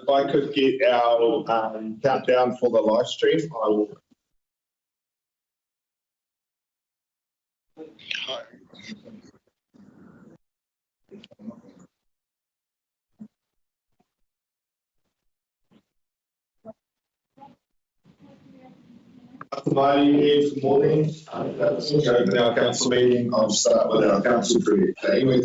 If I could get our countdown for the live stream, I will. Good morning. Open our council meeting. I'll start with our council for anyway.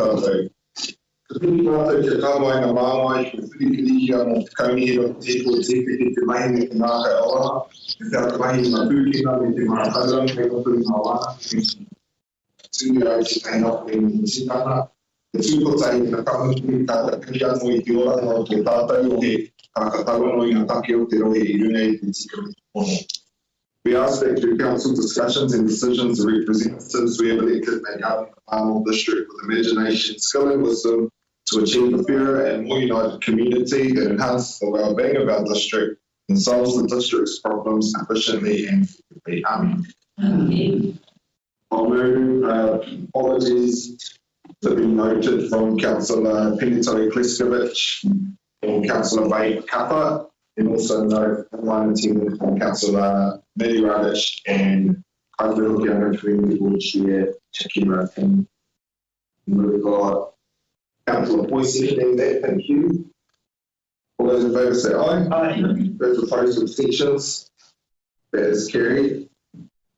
Tātou te kawa ngā māwai, te whiriwhiri o te kaunihira o te te te mahi me te mākai awa, te whakamahi ngā pūkina me te mātaurang, me koto i ngā wā, tūni au te kain ope me te sitana, te tūkotai i ngā kamuhi, tāta kiri anō i te ora o te tātou o te kakatauano i ngā take o te rohe I runga I te tika o te pono. We ask that through council discussions and decisions, the representatives we have elected may govern the Palmer district with imagination, skill and wisdom to achieve a fairer and more united community that enhances the well-being of our district and solves the district's problems efficiently and effectively. Amen. I'll move apologies to be noted from Councillor Pinito Kleskovic and Councillor Bay Kappa, and also note online attendance from Councillor Medi Radic and Kaiwhirokianga Community Board Chair Chakira and we've got Councillor Boyce seconding that, thank you. All those in favour say aye. Aye. Those opposed abstentions. That is carried.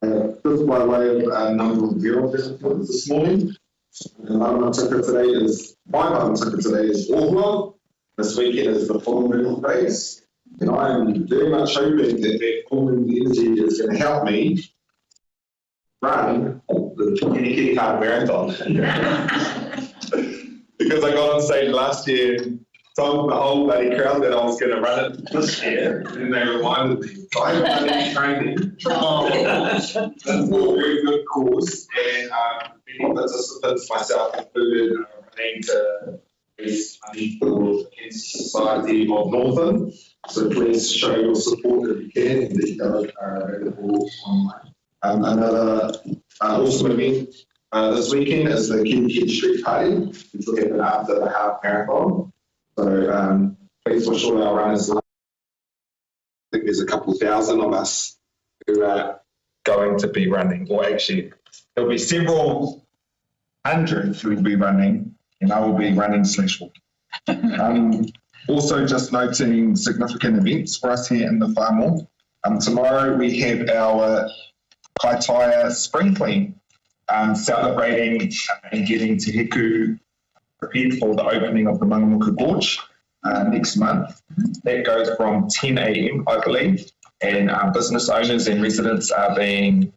Just by way of a number of bureau visitors this morning. My button ticket today is Orwell. This weekend is the full moon phase. And I am very much hoping that full moon energy is going to help me run the Kiniki Card Marathon. Because I got on stage last year and told the whole bloody crowd that I was going to run it this year, and they reminded me, I'm running training for a very good cause, and many participants, myself included, are running to raise money for the Cancer Society of Northern. So please show your support if you can, and details are available online. Another awesome event this weekend is the Kiniki Street Party, which will happen after the half marathon. So please wish all our runners luck. I think there's a couple thousand of us who are going to be running, or actually there'll be several hundreds who will be running, and I will be running /walking. Also just noting significant events for us here in the Whāmo. Tomorrow we have our Kaitaia Spring Clean, celebrating and getting Te Heku prepared for the opening of the Mangamuka Gorge next month. That goes from 10 a.m, I believe, and business owners and residents are being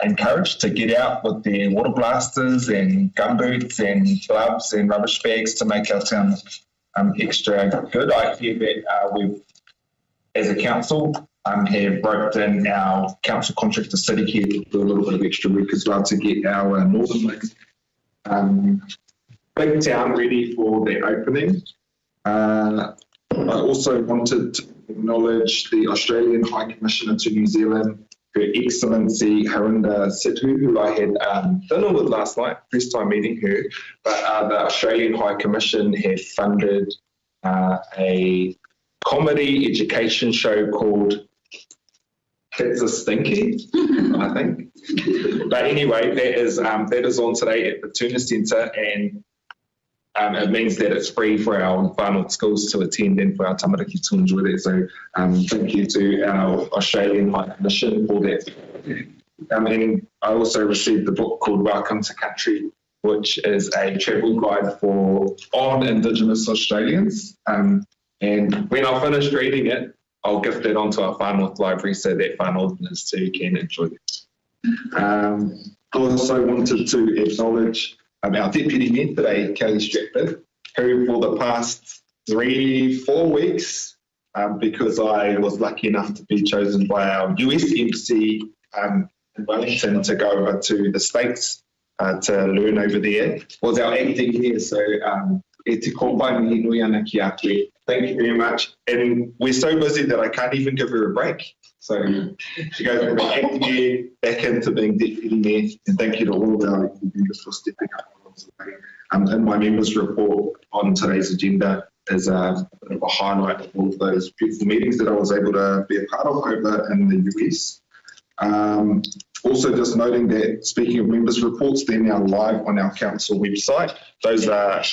encouraged to get out with their water blasters and gumboots and gloves and rubbish bags to make our town extra good. I hear that we've, as a council, have roped in our council contractor Citycare to do a little bit of extra work as well to get our Northern Lakes big town ready for the opening. I also wanted to acknowledge the Australian High Commissioner to New Zealand, Her Excellency Harinda Sethu, who I had dinner with last night, first time meeting her, but the Australian High Commission have funded a comedy education show called Kids Are Stinky, I think. But anyway, that is on today at the Tuna Centre, and it means that it's free for our whānau schools to attend and for our tamariki to enjoy that. So thank you to our Australian High Commission for that. And I also received the book called Welcome to Country, which is a travel guide on Indigenous Australians. And when I finished reading it, I'll gift it onto our Far North Library so that Far Northerners too can enjoy it. I also wanted to acknowledge our Deputy Mayor today, Kelly Stratford, who for the past 3-4 weeks, because I was lucky enough to be chosen by our US MC in Wellington to go over to the States to learn over there, was our acting here. So e te kōpai mihi nui ana ki a koe. Thank you very much. And we're so busy that I can't even give her a break. So she goes from being acting mayor back into being deputy mayor. And thank you to all of our leaders for stepping up. miles away. And my members' report on today's agenda is a bit of a highlight of all of those beautiful meetings that I was able to be a part of over in the US. Also just noting that, speaking of members' reports, they're now live on our council website. Those are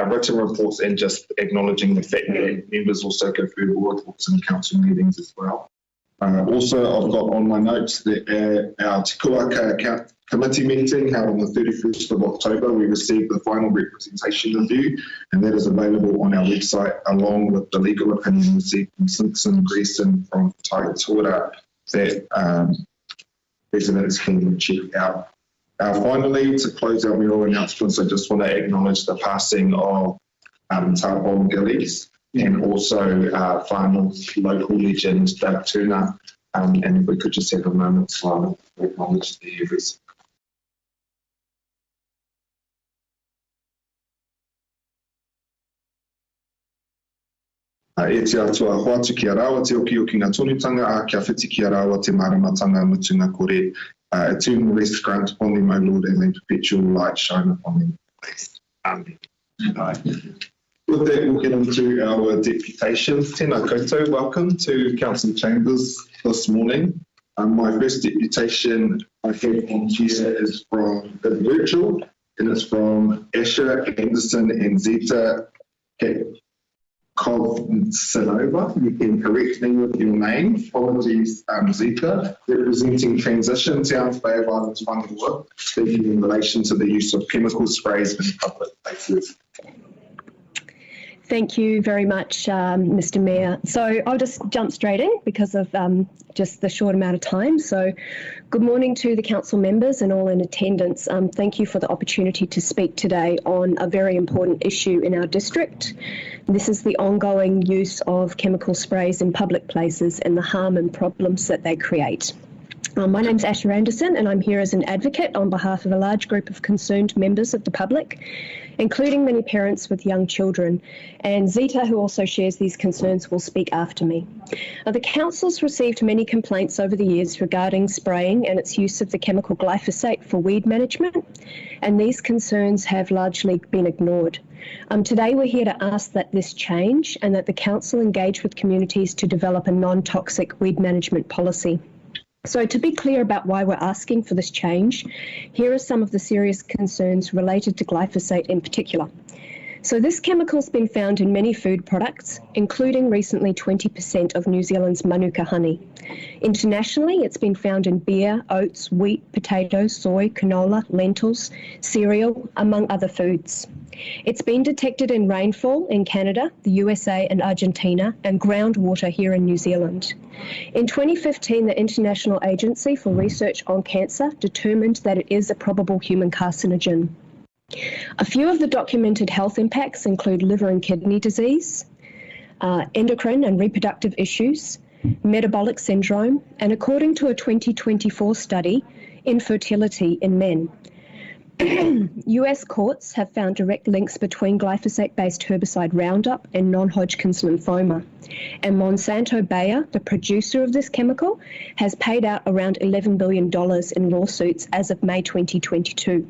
written reports, and just acknowledging the fact that members also go through the reports in council meetings as well. Also, I've got on my notes that our Te Kuaka Committee meeting held on the 31st of October, we received the final representation review, and that is available on our website, along with the legal opinion received from Simpson Greason from Taitoa that residents can check out. Finally, to close our mural announcements, I just want to acknowledge the passing of Tarabong Gillies, and also Far North local legend Doug Turner, and if we could just have a moment to acknowledge the residents. E te atua hoatu ki a rawa te oki o ki ngā tonutanga, a kia whiti ki a rawa te maramatanga mutunga kore. Eternal rest grant upon them, O Lord, and then perpetual light shine upon them. Amen. With that, we'll get into our deputations. Tēnā koutou, welcome to Council Chambers this morning. My first deputation I have on here is from the virtual, and it's from Asher Anderson and Zita Kovsanova. You can correct me with your name. Apologies, Zita, representing Transition Towns Bay of Islands Whanganui, speaking in relation to the use of chemical sprays in public places. Thank you very much, Mr. Mayor. So I'll just jump straight in because of just the short amount of time. So good morning to the council members and all in attendance. Thank you for the opportunity to speak today on a very important issue in our district. This is the ongoing use of chemical sprays in public places and the harm and problems that they create. My name's Asher Anderson, and I'm here as an advocate on behalf of a large group of concerned members of the public, including many parents with young children. And Zita, who also shares these concerns, will speak after me. The council's received many complaints over the years regarding spraying and its use of the chemical glyphosate for weed management, and these concerns have largely been ignored. Today we're here to ask that this change and that the council engage with communities to develop a non-toxic weed management policy. So to be clear about why we're asking for this change, here are some of the serious concerns related to glyphosate in particular. So this chemical has been found in many food products, including recently 20% of New Zealand's Manuka honey. Internationally, it's been found in beer, oats, wheat, potatoes, soy, canola, lentils, cereal, among other foods. It's been detected in rainfall in Canada, the USA and Argentina, and groundwater here in New Zealand. In 2015, the International Agency for Research on Cancer determined that it is a probable human carcinogen. A few of the documented health impacts include liver and kidney disease, endocrine and reproductive issues, metabolic syndrome, and according to a 2024 study, infertility in men. US courts have found direct links between glyphosate-based herbicide Roundup and non-Hodgkin's lymphoma. And Monsanto Bayer, the producer of this chemical, has paid out around $11 billion in lawsuits as of May 2022.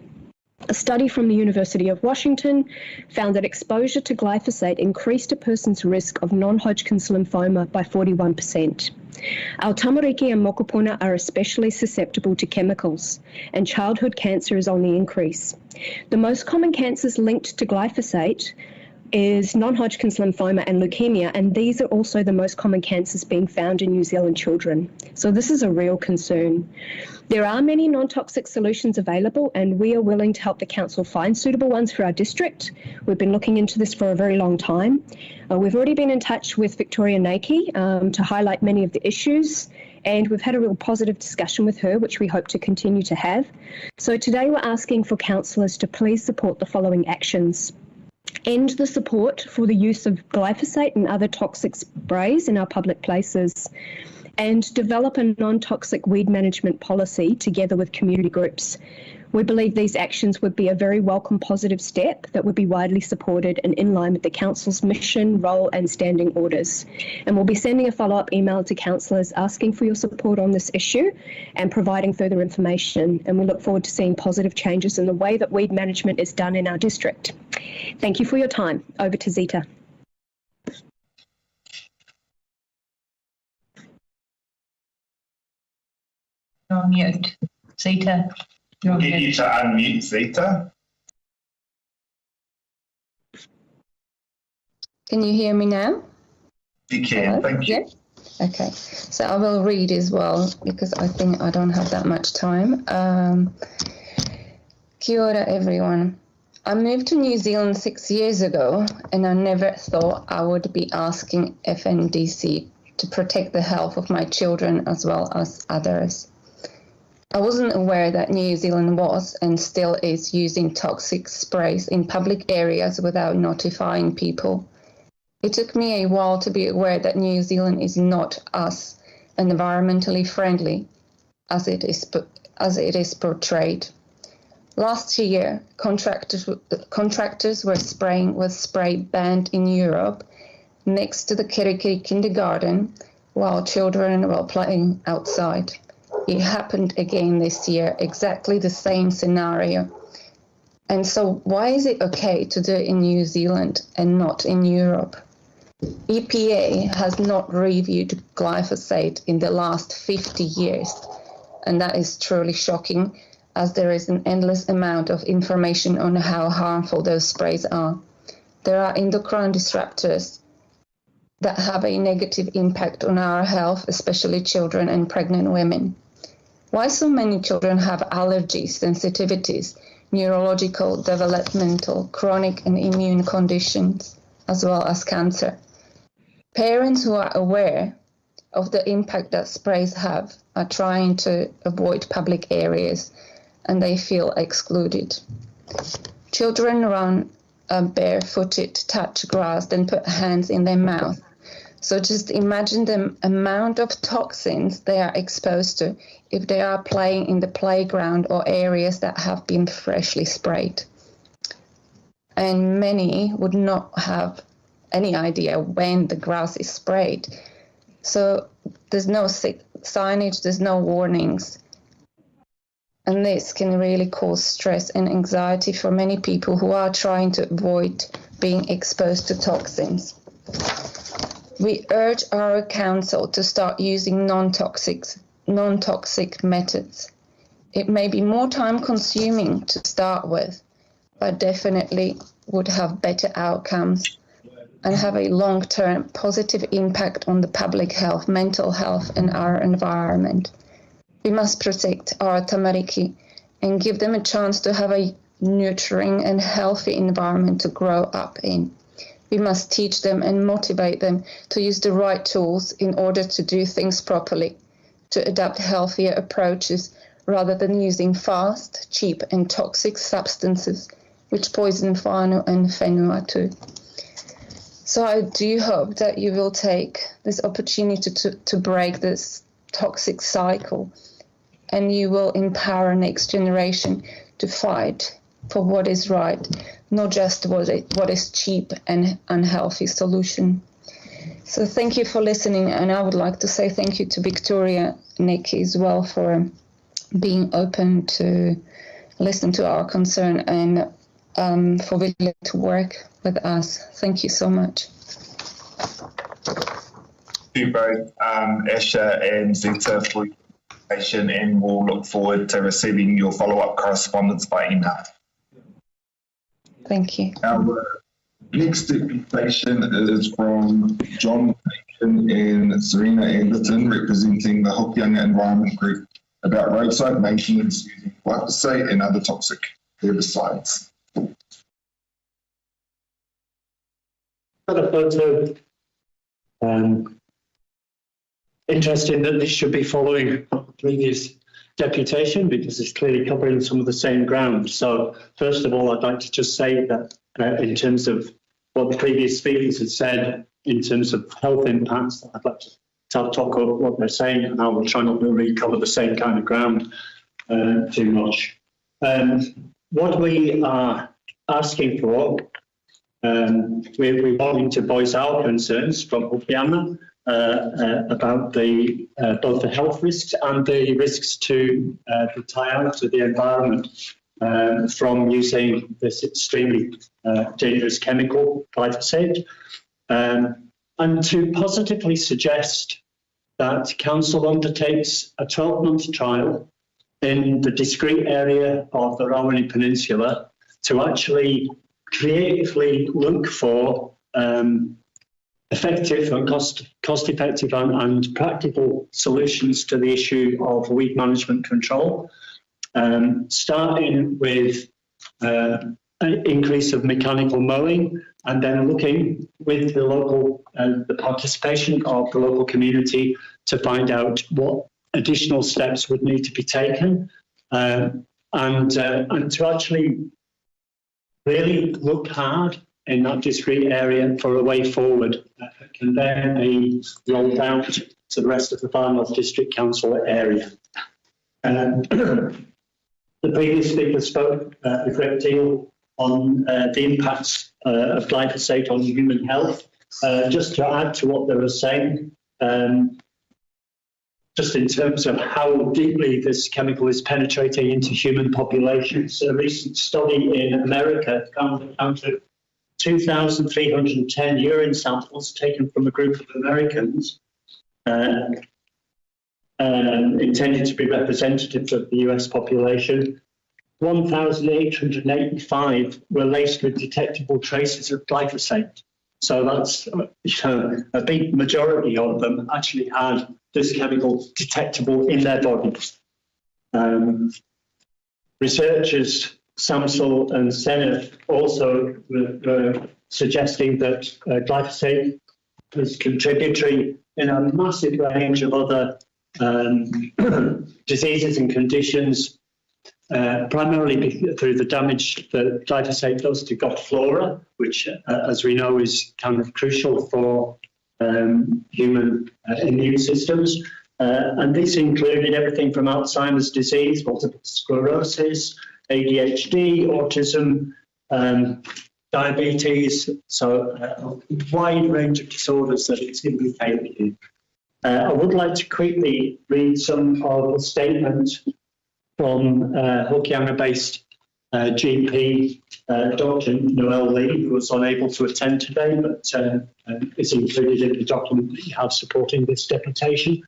A study from the University of Washington found that exposure to glyphosate increased a person's risk of non-Hodgkin's lymphoma by 41%. Our tamariki and mokopuna are especially susceptible to chemicals, and childhood cancer is on the increase. The most common cancers linked to glyphosate is non-Hodgkin's lymphoma and leukemia, and these are also the most common cancers being found in New Zealand children. So this is a real concern. There are many non-toxic solutions available, and we are willing to help the council find suitable ones for our district. We've been looking into this for a very long time. We've already been in touch with Victoria Nakey to highlight many of the issues, and we've had a real positive discussion with her, which we hope to continue to have. So today we're asking for councillors to please support the following actions. End the support for the use of glyphosate and other toxic sprays in our public places, and develop a non-toxic weed management policy together with community groups. We believe these actions would be a very welcome positive step that would be widely supported and in line with the Council's mission, role and standing orders. And we'll be sending a follow-up email to councillors asking for your support on this issue and providing further information. And we look forward to seeing positive changes in the way that weed management is done in our district. Thank you for your time. Over to Zita. You're on mute. Zita, you're on Get mute. you to unmute, Zita. Can you hear me now? You can, Hello? thank you. Yeah? Okay, so I will read as well because I think I don't have that much time. Kia ora, everyone. I moved to New Zealand 6 years ago and I never thought I would be asking FNDC to protect the health of my children as well as others. I wasn't aware that New Zealand was and still is using toxic sprays in public areas without notifying people. It took me a while to be aware that New Zealand is not as environmentally friendly as it is portrayed. Last year, contractors were spraying with spray banned in Europe next to the Kirikiri kindergarten while children were playing outside. It happened again this year, exactly the same scenario. And so why is it okay to do it in New Zealand and not in Europe? EPA has not reviewed glyphosate in the last 50 years, and that is truly shocking as there is an endless amount of information on how harmful those sprays are. There are endocrine disruptors that have a negative impact on our health, especially children and pregnant women. Why so many children have allergies, sensitivities, neurological, developmental, chronic and immune conditions, as well as cancer? Parents who are aware of the impact that sprays have are trying to avoid public areas and they feel excluded. Children run barefooted, touch grass, then put hands in their mouth. So just imagine the amount of toxins they are exposed to if they are playing in the playground or areas that have been freshly sprayed. And many would not have any idea when the grass is sprayed. So there's no signage, there's no warnings. And this can really cause stress and anxiety for many people who are trying to avoid being exposed to toxins. We urge our council to start using non-toxic methods. It may be more time-consuming to start with, but definitely would have better outcomes and have a long-term positive impact on the public health, mental health, and our environment. We must protect our tamariki and give them a chance to have a nurturing and healthy environment to grow up in. We must teach them and motivate them to use the right tools in order to do things properly, to adopt healthier approaches rather than using fast, cheap and toxic substances which poison whānau and whenua too. So I do hope that you will take this opportunity to break this toxic cycle and you will empower next generation to fight for what is right, not just what is cheap and unhealthy solution. So thank you for listening, and I would like to say thank you to Victoria Nick as well for being open to listen to our concern and for willing to work with us. Thank you so much. Thank you both, Asha and Zita, for your information, and we'll look forward to receiving your follow-up correspondence by email. Thank you. Our next deputation is from John Bacon and Serena Anderton, representing the Hokianga Environment Group, about roadside maintenance using glyphosate and other toxic herbicides. Got a photo. Interesting that this should be following the previous deputation because it's clearly covering some of the same ground. So first of all, I'd like to just say that in terms of what the previous speakers had said, in terms of health impacts, I'd like to talk about what they're saying, and I will try not to really cover the same kind of ground too much. What we are asking for, we're wanting to voice our concerns from Hokianga about both the health risks and the risks to the taiao, to the environment, from using this extremely dangerous chemical, glyphosate, and to positively suggest that Council undertakes a 12-month trial in the discrete area of the Rawene Peninsula to actually creatively look for effective and cost-effective and practical solutions to the issue of weed management control, starting with an increase of mechanical mowing, and then looking with the local, the participation of the local community to find out what additional steps would need to be taken, and to actually really look hard in that discrete area for a way forward that can then be rolled out to the rest of the Far North District Council area. The previous speaker spoke a great deal on the impacts of glyphosate on human health. Just to add to what they were saying, just in terms of how deeply this chemical is penetrating into human populations, a recent study in America found that 2,310 urine samples taken from a group of Americans intended to be representative of the US population. 1,885 were laced with detectable traces of glyphosate. So that's a big majority of them actually had this chemical detectable in their bodies. Researchers Samsel and Seneff also were suggesting that glyphosate is contributory in a massive range of other diseases and conditions, primarily through the damage that glyphosate does to gut flora, which, as we know, is kind of crucial for human immune systems. And these included everything from Alzheimer's disease, multiple sclerosis, ADHD, autism, diabetes, so a wide range of disorders that it's implicated in. I would like to quickly read some of the statements from Hokianga-based GP, Dr. Noel Lee, who was unable to attend today, but is included in the document that you have supporting this deputation.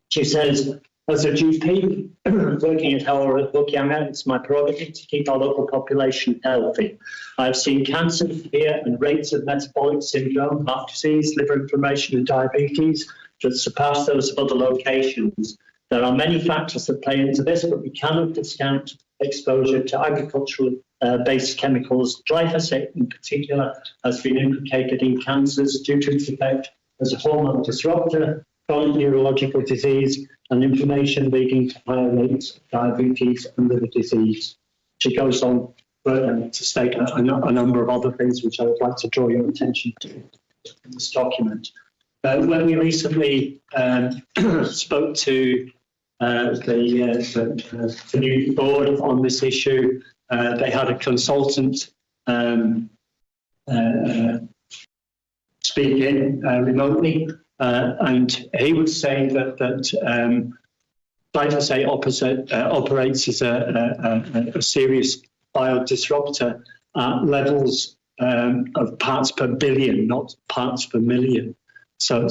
She says, as a GP working at Hokianga, it's my prerogative to keep our local population healthy. I've seen cancer here and rates of metabolic syndrome, heart disease, liver inflammation and diabetes that surpass those of other locations. There are many factors that play into this, but we cannot discount exposure to agricultural-based chemicals. Glyphosate in particular has been implicated in cancers due to its effect as a hormone disruptor, chronic neurological disease, and inflammation leading to higher rates of diabetes and liver disease. She goes on further to state a number of other things which I would like to draw your attention to in this document. When we recently spoke to the new board on this issue, they had a consultant speak in remotely, and he would say that glyphosate operates as a serious biodisruptor at levels of parts per billion, not parts per million. So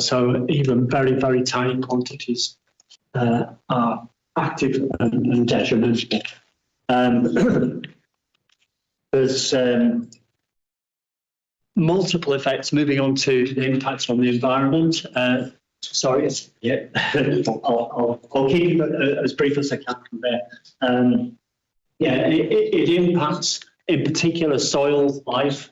even very, very tiny quantities are active and detrimental. There's multiple effects. Moving on to the impacts on the environment. Sorry, I'll keep it as brief as I can from there. It impacts in particular soil life.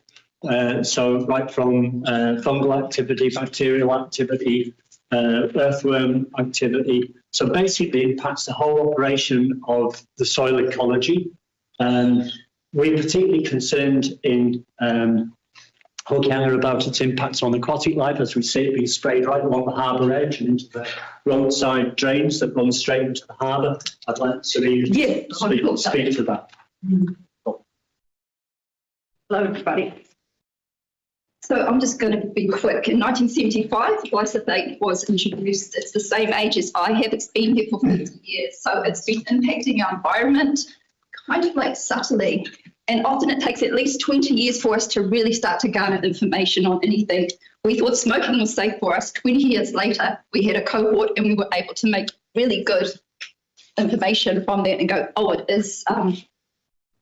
So right from fungal activity, bacterial activity, earthworm activity. So basically it impacts the whole operation of the soil ecology. We're particularly concerned in Hokianga about its impacts on aquatic life as we see it being sprayed right along the harbour edge and into the roadside drains that run straight into the harbour. I'd like Serena to speak to that. Hello, everybody. So I'm just going to be quick. In 1975, glyphosate was introduced. It's the same age as I have. It's been here for 50 years. So it's been impacting our environment kind of like subtly. And often it takes at least 20 years for us to really start to garner information on anything. We thought smoking was safe for us. 20 years later, we had a cohort and we were able to make really good information from that and go, oh, it is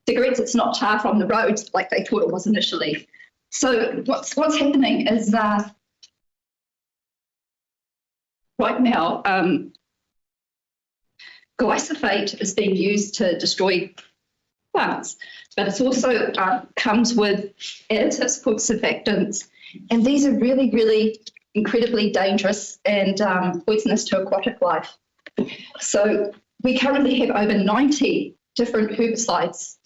cigarettes, it's not tar from the road like they thought it was initially. So what's happening is right now, glyphosate is being used to destroy plants, but it also comes with additives called surfactants, and these are really, really incredibly dangerous and poisonous to aquatic life. So we currently have over 90 different herbicides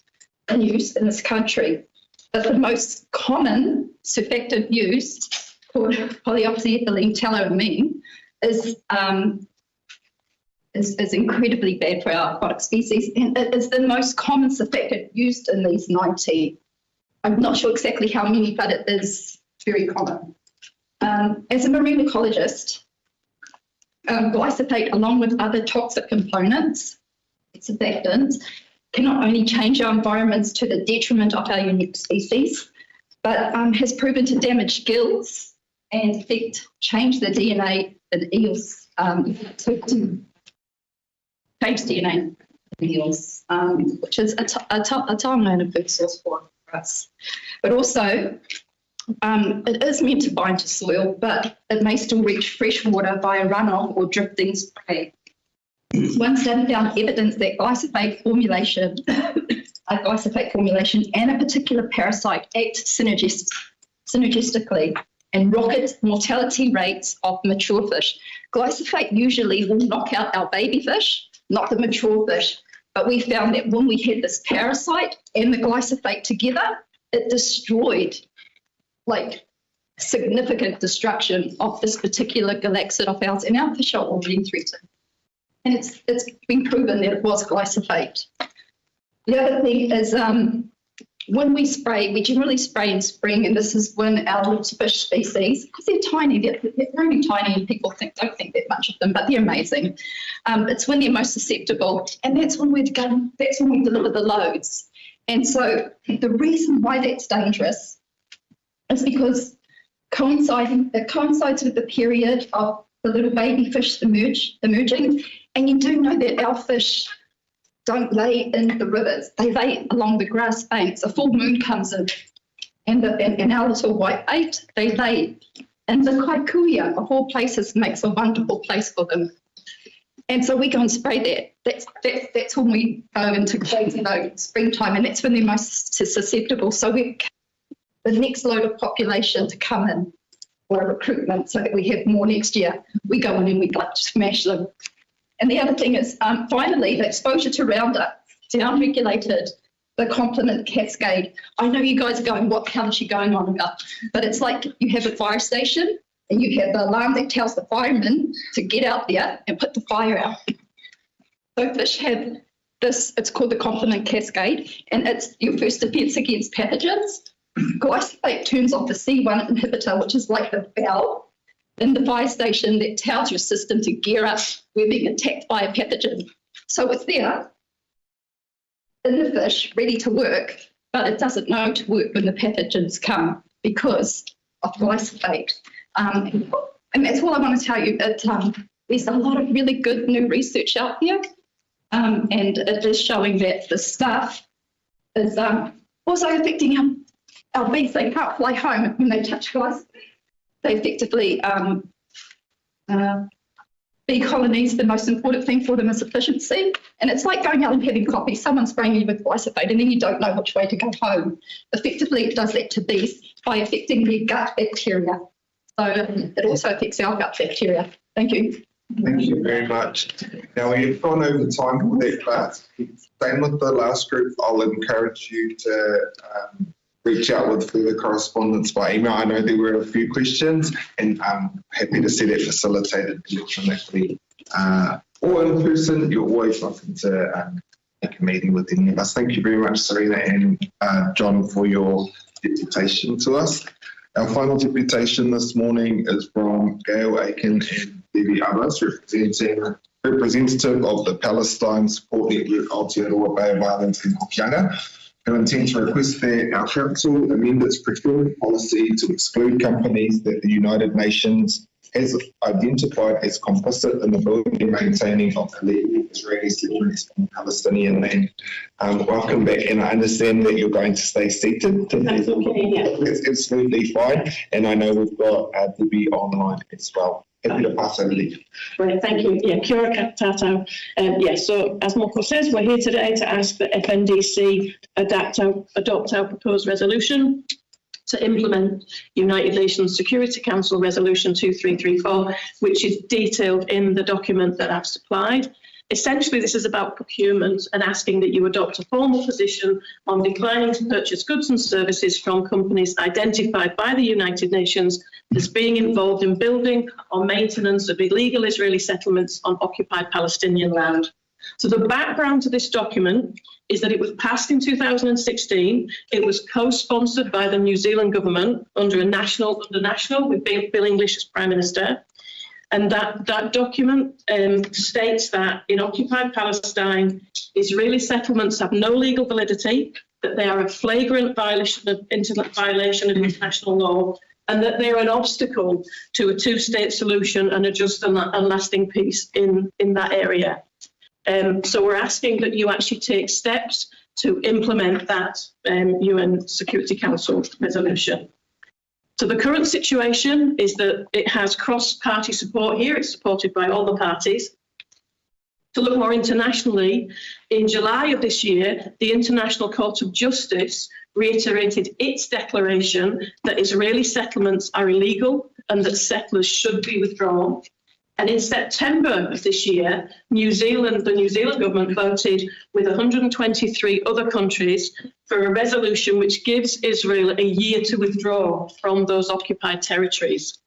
in use in this country, but the most common surfactant used, called polyoxyethylene toluamine, is incredibly bad for our aquatic species, and it is the most common surfactant used in these 90. I'm not sure exactly how many, but it is very common. As a marine ecologist, glyphosate, along with other toxic components, surfactants, can not only change our environments to the detriment of our unique species, but has proven to damage gills and change the DNA in eels, change DNA in eels, which is a time-known food source for us. But also, it is meant to bind to soil, but it may still reach fresh water via runoff or drifting spray. One study found evidence that glyphosate formulation and a particular parasite act synergistically and rocket mortality rates of mature fish. Glyphosate usually will knock out our baby fish, not the mature fish, but we found that when we had this parasite and the glyphosate together, it destroyed, like, significant destruction of this particular galaxid of ours, and our fish are already threatened. And it's been proven that it was glyphosate. The other thing is when we spray, we generally spray in spring, and this is when our little fish species, because they're tiny, they're very tiny, and people don't think that much of them, but they're amazing. It's when they're most susceptible, and that's when we deliver the loads. And so the reason why that's dangerous is because it coincides with the period of the little baby fish emerging, and you do know that our fish don't lay in the rivers, they lay along the grass banks. A full moon comes in, and our little whitebait, they lay in the Kaikuia, of all places, makes a wonderful place for them. And so we go and spray that. That's when we go into springtime, and that's when they're most susceptible. So we the next load of population to come in, or a recruitment, so that we have more next year, we go in and we like to smash them. And the other thing is, finally, the exposure to Roundup down-regulated the complement cascade. I know you guys are going, what hell is she going on about? But it's like you have a fire station and you have the alarm that tells the firemen to get out there and put the fire out. So fish have this, it's called the complement cascade, and it's your first defense against pathogens. Glyphosate turns off the C1 inhibitor, which is like the bell in the fire station that tells your system to gear up. We're being attacked by a pathogen. So it's there in the fish, ready to work, but it doesn't know to work when the pathogens come because of glyphosate. And that's all I want to tell you. There's a lot of really good new research out there, and it is showing that the stuff is also affecting our bees. They can't fly home when they touch glyphosate. They effectively, bee colonies, the most important thing for them is efficiency. And it's like going out and having coffee. Someone's spraying you with glyphosate and then you don't know which way to go home. Effectively, it does that to bees by affecting their gut bacteria. So it also affects our gut bacteria. Thank you. Thank you very much. Now we've gone over time for that, but same with the last group, I'll encourage you to reach out with further correspondence by email. I know there were a few questions, and I'm happy to see that facilitated electronically or in person. You're always welcome to make a meeting with any of us. Thank you very much, Serena and John, for your deputation to us. Our final deputation this morning is from Gail Aiken and Debbie Abbas, representative of the Palestine Support Network Aotearoa Bay of Islands in Hokianga, who intend to request that our council amend its procurement policy to exclude companies that the United Nations has identified as complicit in the building and maintaining of illegal Israeli settlements on Palestinian land. Welcome back, and I understand that you're going to stay seated. That's okay, yeah. It's absolutely fine, and I know we've got Debbie online as well. Happy to pass over to you. Right, thank you. Yeah, kia ora tātou. So as Moko says, we're here today to ask that FNDC adopt our proposed resolution to implement United Nations Security Council Resolution 2334, which is detailed in the document that I've supplied. Essentially, this is about procurement and asking that you adopt a formal position on declining to purchase goods and services from companies identified by the United Nations as being involved in building or maintenance of illegal Israeli settlements on occupied Palestinian land. So the background to this document is that it was passed in 2016. It was co-sponsored by the New Zealand government under national with Bill English as Prime Minister. And that document states that in occupied Palestine, Israeli settlements have no legal validity, that they are a flagrant violation of international law, and that they are an obstacle to a two-state solution and a just and lasting peace in that area. So we're asking that you actually take steps to implement that UN Security Council resolution. So the current situation is that it has cross-party support here. It's supported by all the parties. To look more internationally, in July of this year, the International Court of Justice reiterated its declaration that Israeli settlements are illegal and that settlers should be withdrawn. And in September of this year, the New Zealand government voted with 123 other countries for a resolution which gives Israel a year to withdraw from those occupied territories.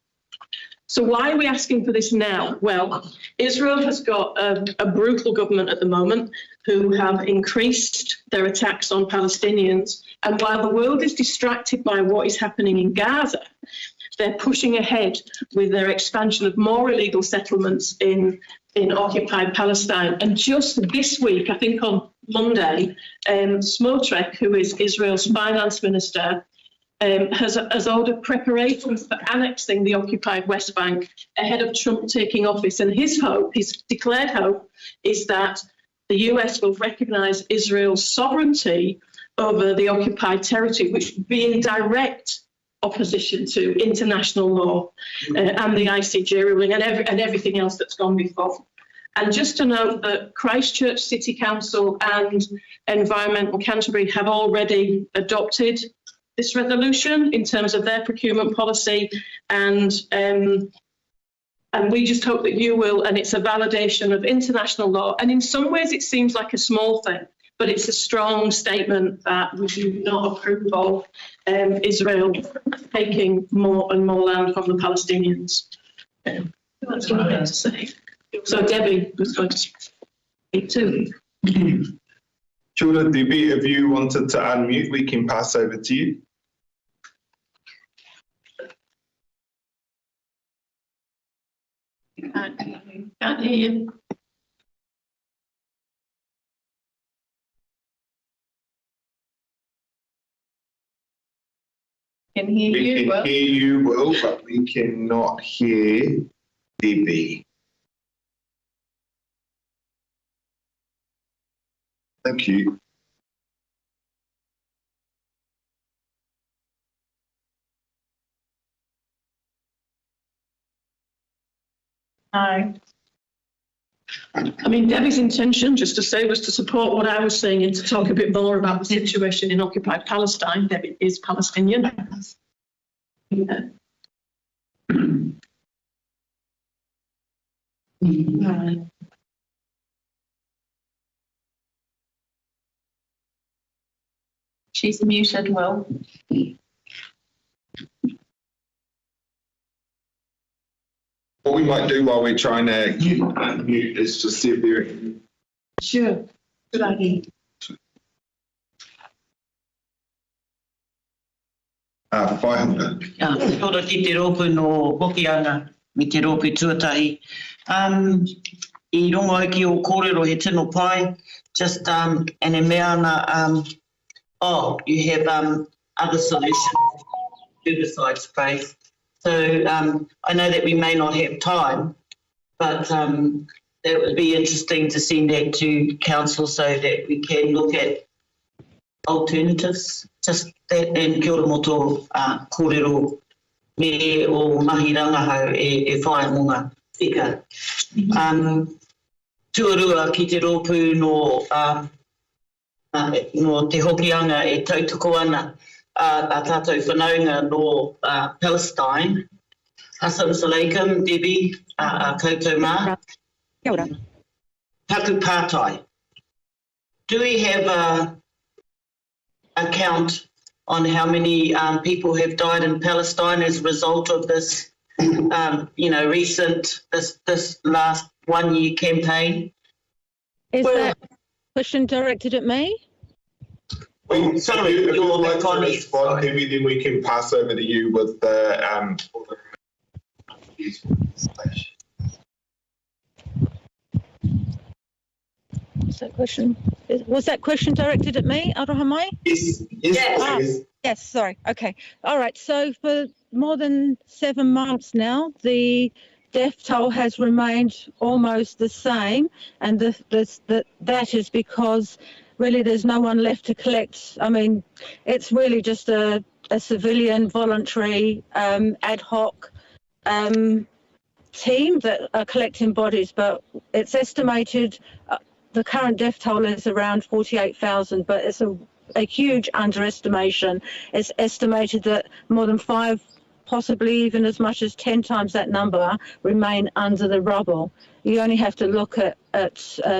So why are we asking for this now? Well, Israel has got a brutal government at the moment who have increased their attacks on Palestinians. And while the world is distracted by what is happening in Gaza, they're pushing ahead with their expansion of more illegal settlements in occupied Palestine. And just this week, I think on Monday, Smotrich, who is Israel's finance minister, has ordered preparations for annexing the occupied West Bank ahead of Trump taking office. And his declared hope, is that the US will recognize Israel's sovereignty over the occupied territory, which would be in direct opposition to international law and the ICJ ruling and everything else that's gone before. And just to note that Christchurch City Council and Environmental Canterbury have already adopted this resolution in terms of their procurement policy, and we just hope that you will, and it's a validation of international law. And in some ways it seems like a small thing, but it's a strong statement that we do not approve of Israel taking more and more land from the Palestinians. That's what I had to say. So Debbie was going to speak too. Sure, Debbie, if you wanted to unmute, we can pass over to you. Can't hear you. Can hear We you. can hear you well, but we cannot hear Debbie. Thank you. Hi. I mean, Debbie's intention, just to say, was to support what I was saying and to talk a bit more about the situation in occupied Palestine. Debbie is Palestinian. Yeah. Right. She's muted, Will. What we might do while we're trying to unmute is just see if they're Sure. Good idea. Whaihunga. Tora ki te rōpu no hokianga, mi te rōpu tuatahi. I rongo aki o kōrero he tino pai, just, and e mea ana, you have other solutions, herbicide sprays. So I know that we may not have time, but that would be interesting to send that to council so that we can look at alternatives. Just that, and kia ora moto kōrero me o mahi rangahau e whae mo ngā whika. Tuarua ki te rōpū no te hokianga e tautoko ana a tātou whanaunga no Palestine. Assalamu alaikum, Debbie, koutou mā. Kia ora. Taku pātai. Do we have a count on how many people have died in Palestine as a result of this, recent, this last 1 year campaign? Is that question directed at me? Sorry, if you would like to colleague. respond, Debbie, then we can pass over to you with the Was that question directed at me, Arohamai? Yes, Yes. please. Yes, sorry. Okay. All right. So for more than 7 months now, the death toll has remained almost the same, and that is because really there's no one left to collect. I mean, it's really just a civilian, voluntary, ad hoc team that are collecting bodies, but it's estimated the current death toll is around 48,000, but it's a huge underestimation. It's estimated that more than 5, possibly even as much as 10 times that number remain under the rubble. You only have to look at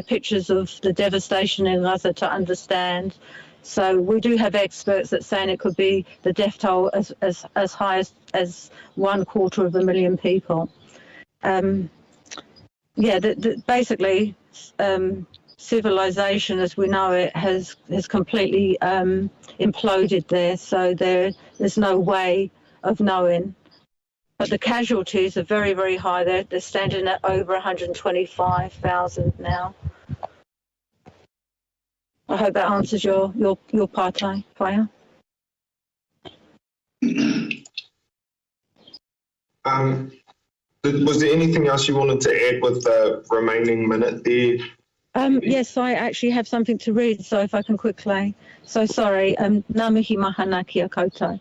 pictures of the devastation in Gaza to understand. So we do have experts that saying it could be the death toll as high as 250,000 people. Basically, civilization as we know it has completely imploded there. So there's no way of knowing. But the casualties are very, very high. They're standing at over 125,000 now. I hope that answers your partai, Whaia. Was there anything else you wanted to add with the remaining minute there? Yes, I actually have something to read, so if I can quickly. So sorry, ngā mihi mahana kia koutou.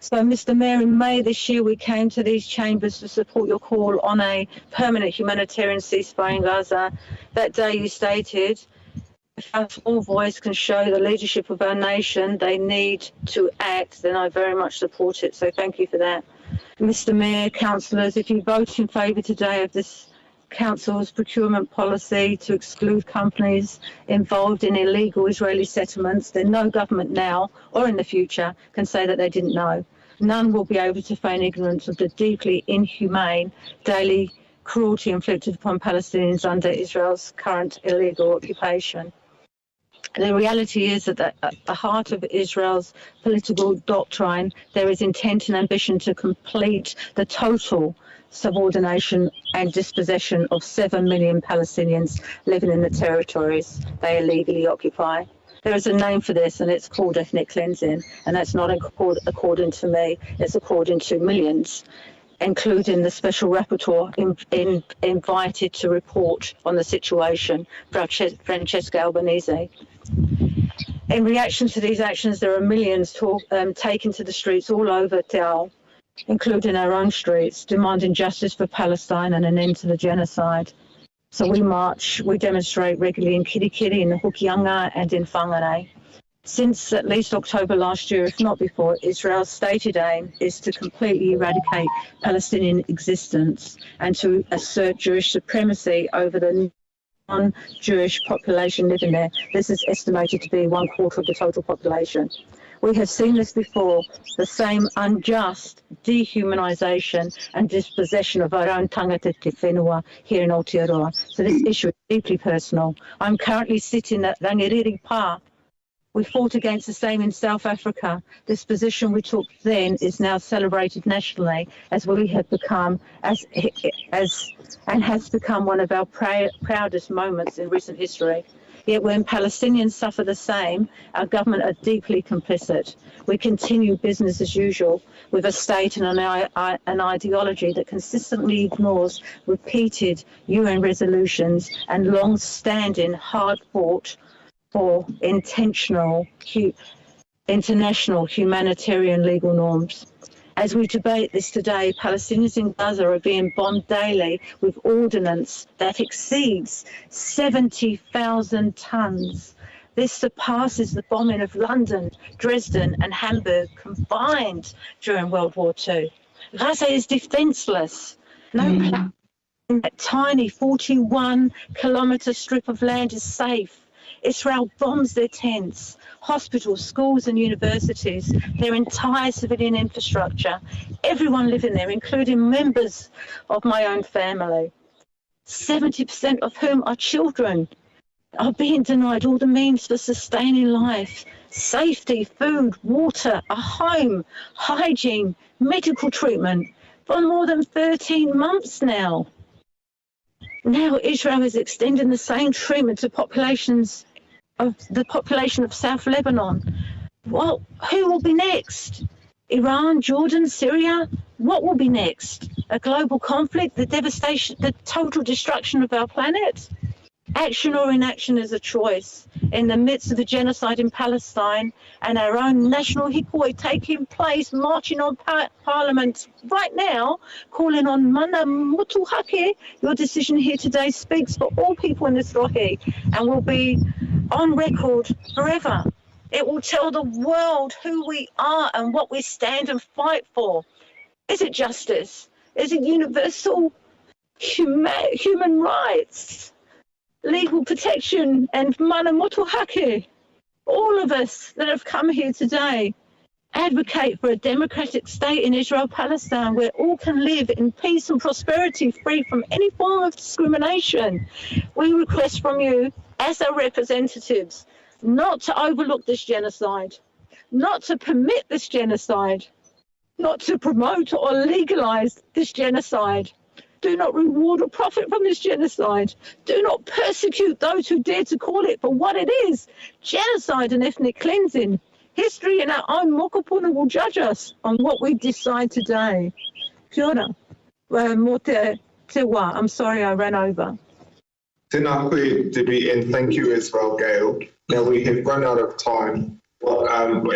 So, Mr. Mayor, in May this year, we came to these chambers to support your call on a permanent humanitarian ceasefire in Gaza. That day you stated, if our small voice can show the leadership of our nation they need to act, then I very much support it. So thank you for that. Mr. Mayor, councillors, if you vote in favour today of this Council's procurement policy to exclude companies involved in illegal Israeli settlements, then no government now or in the future can say that they didn't know. None will be able to feign ignorance of the deeply inhumane daily cruelty inflicted upon Palestinians under Israel's current illegal occupation. The reality is that at the heart of Israel's political doctrine, there is intent and ambition to complete the total subordination and dispossession of 7 million Palestinians living in the territories they illegally occupy. There is a name for this, and it's called ethnic cleansing, and that's not according to me, it's according to millions, including the special rapporteur invited to report on the situation, Francesca Albanese. In reaction to these actions, there are millions taken to the streets all over Te Ao, including our own streets, demanding justice for Palestine and an end to the genocide. So we march, we demonstrate regularly in Kirikiri, in Hokianga and in Whangarei. Since at least October last year, if not before, Israel's stated aim is to completely eradicate Palestinian existence and to assert Jewish supremacy over the non-Jewish population living there. This is estimated to be 1/4 of the total population. We have seen this before, the same unjust dehumanisation and dispossession of our own tangata te whenua here in Aotearoa. So this issue is deeply personal. I'm currently sitting at Rangiriri Pā. We fought against the same in South Africa. This position we took then is now celebrated nationally as we have become, and has become one of our proudest moments in recent history. Yet when Palestinians suffer the same, our government are deeply complicit. We continue business as usual with a state and an ideology that consistently ignores repeated UN resolutions and long-standing, hard-fought for international humanitarian legal norms. As we debate this today, Palestinians in Gaza are being bombed daily with ordnance that exceeds 70,000 tonnes. This surpasses the bombing of London, Dresden and Hamburg combined during World War II. Gaza is defenceless. No place in that tiny 41-kilometre strip of land is safe. Israel bombs their tents, hospitals, schools and universities, their entire civilian infrastructure, everyone living there, including members of my own family. 70% of whom are children, are being denied all the means for sustaining life, safety, food, water, a home, hygiene, medical treatment for more than 13 months now. Now Israel is extending the same treatment to the population of South Lebanon. Well, who will be next? Iran, Jordan, Syria? What will be next? A global conflict, the devastation, the total destruction of our planet? Action or inaction is a choice. In the midst of the genocide in Palestine and our own national hikoi taking place, marching on Parliament right now, calling on mana motuhake, your decision here today speaks for all people in this rohe and will be on record forever. It will tell the world who we are and what we stand and fight for. Is it justice? Is it universal human rights? Legal protection and mana motuhake? All of us that have come here today advocate for a democratic state in Israel-Palestine where all can live in peace and prosperity free from any form of discrimination. We request from you as our representatives not to overlook this genocide, not to permit this genocide, not to promote or legalise this genocide. Do not reward or profit from this genocide. Do not persecute those who dare to call it for what it is, genocide and ethnic cleansing. History and our own mokopuna will judge us on what we decide today. Kia ora. Mō te wā. I'm sorry I ran over. Tēnā koe, Debbie, and thank you as well, Gail. Now we have run out of time, and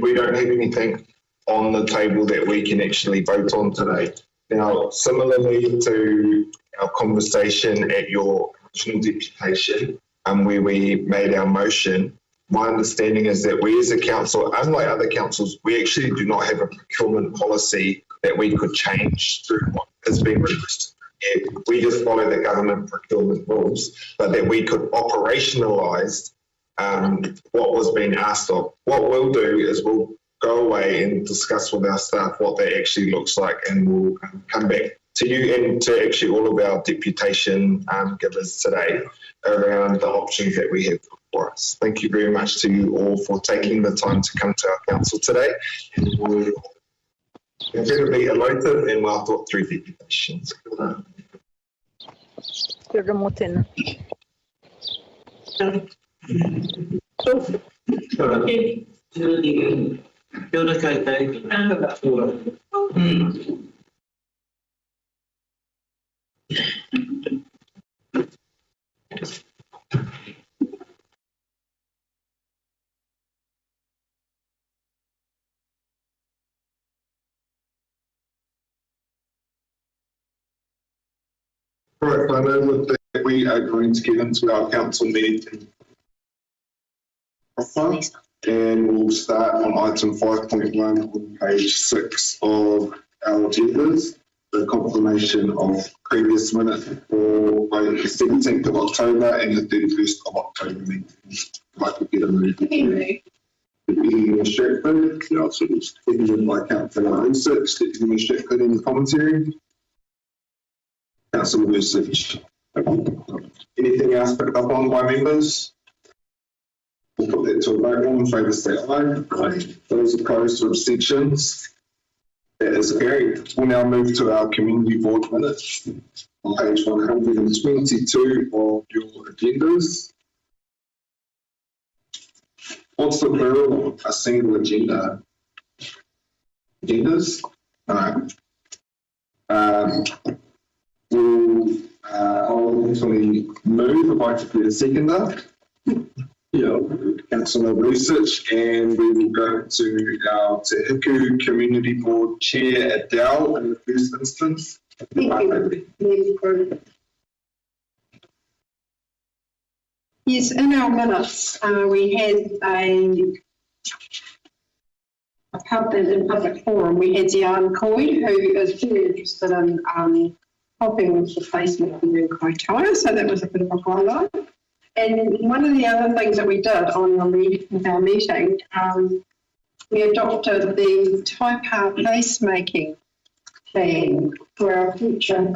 we don't have anything on the table that we can actually vote on today. Now, similarly to our conversation at your national deputation, where we made our motion, my understanding is that we as a council, unlike other councils, we actually do not have a procurement policy that we could change through what has been requested. Yeah, we just follow the government procurement rules, but that we could operationalise what was being asked of. What we'll do is we'll go away and discuss with our staff what that actually looks like, and we'll come back to you and to actually all of our deputation givers today around the options that we have for us. Thank you very much to you all for taking the time to come to our council today. And we're incredibly elated and well thought through deputations. Kia ora mō tēnā. Kia ora koutou. Right, I know with that we are going to get into our council meeting. And we'll start on item 5.1 on page 6 of our agendas, the confirmation of previous minutes for both the 17th of October and the 31st of October meetings. I'd like to get a move. Deputy Stratford, seconded by Councillor Usich. Deputy Stratford, any commentary? Councillor Usich. Anything else picked up on by members? We'll put that to a vote. All in favour say aye. Aye. Those opposed or abstentions? That is carried. We'll now move to our community board minutes on page 122 of your agendas. What's the plural of a single agenda? Agendas? I'll eventually move if I could get a seconder. Yeah, Councillor Usich, and we will go to our Te Hiku Community Board Chair Adele in the first instance. Thank you. Yes, in our minutes, we had a public forum. We had Diane Coy, who is very interested in helping with the placement of new criteria, so that was a bit of a highlight. And one of the other things that we did on our meeting, we adopted the Taipa placemaking plan for our future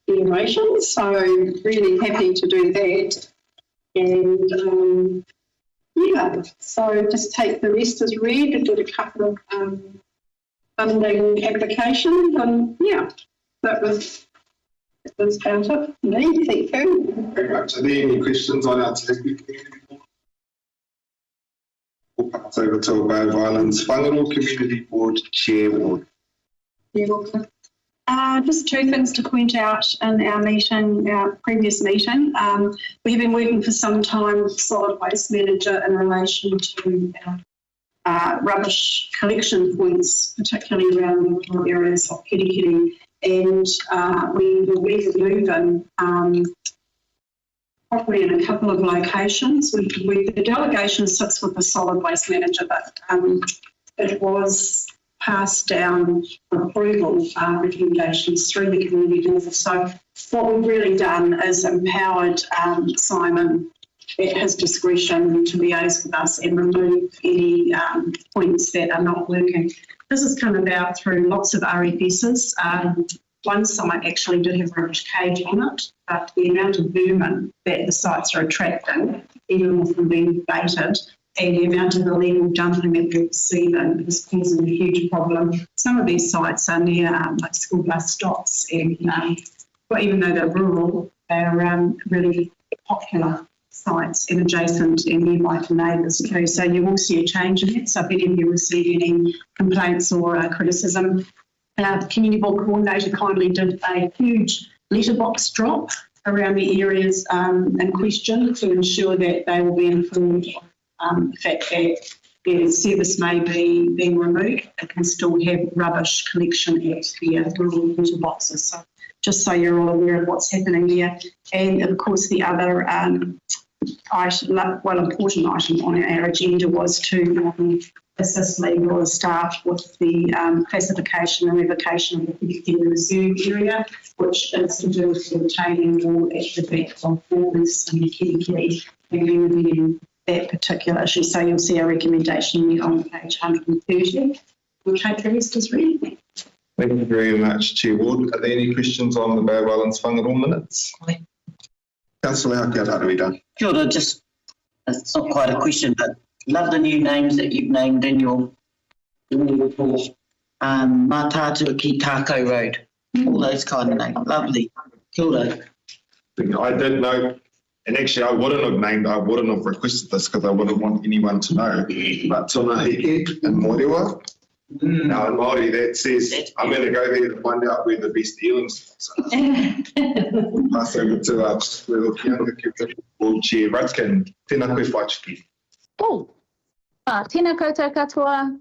generations. So really happy to do that. And yeah, so just take the rest as read. I did a couple of funding applications, and yeah, that was about it. Me, thank you. Very much. Are there any questions on our Te Hiku Community Board? We'll pass over to Bay of Islands Whangaroa Community Board Chair Ward. Just two things to point out in our previous meeting. We have been working for some time with Solid Waste Manager in relation to rubbish collection points, particularly around the rural areas of Kirikiri. And we will be moving probably in a couple of locations. The delegation sits with the Solid Waste Manager, but it was passed down for approval recommendations through the community board. So what we've really done is empowered Simon at his discretion to liaise with us and remove any points that are not working. This has come about through lots of RFSs. One site actually did have a rubbish cage on it, but the amount of vermin that the sites are attracting, even with them being baited, and the amount of illegal dumping that we're receiving is causing a huge problem. Some of these sites are near like school bus stops, and well, even though they're rural, they're really popular sites and adjacent and nearby to neighbours too. So you will see a change in it. So if any of you receive any complaints or criticism, the Community Board Coordinator kindly did a huge letterbox drop around the areas in question to ensure that they will be informed of the fact that their service may be being removed. They can still have rubbish collection at their rural letterboxes. So just so you're all aware of what's happening there. And of course the other important item on our agenda was to assist legal staff with the classification and revocation of the Kirikiri Reserve area, which is to do with retaining wall at the back of borders in the Kirikiri and reviewing that particular issue. So you'll see a recommendation on page 130. Okay, the rest is ready. Thank you very much, Chair Ward. Are there any questions on the Bay of Islands Whangaroa minutes? Councillor Haukiata-Ruida. Kia ora, just, it's not quite a question, but love the new names that you've named in your report. Mātātua ki Tākau Road, all those kind of names, lovely. Kia ora. I did know, and actually I wouldn't have requested this because I wouldn't want anyone to know, but Tona Heke and Morewa. Now in Māori that says, I'm going to go there to find out where the best dealing spots are. Pass over to our Kianga Board Chair Rutkin. Tēnā koe whaichiki. Oh, tēnā koutou katoa,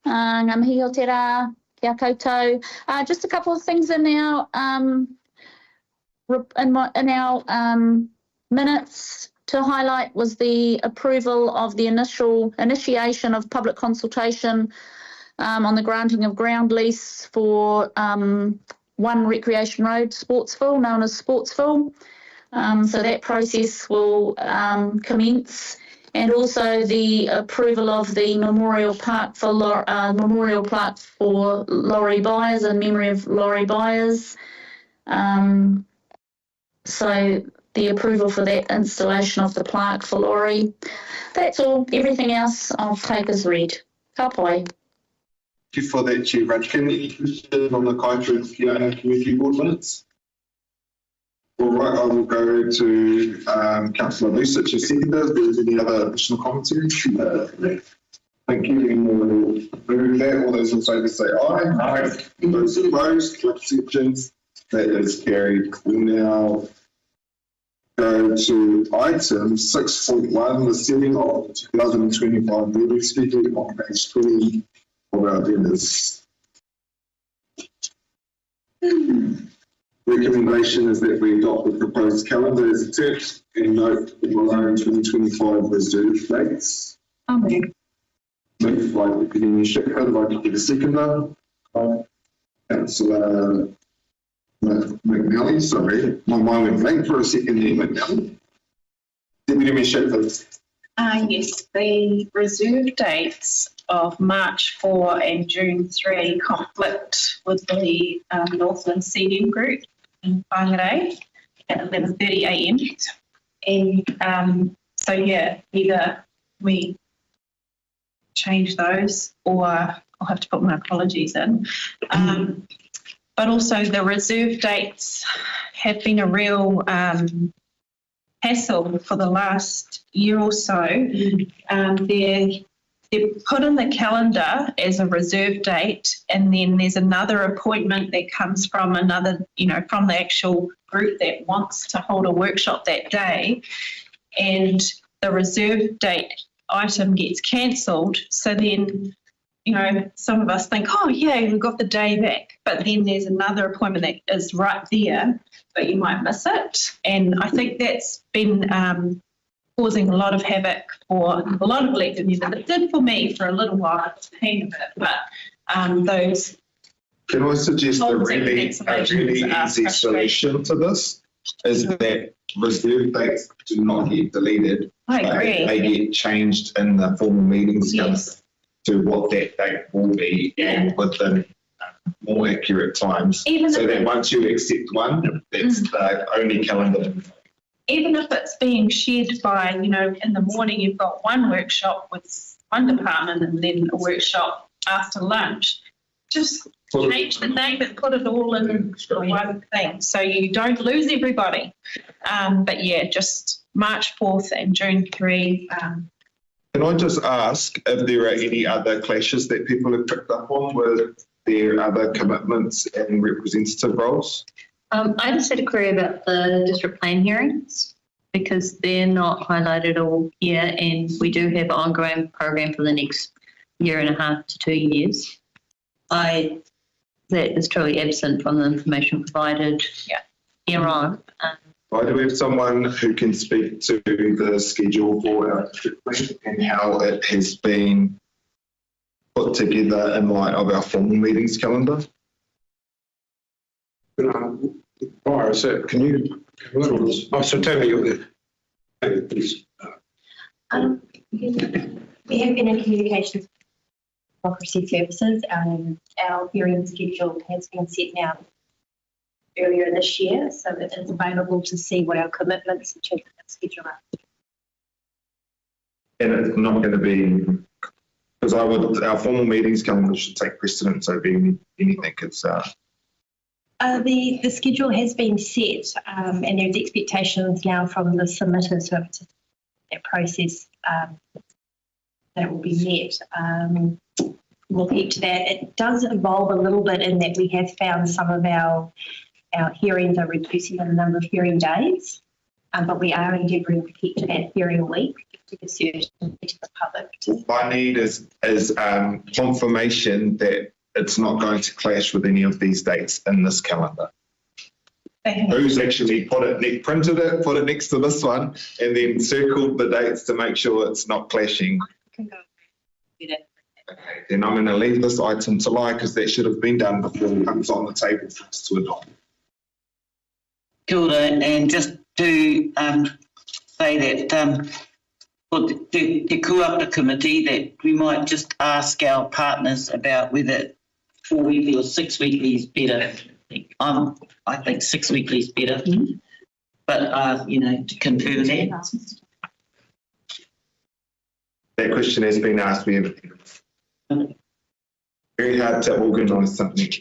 ngā mihi o te rā, kia koutou. Just a couple of things in our minutes to highlight was the approval of the initiation of public consultation on the granting of ground lease for One Recreation Road, Sportsville, known as Sportsville. So that process will commence. And also the approval of the memorial plaque for Laurie Byers in memory of Laurie Byers. So the approval for that installation of the plaque for Laurie. That's all. Everything else I'll take as read. Ka pai. Thank you for that, Chair Rudkin. Any questions on the Kaikoura Community Board minutes? All right, I will go to Councillor Lucic as seconder. If there's any other additional commentary? Thank you. We will move that. All those in favour say aye. Aye. Those opposed, abstentions. That is carried. We now go to item 6.1, the setting of the 2025 meeting schedule on page 20 of our agendas. Recommendation is that we adopt the proposed calendar as attached and note the below 2025 reserve dates. Moved by Deputy Shepherd. I'd like to get a seconder. Councillor McNally, sorry, my mind went blank for a second there, McNally. Deputy Shepherd. Yes, the reserve dates of March 4 and June 3 conflict with the Northland CDM group in Whangarei at 11:30 a.m. And so, yeah, either we change those or I'll have to put my apologies in. But also the reserve dates have been a real hassle for the last year or so. They're put in the calendar as a reserve date, and then there's another appointment that comes from another, from the actual group that wants to hold a workshop that day, and the reserve date item gets cancelled. So then, some of us think, oh yeah, we've got the day back, but then there's another appointment that is right there, but you might miss it. And I think that's been causing a lot of havoc for a lot of elected members. It did for me for a little while, it's the hang of it, but those... Can I suggest a really easy solution to this? Is that reserve dates do not get deleted. I agree. They get changed in the formal meetings. Yes. To what that date will be and within more accurate times. So that once you accept one, that's the only calendar. Even if it's being shared by, in the morning you've got one workshop with one department and then a workshop after lunch, just change the name and put it all in one thing so you don't lose everybody. But yeah, just March 4th and June 3. Can I just ask if there are any other clashes that people have picked up on with their other commitments and representative roles? I just had a query about the district plan hearings because they're not highlighted all here, and we do have an ongoing program for the next 1.5 to 2 years. That is totally absent from the information provided here on. Why do we have someone who can speak to the schedule for our district plan and how it has been put together in light of our formal meetings calendar? So can you? So tell me you're there. Please. We have been in communication with Democracy Services. Our hearing schedule has been set now earlier this year, so it is available to see what our commitments in terms of the schedule are. And it's not going to be, because our formal meetings calendar should take precedence over anything. It's the schedule has been set, and there's expectations now from the submitters who have to that process that will be met. We'll get to that. It does evolve a little bit in that we have found some of our hearings are reducing the number of hearing days, but we are endeavouring to keep to that hearing week to give certainty to the public. What I need is confirmation that it's not going to clash with any of these dates in this calendar. Who's actually printed it, put it next to this one, and then circled the dates to make sure it's not clashing. I can go do that. Okay, then I'm going to leave this item to lie because that should have been done before it comes on the table for us to adopt. Kia ora, and just to say that for the Kuapa committee that we might just ask our partners about whether 4 weekly or 6 weekly is better. I think 6 weekly is better. But, you know, to confirm that. That question has been asked. We have very hard to organise something.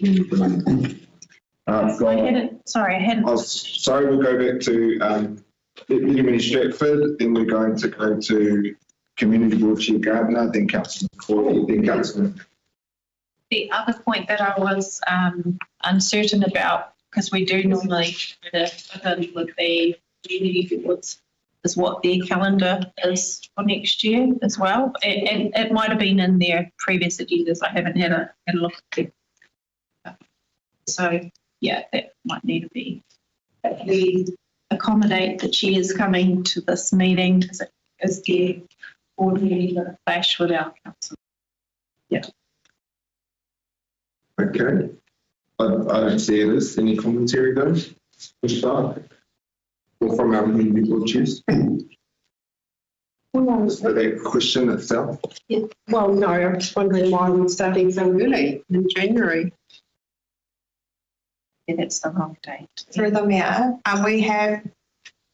Sorry, we'll go back to Deputy Stratford, then we're going to go to Community Board Chair Gardner, then Councillor McCoy, then Councillor. The other point that I was uncertain about, because we do normally would be community boards, is what their calendar is for next year as well. It might have been in their previous agendas. I haven't had a look at them. So yeah, that might need to be. We accommodate the chairs coming to this meeting because it is their board meeting that clash with our council. Yeah. Okay. I don't see this. Any commentary though? Or from our community board chairs? For that question itself? Yeah. Well, no, I'm just wondering why we're starting so early in January. Yeah, that's the wrong date. Through the mayor, we have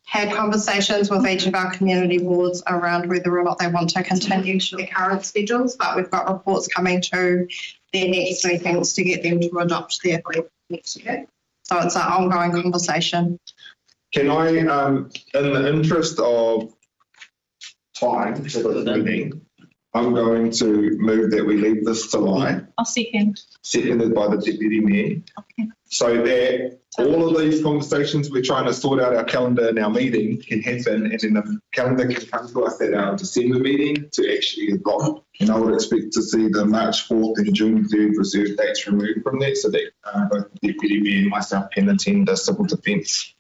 had conversations with each of our community boards around whether or not they want to continue to their current schedules, but we've got reports coming to their next meetings to get them to adopt their next year. So it's an ongoing conversation. Can I, in the interest of time for this meeting, I'm going to move that we leave this to lie. I'll second. Seconded by the Deputy Mayor. Okay. So that all of these conversations we're trying to sort out our calendar and our meeting can happen, and then the calendar can come to us at our December meeting to actually adopt. And I would expect to see the March 4th and June 3rd reserve dates removed from that, so that both the Deputy Mayor and myself can attend the Civil Defence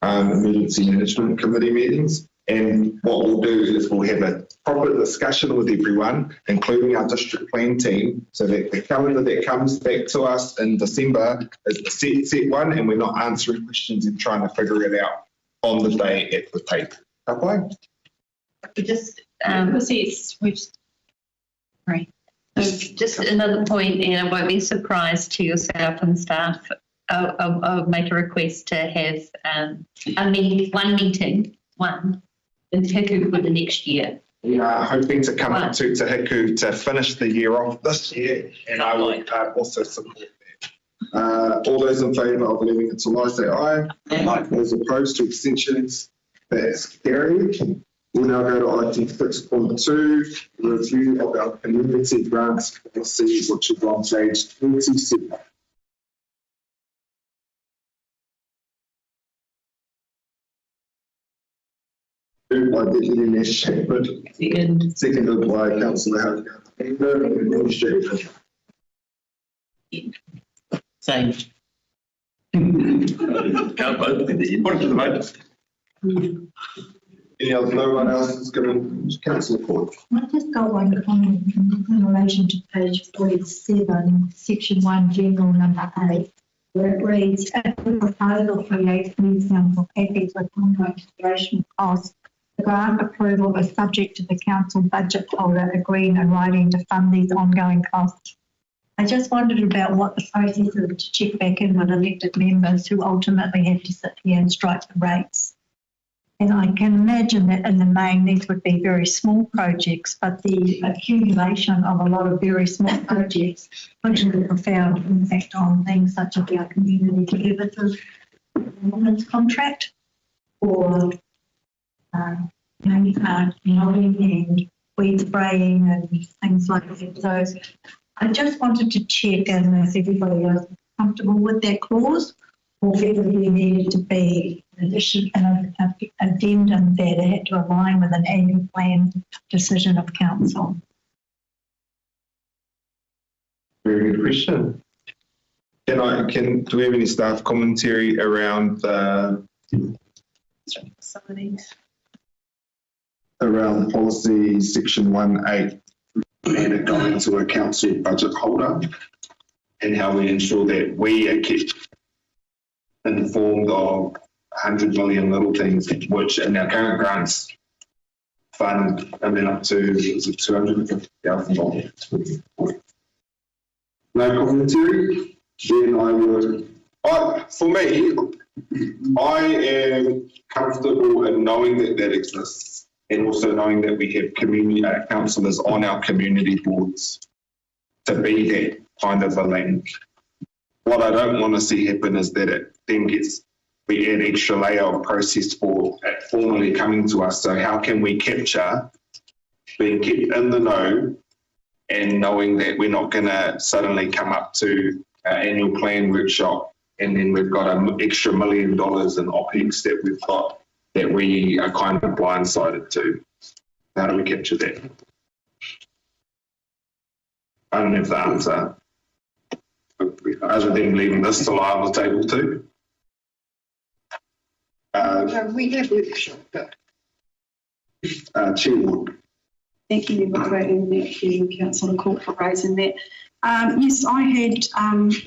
Emergency Management Committee meetings. And what we'll do is we'll have a proper discussion with everyone, including our district plan team, so that the calendar that comes back to us in December is the set one, and we're not answering questions and trying to figure it out on the day at the table. Okay? Just, right. So just another point, and I won't be surprised to yourself and staff. I'll make a request to have one meeting in Te Huku for the next year. We are hoping to come up to Te Huku to finish the year off this year, and I will also support that. All those in favour of leaving it to lie, say aye. Aye. Those opposed to extensions, that's carried. We'll now go to item 6.2, review of our community grants policy, which is on page 27. Moved by Deputy Mayor Shepherd. Seconded by Councillor Howard. Same. Can't vote. Put it to the vote. Any other, no one else is going to Councillor Court. I just got one comment in relation to page 47, section 1, general number 8, where it reads, "A proposal creates new council package with ongoing consideration costs. The grant approval is subject to the council budget holder agreeing in writing to fund these ongoing costs." I just wondered about what the process is to check back in with elected members who ultimately have to sit here and strike the rates. And I can imagine that in the main these would be very small projects, but the accumulation of a lot of very small projects which have a profound impact on things such as our community services contract or mowing and weed spraying and things like that. So I just wanted to check in if everybody was comfortable with that clause, or whether there needed to be an addendum there that had to align with an annual plan decision of council. Very good question. Do we have any staff commentary around around policy section 1.8 and it going to a council budget holder, and how we ensure that we are kept informed of 100 million little things which in our current grants fund and then up to, is it $250,000? No commentary? Then for me, I am comfortable in knowing that exists and also knowing that we have community councillors on our community boards to be that kind of a link. What I don't want to see happen is that it then we add extra layer of process for it formally coming to us. So how can we capture being kept in the know and knowing that we're not going to suddenly come up to our annual plan workshop and then we've got an extra $1 million in OPEX that we've got that we are kind of blindsided to. How do we capture that? I don't have the answer, other than leaving this to lie on the table too. We have workshop, but Chair Ward. thank you, Member, and thank you, Councillor Court, for raising that. Yes, I had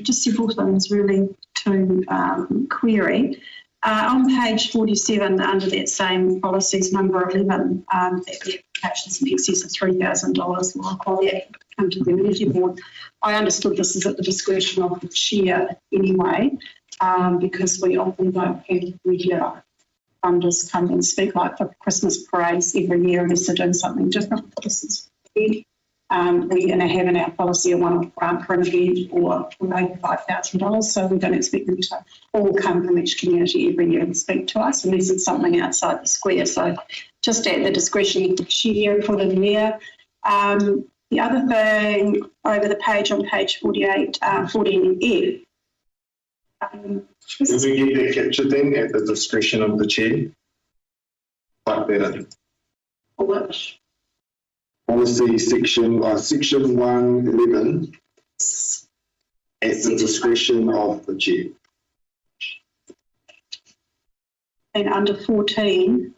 just several things really to query. On page 47, under that same policies, number 11, that the applications in excess of $3,000 will require the applicant to come to the Community Board. I understood this is at the discretion of the chair anyway, because we often don't have regular funders come and speak, like for Christmas parades every year unless they're doing something different. This is we have in our policy a one-off grant for an event or maybe $5,000, so we don't expect them to all come from each community every year and speak to us unless it's something outside the square. So just at the discretion of the chair, put in there. The other thing over the page on page 48, 14F. Did we get that captured then at the discretion of the chair? Like better. Which? Policy section 111 at the discretion of the chair. And under 14F,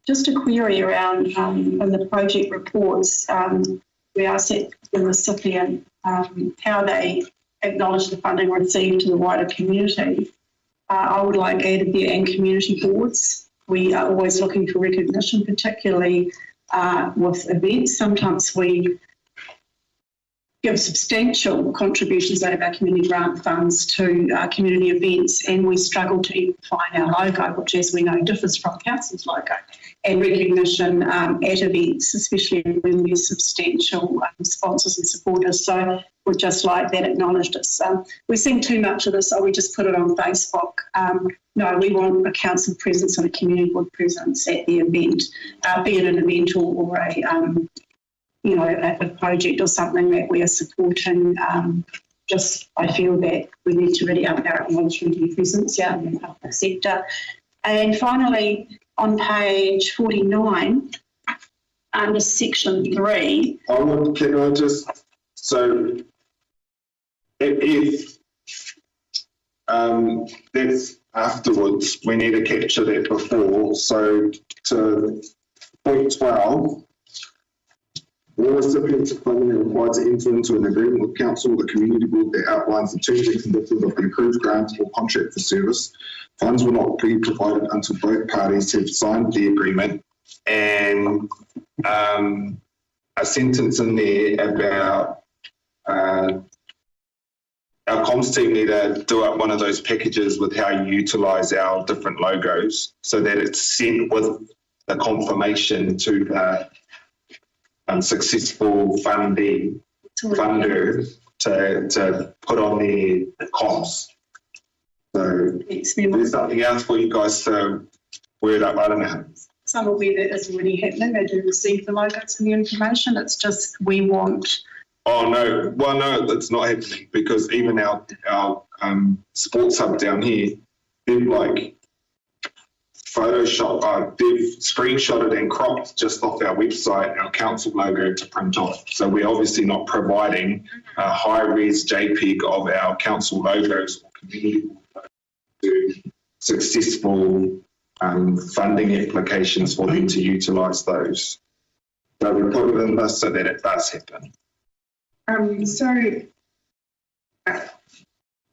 just a query around in the project reports, we asked the recipient how they acknowledge the funding received to the wider community. I would like added there and community boards. We are always looking for recognition, particularly with events. Sometimes we give substantial contributions out of our community grant funds to community events, and we struggle to even find our logo, which, as we know, differs from council's logo, and recognition at events, especially when there's substantial sponsors and supporters. So we'd just like that acknowledged. We've seen too much of this, so we just put it on Facebook. No, we want a council presence and a community board presence at the event, be it an event or a a project or something that we are supporting. I feel that we need to really up our community presence in the public sector. And finally, on page 49, under section 3. If that's afterwards, we need to capture that before. So to point 12, all recipients of funding are required to enter into an agreement with council or the community board that outlines the terms and conditions of the approved grant or contract for service. Funds will not be provided until both parties have signed the agreement. And a sentence in there about our comms team need to do up one of those packages with how you utilise our different logos so that it's sent with the confirmation to the successful funder to put on their comms. So there's something else for you guys to word up. I don't know. Some will be that is already happening. They do receive the logos and the information. It's just we want. Oh no! Well, no, it's not happening because even our sports hub down here, they've like Photoshop, they've screenshotted and cropped just off our website our council logo to print off. So we're obviously not providing a high-res JPEG of our council logos or community to successful funding applications for them to utilise those. So we put it in this so that it does happen.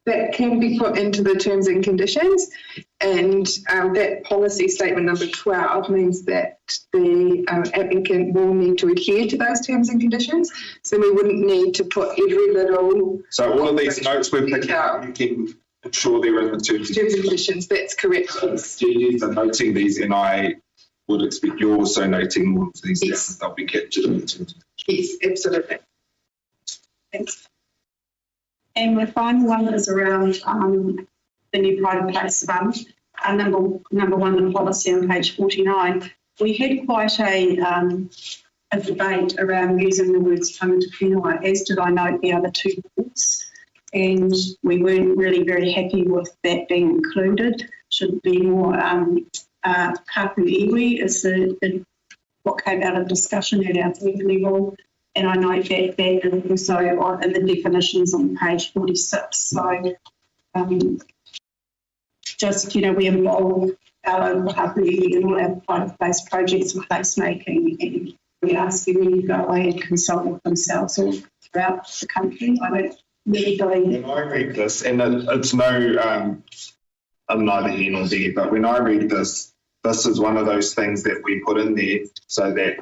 That can be put into the terms and conditions, And that policy statement number 12 means that the applicant will need to adhere to those terms and conditions. So we wouldn't need to put every little. So all of these notes we're picking up, you can ensure they're in the terms and conditions. That's correct. Yes. GGs are noting these, and I would expect you're also noting all of these. Yes. They'll be captured in the terms. Yes, absolutely. Thanks. And the final one is around the new private place fund. Number one, the policy on page 49. We had quite a debate around using the words whānau whenua, as did I note the other two boards. And we weren't really very happy with that being included. Should be more kapu iwi is what came out of discussion at our board level. And I note that is also in the definitions on page 46. So just, we involve our local kapu in all our private place projects and placemaking, and we ask them to go away and consult with themselves all throughout the country. I don't really believe. When I read this, and it's no, I'm neither here nor there, but when I read this, this is one of those things that we put in there so that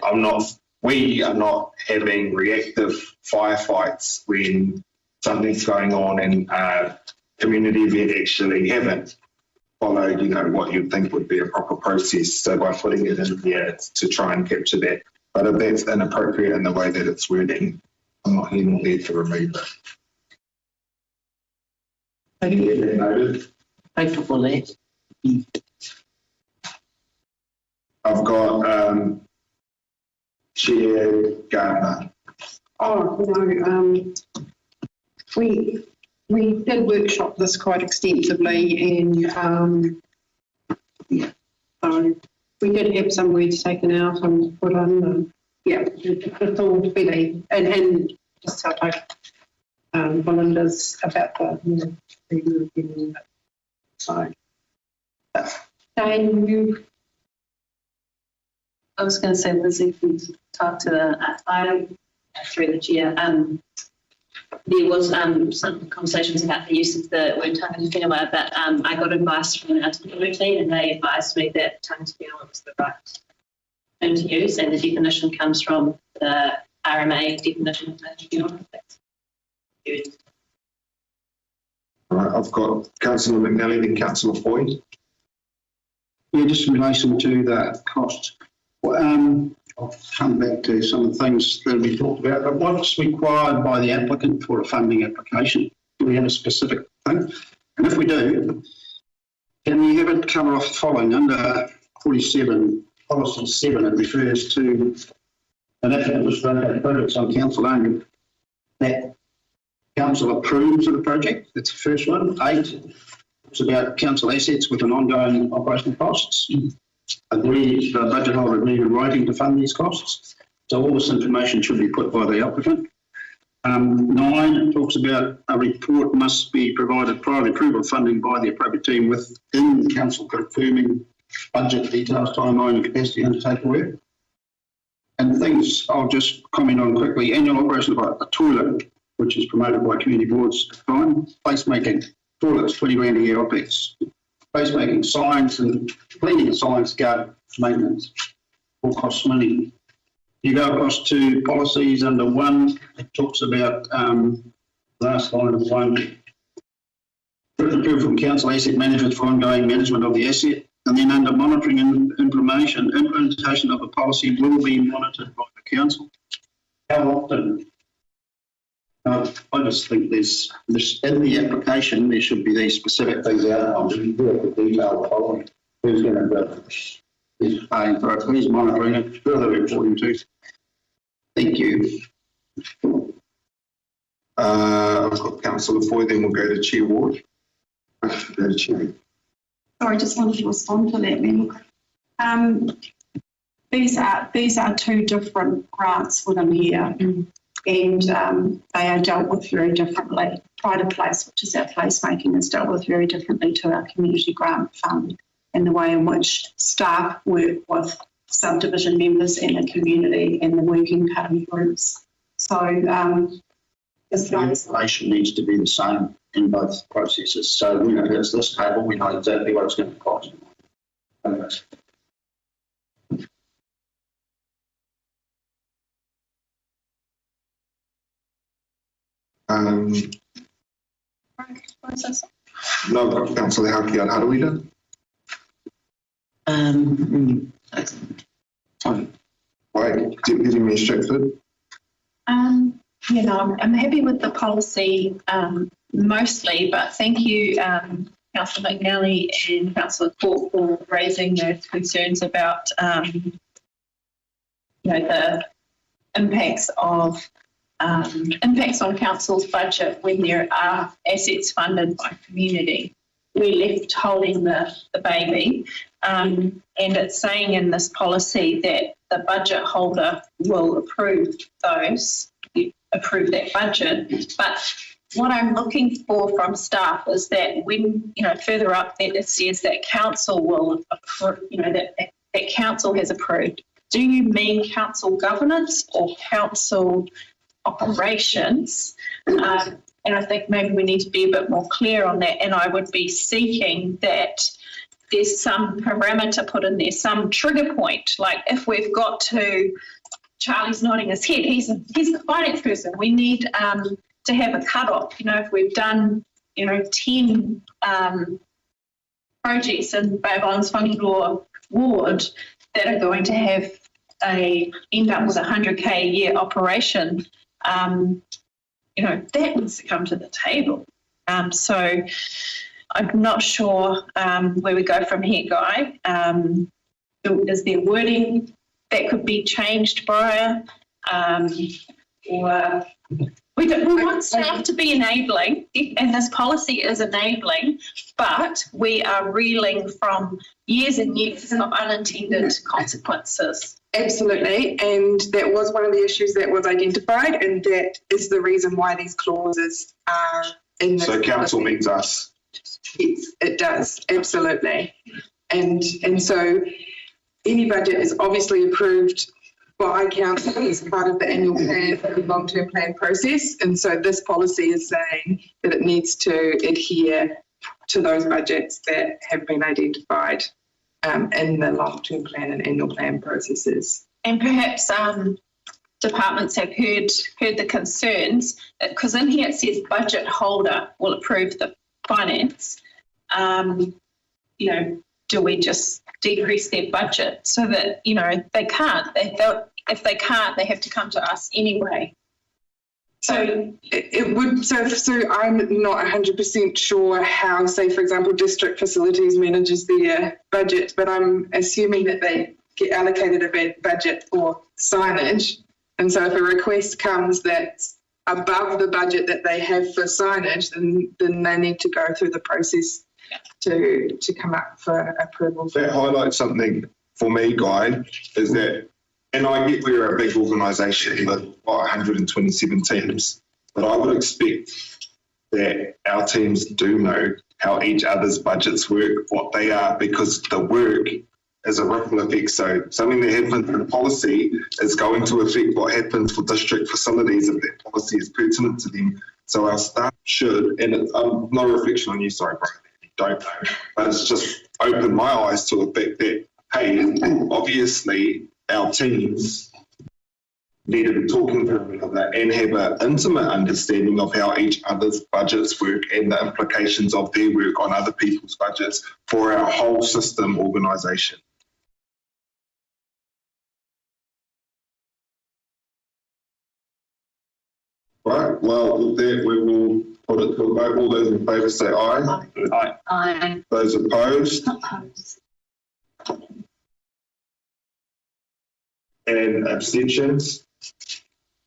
we are not having reactive firefights when something's going on and community event actually haven't followed, what you'd think would be a proper process. So by putting it in there, it's to try and capture that. But if that's inappropriate in the way that it's wording, I'm not here nor there to remove it. Thank you. Yeah, noted. Thank you for that. I've got Chair Gardner. Oh, no, we did workshop this quite extensively, and so we did have some words taken out and put on. It's all fairly, and just how Belinda's about the so. Jane, you. I was going to say, Lizzie, if we talk to through the chair, there was some conversations about the use of the word tangata whenua, but I got advice from an article routine, and they advised me that tangata whenua was the right term to use, and the definition comes from the RMA definition of tangata whenua. All right, I've got Councillor McNally, then Councillor Foy. Yeah, just in relation to the cost. I'll come back to some of the things that we talked about, but what's required by the applicant for a funding application? Do we have a specific thing? And if we do, can you have it cover off the following? Under 47, policy 7, it refers to an applicant was running a project on council owned that council approves of the project. That's the first one. 8, it's about council assets with an ongoing operational costs. Agree the budget holder agreed in writing to fund these costs. So all this information should be put by the applicant. 9 talks about a report must be provided prior to approval of funding by the appropriate team within council confirming budget details, timeline and capacity to undertake work. And things I'll just comment on quickly. Annual operation of a toilet, which is promoted by community boards, fine. Placemaking, toilets, 20 grand a year OPEX. Placemaking, signs and cleaning signs, garden maintenance, all costs money. You go across to policies under 1, it talks about last line of 1, approval from council asset management for ongoing management of the asset, and then under monitoring and implementation of the policy will be monitored by the council. How often? I just think there's in the application there should be these specific things outlined. The detail following. Who's going to do? Who's paying for it? Who's monitoring it? Further reporting to. Thank you. I've got Councillor Foy, then we'll go to Chair Ward. Go to Chair. Sorry, just wanted to respond to that. These are 2 different grants within a year. And they are dealt with very differently. Pride of Place, which is our placemaking, is dealt with very differently to our community grant fund, and the way in which staff work with subdivision members in the community and the working party groups. So Information needs to be the same in both processes. So we know there's this table, we know exactly what it's going to cost. No, Councillor Hauki and Harawira. Right, Deputy Mayor Stratford. You know, I'm happy with the policy mostly, but thank you, Councillor McNally and Councillor Court for raising those concerns about, you know, the impacts on council's budget when there are assets funded by community. We're left holding the baby, and it's saying in this policy that the budget holder will approve that budget. But what I'm looking for from staff is that when, you know, further up that it says that council will approve, you know, that council has approved. Do you mean council governance or council operations? And I think maybe we need to be a bit more clear on that. And I would be seeking that there's some parameter put in there, some trigger point. Like if we've got to, Charlie's nodding his head, he's the finance person. We need to have a cutoff. You know, if we've done, you know, 10 projects in Bay of Islands Whanganui ward that are going to have end up with a 100K a year operation, you know, that needs to come to the table. So I'm not sure where we go from here, Guy. Is there wording that could be changed, Briar? Or we want staff to be enabling, and this policy is enabling, but we are reeling from years and years of unintended consequences. Absolutely, and that was one of the issues that was identified, and that is the reason why these clauses are in the So council means us. Yes, it does, absolutely. And so any budget is obviously approved by council as part of the annual plan and long-term plan process, and so this policy is saying that it needs to adhere to those budgets that have been identified in the long-term plan and annual plan processes. And perhaps departments have heard the concerns, because in here it says budget holder will approve the finance. You know, do we just decrease their budget so that, you know, they can't? If they can't, they have to come to us anyway. So it would, so I'm not 100% sure how, say, for example, district facilities manages their budget, but I'm assuming that they get allocated a budget for signage. And so if a request comes that's above the budget that they have for signage, then they need to go through the process to come up for approval. That highlights something for me, Guy, is that, and I get we're a big organisation with 127 teams, but I would expect that our teams do know how each other's budgets work, what they are, because the work is a ripple effect. So something that happens in policy is going to affect what happens for district facilities if that policy is pertinent to them. So our staff should, and it's no reflection on you, sorry, Brian, you don't know, but it's just opened my eyes to the fact that, hey, obviously our teams need to be talking to one another and have an intimate understanding of how each other's budgets work and the implications of their work on other people's budgets for our whole system organisation. Right, well, with that, we will put it to a vote. All those in favour say aye. Aye. Aye. Those opposed? And abstentions?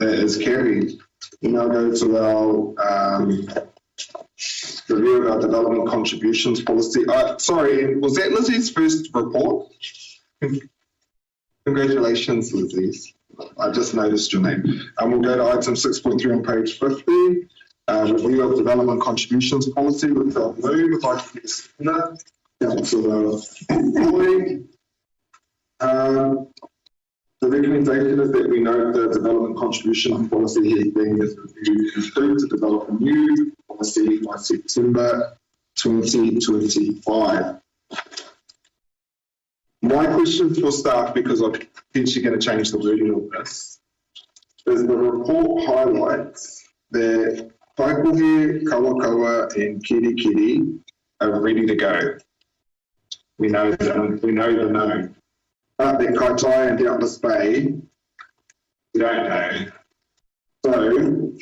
That is carried. We now go to our review of our development contributions policy. Sorry, was that Lizzie's first report? Congratulations, Lizzie. I just noticed your name. And we'll go to item 6.3 on page 50. Review of development contributions policy, which I'll move if I can get a seconder. Councillor Boyd. The recommendation is that we note the development contribution policy has been reviewed and approved to develop a new policy by September 2025. My question for staff, because I'm potentially going to change the wording of this, is the report highlights that Paikuhi, Kawakawa and Kirikiri are ready to go. We know the known. But the Kaitai and Doubtless Bay, we don't know. So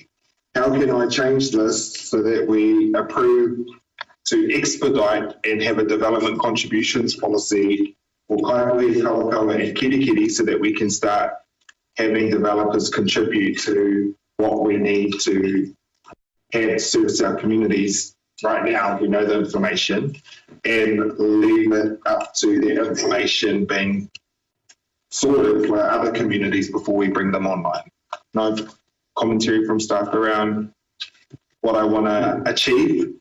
how can I change this so that we approve to expedite and have a development contributions policy for Kaikohe, Kawakawa and Kirikiri so that we can start having developers contribute to what we need to have to service our communities. Right now, we know the information and leave it up to the information being sorted for our other communities before we bring them online. No commentary from staff around what I want to achieve.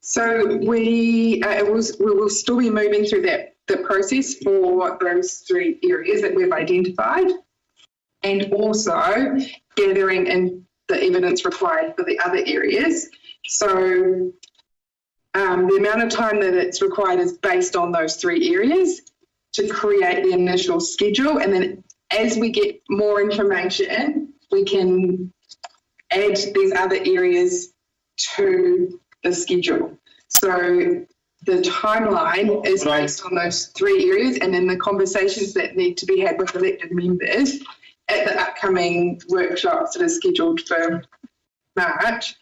So we will still be moving through the process for those 3 areas that we've identified, and also gathering in the evidence required for the other areas. So the amount of time that it's required is based on those 3 areas to create the initial schedule, and then as we get more information, we can add these other areas to the schedule. So the timeline is based on those 3 areas, and then the conversations that need to be had with elected members at the upcoming workshops that are scheduled for March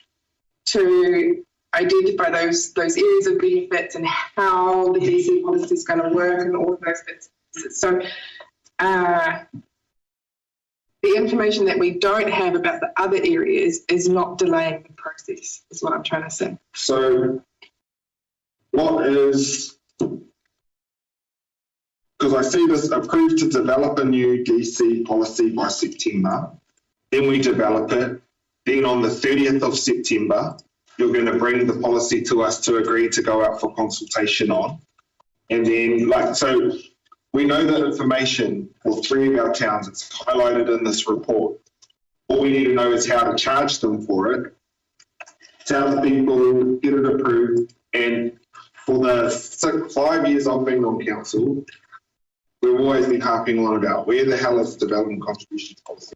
to identify those areas of benefits and how the DC policy is going to work and all of those bits. So the information that we don't have about the other areas is not delaying the process, is what I'm trying to say. So what is, because I see this approved to develop a new DC policy by September, then we develop it, then on the 30th of September, you're going to bring the policy to us to agree to go out for consultation on. And then, so we know the information for 3 of our towns. It's highlighted in this report. All we need to know is how to charge them for it, tell people, get it approved. And for the 5 years I've been on council, we've always been harping on about where the hell is the development contributions policy?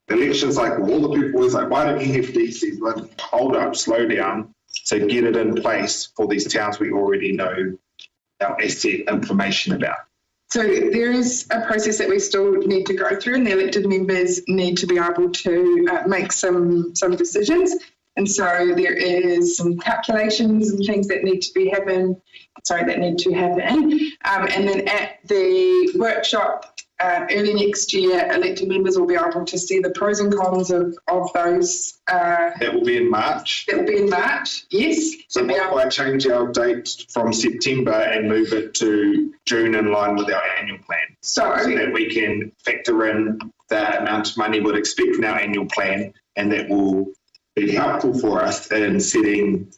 The election cycle, all the people always like, why don't you have DCs? Well, hold up, slow down to get it in place for these towns we already know our asset information about. So there is a process that we still need to go through, and the elected members need to be able to make some decisions. And so there is some calculations and things that need to happen. And then at the workshop early next year, elected members will be able to see the pros and cons of those. That will be in March? That will be in March, yes. So what if I change our date from September and move it to June in line with our annual plan? So that we can factor in the amount of money we'd expect in our annual plan, and that will be helpful for us in setting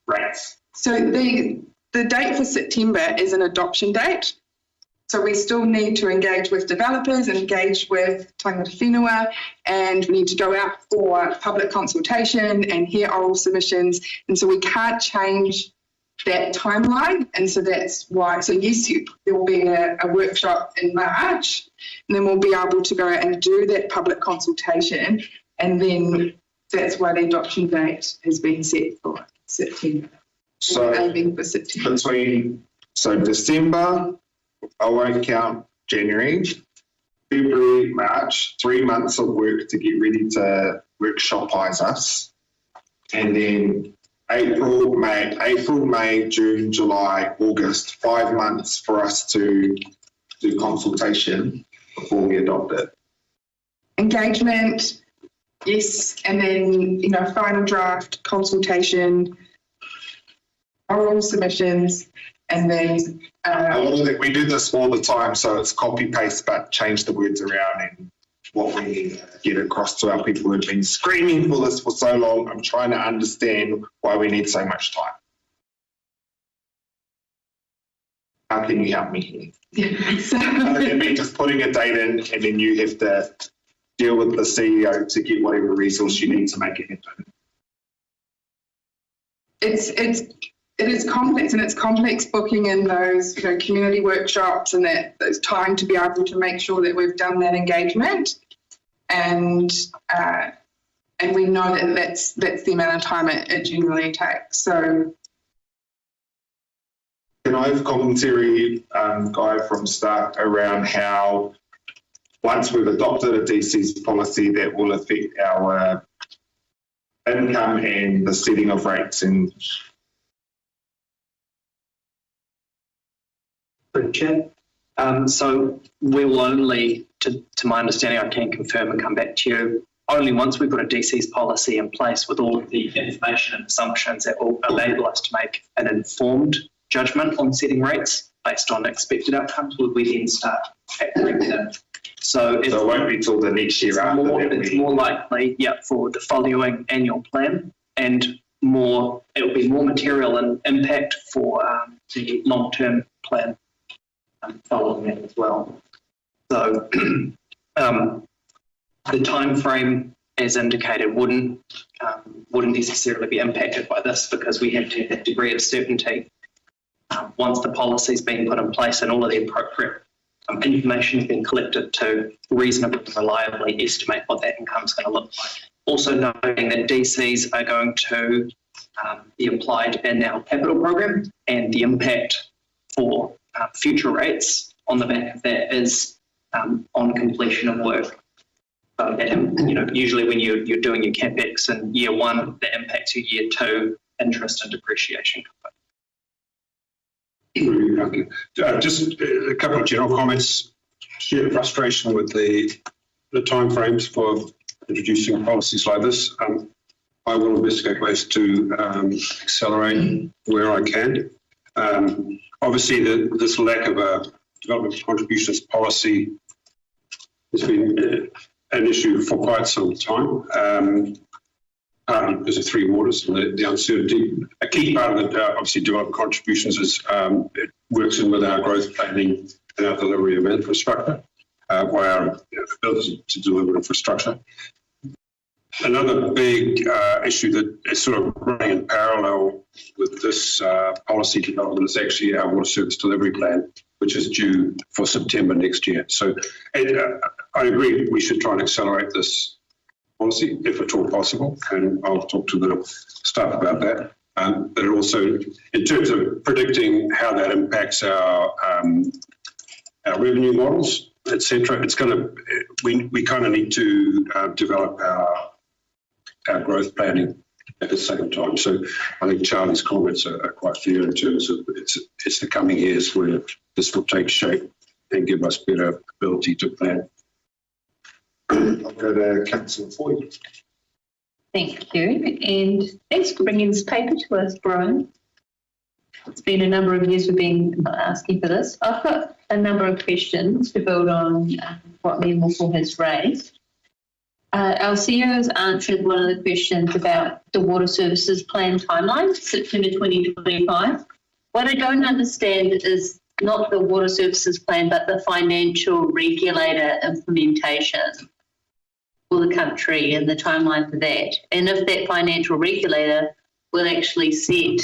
rates. So the date for September is an adoption date. So we still need to engage with developers and engage with tangata whenua, and we need to go out for public consultation and hear oral submissions. And so we can't change that timeline. And so that's why, so yes, there will be a workshop in March, and then we'll be able to go out and do that public consultation. And then that's why the adoption date has been set for September. So we're aiming for September. December, I won't count January, February, March, 3 months of work to get ready to workshopize us. And then April, May, June, July, August, 5 months for us to do consultation before we adopt it. Engagement, yes, and then, final draft, consultation, oral submissions, and then we do this all the time, so it's copy paste, but change the words around and what we need to get across to our people who've been screaming for this for so long. I'm trying to understand why we need so much time. How can you help me here? So, It'd be just putting a date in and then you have to deal with the CEO to get whatever resource you need to make it happen. it is complex, and it's complex booking in those, community workshops and those time to be able to make sure that we've done that engagement. And we know that that's the amount of time it generally takes. So can I have commentary, Guy, from start around how once we've adopted a DC's policy that will affect our income and the setting of rates and Chair. So we will only, to my understanding, I can confirm and come back to you, only once we put a DC's policy in place with all of the information and assumptions that will enable us to make an informed judgment on setting rates based on expected outcomes, will we then start factoring that in. So it won't be till the next year after that. It's more likely, for the following annual plan, and it will be more material and impact for the long-term plan following that as well. So the time frame, as indicated, wouldn't necessarily be impacted by this, because we have to have that degree of certainty once the policy's been put in place and all of the appropriate information has been collected to reasonably and reliably estimate what that income is going to look like. Also noting that DCs are going to be applied in our capital program, and the impact for future rates on the back of that is on completion of work. So that, usually when you're doing your CapEx in year one, that impacts your year two interest and depreciation. Just a couple of general comments. Share frustration with the timeframes for introducing policies like this. I will investigate ways to accelerate where I can. Obviously, this lack of a development contributions policy has been an issue for quite some time. Partly because of Three Waters and the uncertainty. A key part of the obviously development contributions is it works in with our growth planning and our delivery of infrastructure, our ability to deliver infrastructure. Another big issue that is sort of running in parallel with this policy development is actually our water service delivery plan, which is due for September next year. So I agree we should try and accelerate this policy, if at all possible, and I'll talk to the staff about that. But it also, in terms of predicting how that impacts our revenue models, etc., it's going to we kind of need to develop our growth planning at the same time. So I think Charlie's comments are quite fair in terms of it's the coming years where this will take shape and give us better ability to plan. I'll go to Councillor Foy. Thank you, and thanks for bringing this paper to us, Brian. It's been a number of years we've been asking for this. I've got a number of questions to build on what Mayor Morkel has raised. Our CEO has answered one of the questions about the water services plan timeline, September 2025. What I don't understand is not the water services plan, but the financial regulator implementation for the country and the timeline for that. And if that financial regulator will actually set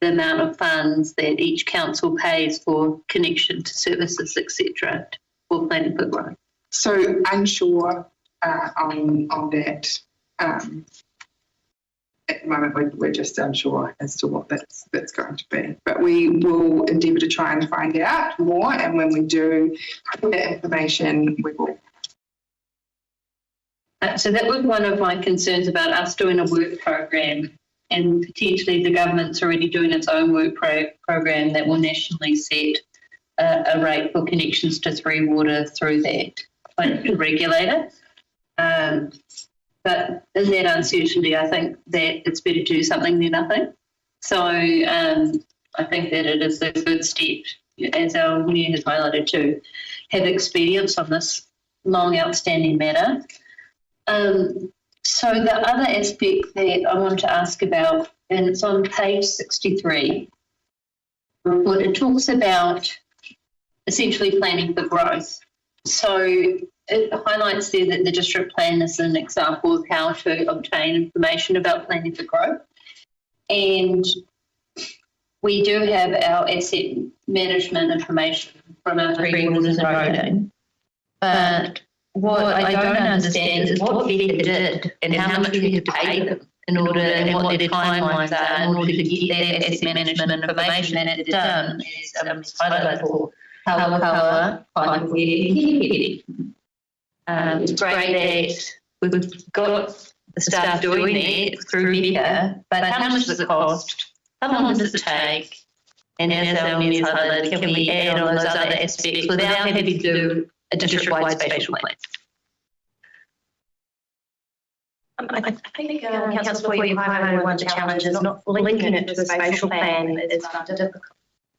the amount of funds that each council pays for connection to services, etc., for planning for growth. So unsure on that. At the moment, we're just unsure as to what that's going to be. But we will endeavour to try and find out more, and when we do have that information, we will. So that was one of my concerns about us doing a work program, and potentially the government's already doing its own work program that will nationally set a rate for connections to Three Water through that regulator. But in that uncertainty, I think that it's better to do something than nothing. So I think that it is a good step, as our Mayor has highlighted, to have experience on this long outstanding matter. So the other aspect that I want to ask about, and it's on page 63, report, it talks about essentially planning for growth. So it highlights there that the district plan is an example of how to obtain information about planning for growth. And we do have our asset management information from our three waters and roading. But what I don't understand is what Vita did and how much we have to pay them in order, and what their timelines are in order to get their asset management information. And it's done as highlighted for Haukawa, Paikuri, it's great that we've got the staff doing it through Vita, but how much does it cost? How long does it take? And as Almi has highlighted, can we add on those other aspects without having to do a district-wide spatial plan? I think Councillor Foy highlighted one of the challenges, not linking it to a spatial plan is difficult.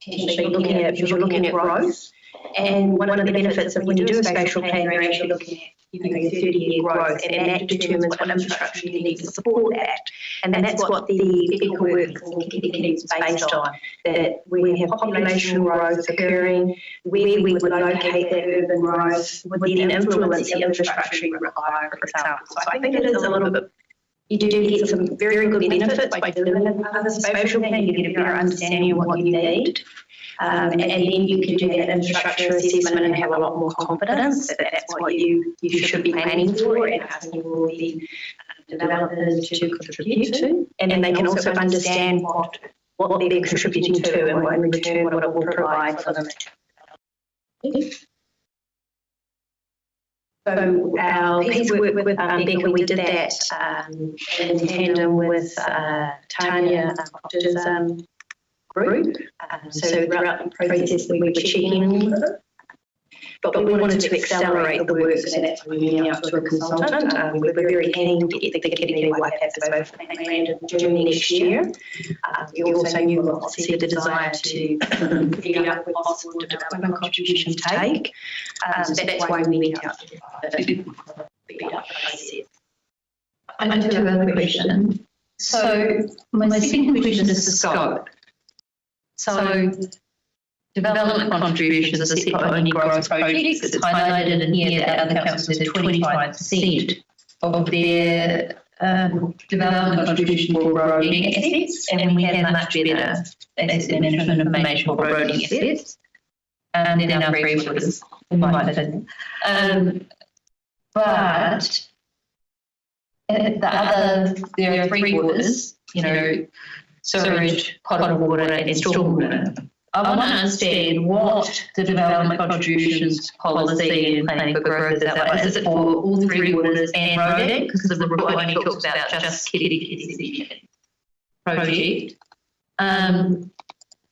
Potentially looking at, because you're looking at growth. And one of the benefits of when you do a spatial plan, you're actually looking at your 30-year growth, and that determines what infrastructure you need to support that. And that's what the Eco Work is based on, that we have population growth occurring, where we would locate that urban growth would then influence the infrastructure you require, for example. So I think it is a little bit, you do get some very good benefits by doing it part of the spatial plan. You get a better understanding of what you need. And then you can do that infrastructure assessment and have a lot more confidence that that's what you should be planning for and asking all the developers to contribute to. And they can also understand what they're contributing to and in return what it will provide for them. So our piece of work with Becca, we did that in tandem with Tanya Proctor's group. So throughout the process we were checking in with it. But we wanted to accelerate the work, so that's why we went out to a consultant. We were very keen to get the KDK YPAPs both planned in June next year. We also knew obviously the desire to figure out what possible development contribution to take. So that's why we went out to the process. I do have another question. So my second question is the scope. So development contributions are set for only growth projects. It's highlighted in here that other councils have 25% of their development contribution for roading assets, and we have much better asset management information for roading assets than our three waters, in my opinion. But there are three waters, sewerage, potable water, and stormwater. I want to understand what the development contributions policy and planning for growth is about. Is it for all three waters and roading? Because the report only talks about just Kirikiri project. And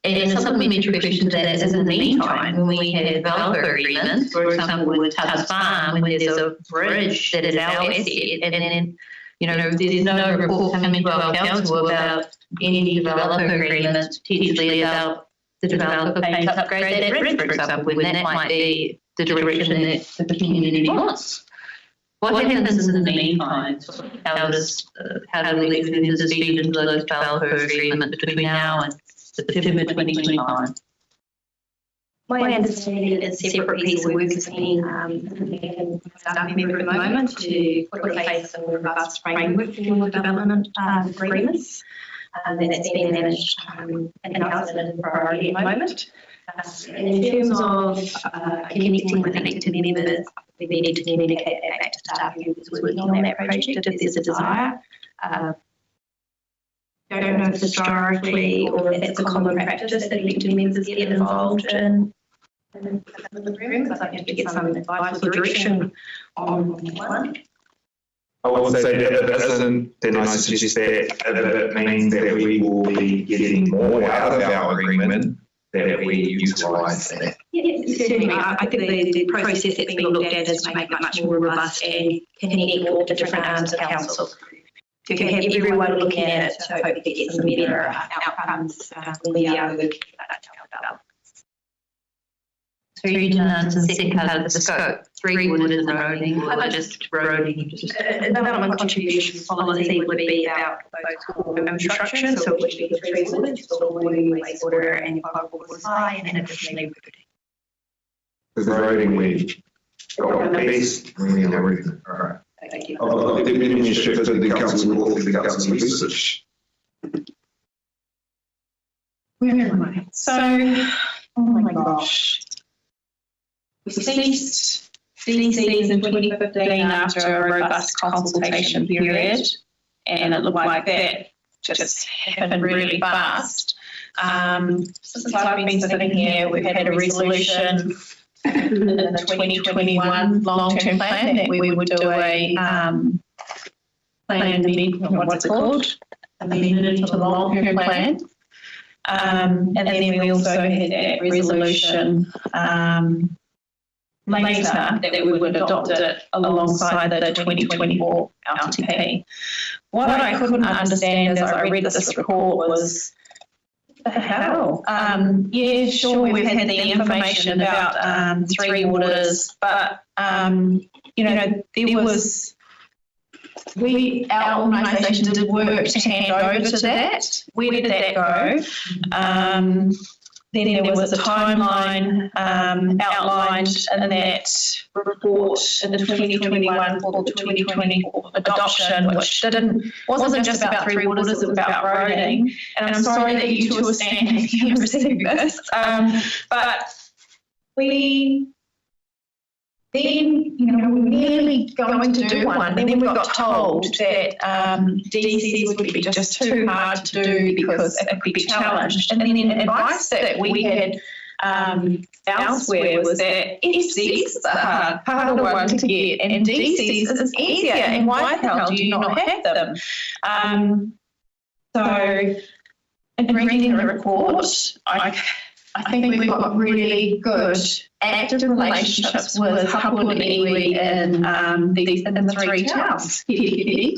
a supplementary question to that is, in the meantime, when we have developer agreements, for example, with Tubbs Farm, when there's a bridge that is our asset, and then there's no report coming to our council about any developer agreements potentially about the developer paying to upgrade that bridge, for example, when that might be the direction that the community wants. What happens in the meantime? How do the vendors feed into those developer agreements between now and September 2025? My understanding is a separate piece of work is being staff member at the moment to put in place a robust framework for development agreements. That's being managed in-house and in priority at the moment. In terms of connecting with elected members, we need to communicate that back to staff members working on that project if there's a desire. I don't know if historically or if it's a common practice that elected members get involved in the agreements. I'd have to get some advice or direction on one. I would say that if it isn't, then I suggest that if it means that we will be getting more out of our agreement, that we utilise that. Yeah, certainly. I think the process that's being looked at is to make it much more robust and connect all the different arms of council. To have everyone looking at it, so hopefully get some better outcomes when we are working at that development. Three demands and second part of the scope. 3 waters and roading, or just roading. Development contribution policy would be about both infrastructure, so it would be 3 waters, so water, wastewater, and potable supply, and additionally The roading we got best, really everything. All right. Thank you. I've been shifted to the council report for the council research. Where am I? So, oh my gosh. We ceased DCs in 2015 after a robust consultation period, and it looked like that just happened really fast. Since I've been sitting here, we've had a resolution in the 2021 long-term plan that we would do a plan amendment, what's it called? Amendment to the long-term plan. And then we also had that resolution later that we would adopt it alongside the 2024 LTP. What I couldn't understand as I read this report was, what the hell? Yeah, sure, we've had the information about 3 waters, but, you know, there was, our organisation did work to hand over to that. Where did that go? Then there was a timeline outlined in that report in the 2021 for the 2024 adoption, which wasn't just about 3 waters, it was about roading. And I'm sorry that you two are standing here receiving this, but we then, you know, we were nearly going to do one, and then we got told that DCs would be just too hard to do because it could be challenged. And then the advice that we had elsewhere was that FCs are harder one to get, and DCs is easier, and why the hell do you not have them? So, in reading the report, I think we've got really good active relationships with Hapua and Iwi in the 3 towns, Kirikiri,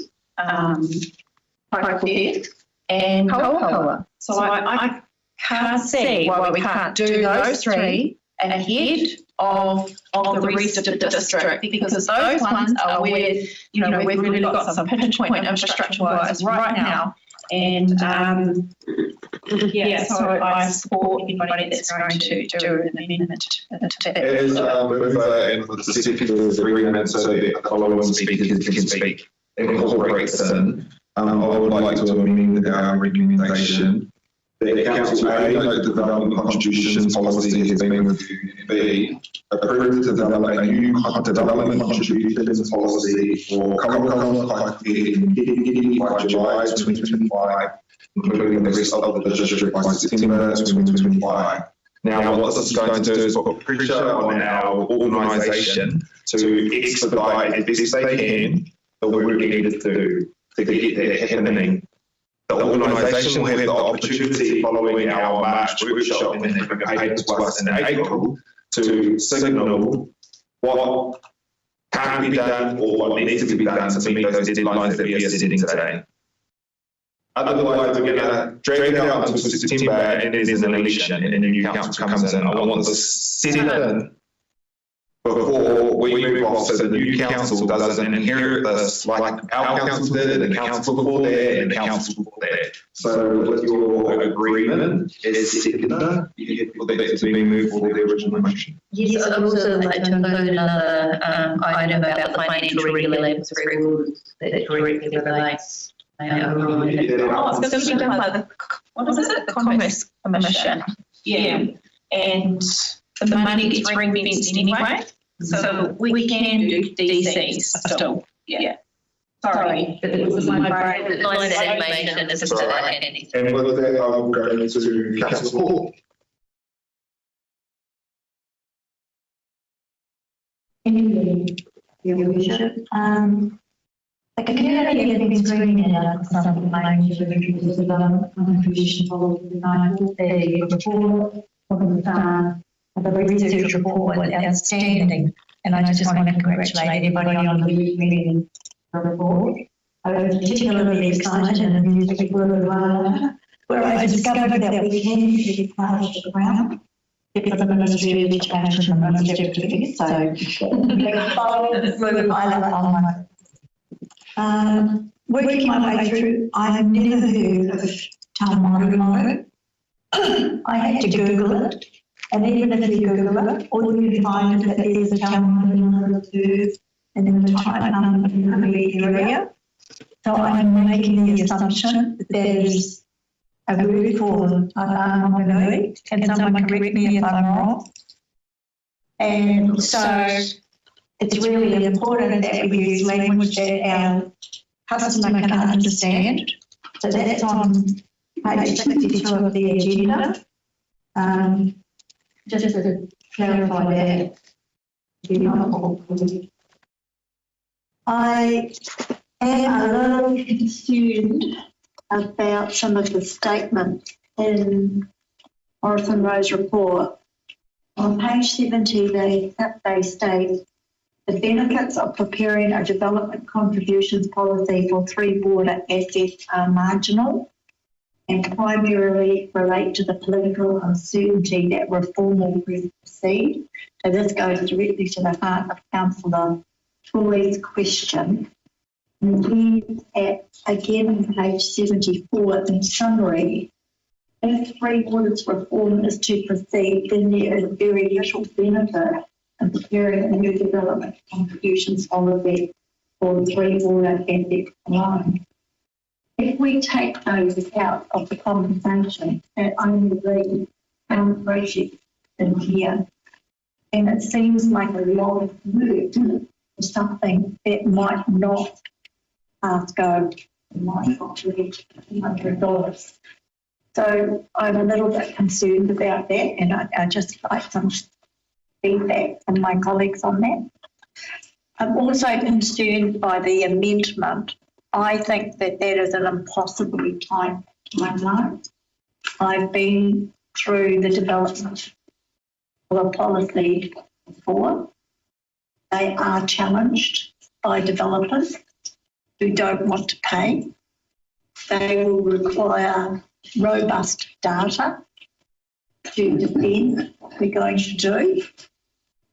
Paikōhea and Kauakoa. So I can't see why we can't do those 3 ahead of the rest of the district, because those ones are where, you know, we've really got some pinch point infrastructure-wise right now. And yeah, so I support anybody that's going to do an amendment to that. As with the secretary agreement, so that the following speakers can speak, incorporates in, I would like to amend our recommendation that Council A, note the development contributions policy has been reviewed. B, approve to develop a new development contributions policy for Kauakoa, Paikōhea and Kirikiri by July 2025, including the rest of the district by September 2025. Now, what this is going to do is put pressure on our organisation to expedite as best they can the work needed to get that happening. The organisation will have the opportunity following our March workshop and then bring a paper to us in April to signal what can't be done or what needs to be done to meet those deadlines that we are setting today. Otherwise, we're going to drag it out until September and there's an election and a new council comes in. I want this set in before we move off so the new council doesn't inherit this like our council did and the council before that and the council before that. So with your agreement as seconder, you get for that to be moved for the original motion. Yes, I'd also like to include another item about the financial regulations for rules that directly relates. Oh, it's going to be done by the, what is it, the Commerce Commission. Yeah, and the money gets ring-fenced anyway, so we can do DCs still. Yeah. Sorry, but it was my brain. Nice information is still anything. And with that, I will go to Councillor Hall. Your Worship. The community has been screening out for some language of the development contribution policy design. The report of the research report was outstanding, and I just want to congratulate everybody on reading the report. I was particularly excited and music where I discovered that we can be part of the ground for the Ministry of Education and the Ministry of Defence, so working my way through, I have never heard of Tamarumaro. I had to Google it, and even if you Google it, all you find is that there's a Tamarumaro reserve in the Tamarumaro area. So I'm making the assumption that there's a word for Tamarumaro. Can someone correct me if I'm wrong? And so it's really important that we use language that our customer can understand. So that's on page 62 of the agenda. Just to clarify that. I am a little concerned about some of the statements in Morrison Rowe's report. On page 70, they state the benefits of preparing a development contributions policy for three border assets are marginal and primarily relate to the political uncertainty that reform will proceed. So this goes directly to the heart of Councillor Toy's question. And then again on page 74, in summary, if Three Waters reform is to proceed, then there is very little benefit in preparing a new development contributions policy for Three Water assets alone. If we take those out of the conversation and only read our project in here, and it seems like a lot of work for something that might not pass go, might not reach $100. So I'm a little bit concerned about that, and I just like some feedback from my colleagues on that. I'm also concerned by the amendment. I think that is an impossibly timeline. I've been through the development of a policy before. They are challenged by developers who don't want to pay. They will require robust data to defend what we're going to do.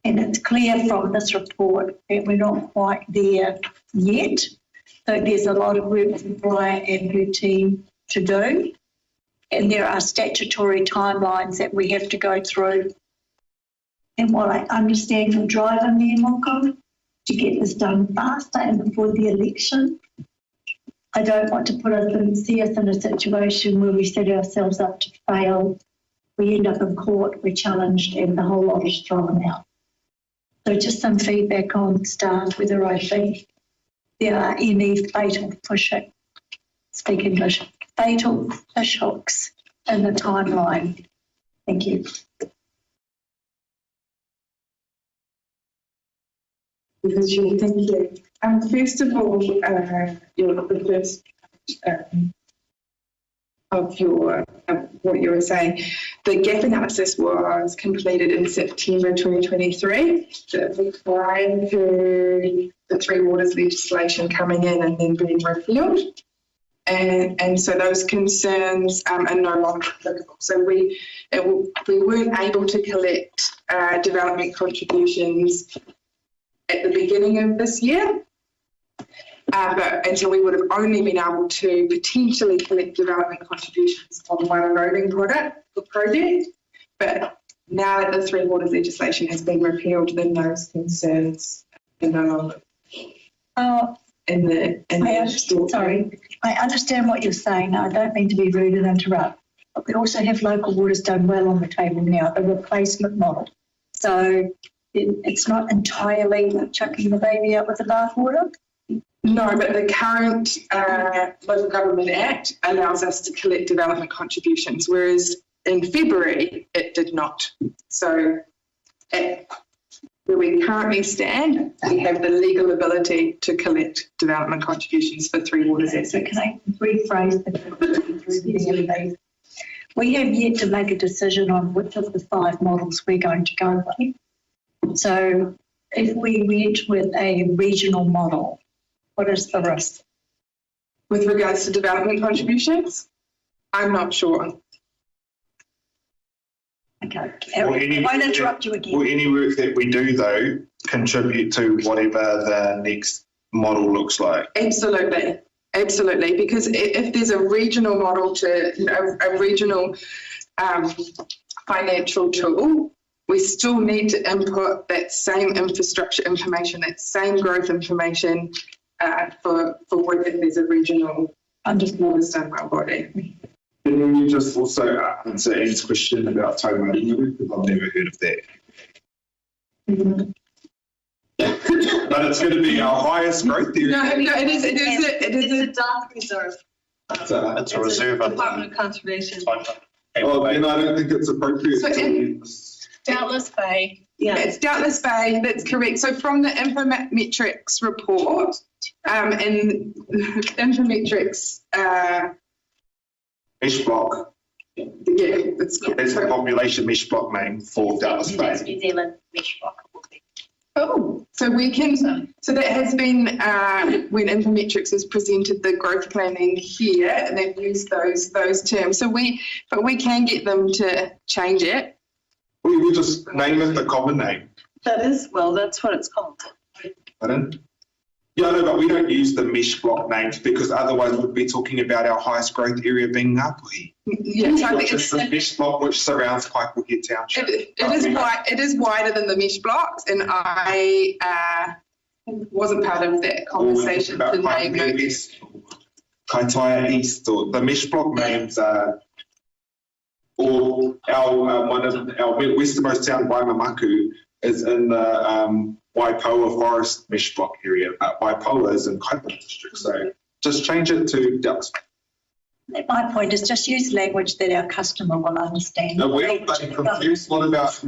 And it's clear from this report that we're not quite there yet. So there's a lot of work for Brian and her team to do. And there are statutory timelines that we have to go through. And while I understand your drive on there, Moko, to get this done faster and before the election, I don't want to see us in a situation where we set ourselves up to fail. We end up in court, we're challenged, and the whole lot is thrown out. So just some feedback on staff, whether I think there are any fatal fatal fish hooks in the timeline. Thank you. Thank you. First of all, the first of your what you were saying, the gap analysis was completed in September 2023. Prior to the Three Waters legislation coming in and then being repealed. And so those concerns are no longer applicable. So we weren't able to collect development contributions at the beginning of this year. And so we would have only been able to potentially collect development contributions on one roading project. But now that the Three Waters legislation has been repealed, then those concerns are no longer I understand what you're saying. I don't mean to be rude and interrupt, but we also have local waters done well on the table now, the replacement model. So it's not entirely chucking the baby out with the bathwater. No, but the current Local Government Act allows us to collect development contributions, whereas in February it did not. So where we currently stand, we have the legal ability to collect development contributions for Three Waters assets. So can I rephrase the we have yet to make a decision on which of the 5 models we're going to go with. So if we went with a regional model, what is the risk? With regards to development contributions, I'm not sure. Okay, Will any I won't work interrupt you Will again. any work that we do though contribute to whatever the next model looks like? Absolutely, absolutely. Because if there's a regional model to, a regional financial tool, we still need to input that same infrastructure information, that same growth information for whether there's a regional understand body. Can you just also answer Anne's question about Taumari? Because I've never heard of that. But it's going to be our highest growth area. No, it is a dark reserve. It's a reserve. Department of Conservation. Oh, then I don't think it's appropriate. Doubtless Bay. Yeah, it's Doubtless Bay, that's correct. So from the Infometrics report, and Infometrics, mesh block. Yeah, it's the population mesh block name for Doubtless Bay. New Zealand mesh block. Oh, so we can, so that has been when Infometrics has presented the growth planning here, and they've used those terms. So we can get them to change it. We will just name it the common name. That's what it's called. Pardon? Yeah, no, but we don't use the mesh block names because otherwise we'd be talking about our highest growth area being Ngāpuhi. Yes, I think it's the mesh block which surrounds Paikūhia Township. It is wider than the mesh blocks, and I wasn't part of that conversation today. Kaitaia East, or the mesh block names are, or our one of our westernmost town, Waimamaku, is in the Waipoua Forest mesh block area, but Waipoua is in Kaipara district, so just change it to Doubtless Bay. My point is just use language that our customer will understand. No, we're not confused. What about?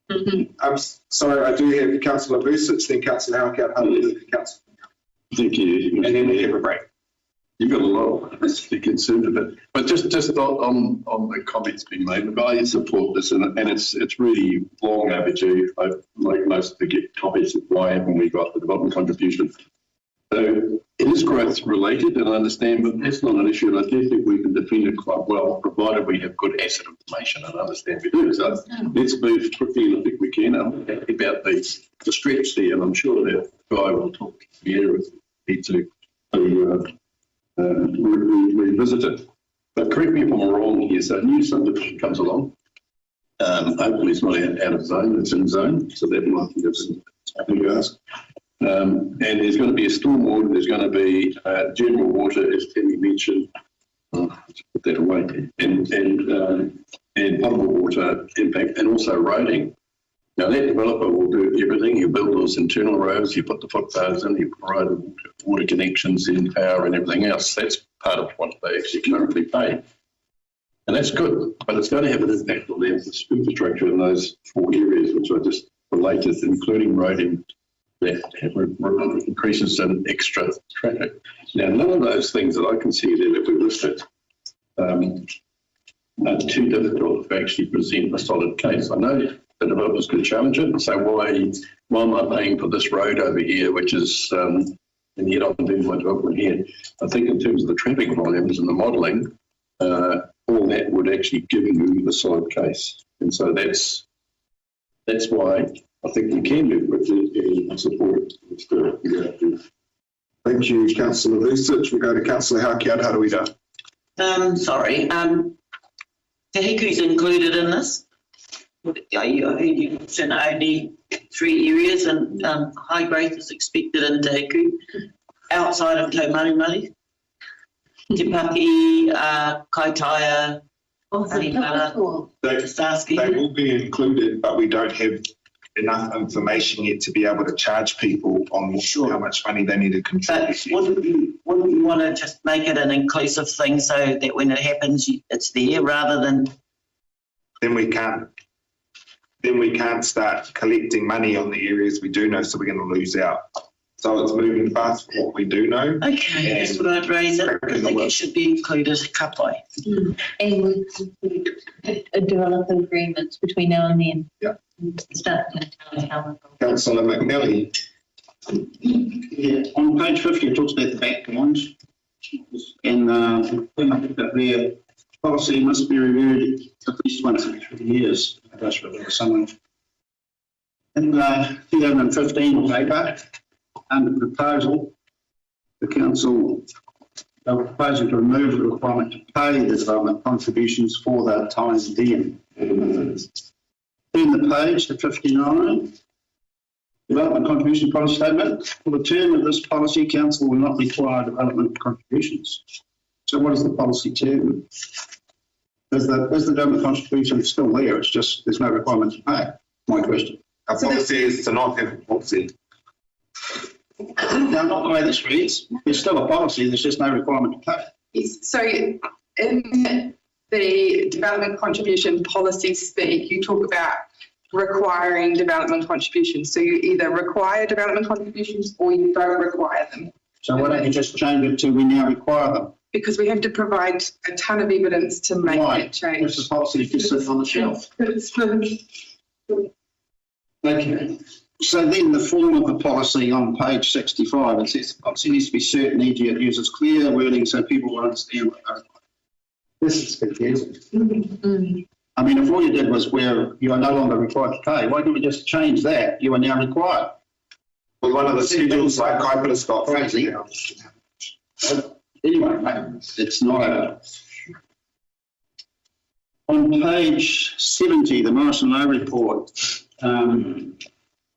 I'm sorry, I do have Councillor Vusic, then Councillor Howard, Councillor. Thank you. And then we have a break. You've got a lot to be concerned about. But just on the comments being made, I support this, and it's really long overdue. I like most of the comments of why haven't we got the development contribution. So it is growth related, and I understand, but that's not an issue, and I do think we can defend it quite well, provided we have good asset information, and I understand we do. So let's move quickly, and I think we can. I'm happy about the stretch there, and I'm sure that Guy will talk to you if we need to revisit it. But correct me if I'm wrong here. So a new subdivision comes along. Hopefully it's not out of zone, it's in zone. So that might be something to ask. And there's going to be a storm water, there's going to be general water, as Tammy mentioned. Let's put that away. And potable water impact, and also roading. Now that developer will do everything. You build those internal roads, you put the footpaths in, you provide water connections in, power and everything else. That's part of what they actually currently pay. And that's good, but it's going to have an impact on the infrastructure in those 4 areas, which I just related, including roading that increases in extra traffic. Now, none of those things that I can see there that we listed are too difficult to actually present a solid case. I know the developers could challenge it and say, why am I paying for this road over here, which is, and yet I'm doing my development here. I think in terms of the traffic volumes and the modelling, all that would actually give you a solid case. And so that's why I think we can do it and support it. Thank you, Councillor Vusic. We go to Councillor Haukiad. How do we do? Sorry, Te Hiku's included in this. You mentioned only 3 areas, and high growth is expected in Te Hiku outside of Taumarumari. Te Paki, Kaitaia, Harimara, They will be included, but we don't have enough information yet to be able to charge people on how much money they need to contribute. But wouldn't you want to just make it an inclusive thing so that when it happens, it's there rather than... Then we can't start collecting money on the areas we do know, so we're going to lose out. So it's moving fast for what we do know. Okay, that's what I'd raise it. I think it should be included a couple. And we develop agreements between now and then. Yeah. Start Councillor McNally. Yeah, on page 50 it talks about the backgrounds, and I think that there policy must be reviewed at least once every 3 years. That's what there was someone. In the 2015 paper, under proposal, the council are proposing to remove the requirement to pay the development contributions for that time being. In the page to 59, development contribution policy statement. For the term of this policy, council will not require development contributions. So what is the policy term? Is the development contribution still there? It's just there's no requirement to pay. My question. Our policy is to not have a policy. No, not the way this reads. There's still a policy, there's just no requirement to pay. Yes, so in the development contribution policy speak, you talk about requiring development contributions. So you either require development contributions or you don't require them. So why don't you just change it to we now require them? Because we have to provide a ton of evidence to make that change. If the policy is just sitting on the shelf. Okay. So then the form of the policy on page 65, it says the policy needs to be certain, e.g. it uses clear wording so people will understand what they're. This is confusing. I mean, if all you did was where you are no longer required to pay, why don't we just change that? You are now required. Well, one of the schedules like I put a stop. Crazy. Anyway, mate, it's not a. On page 70, the Morrison Lowe report,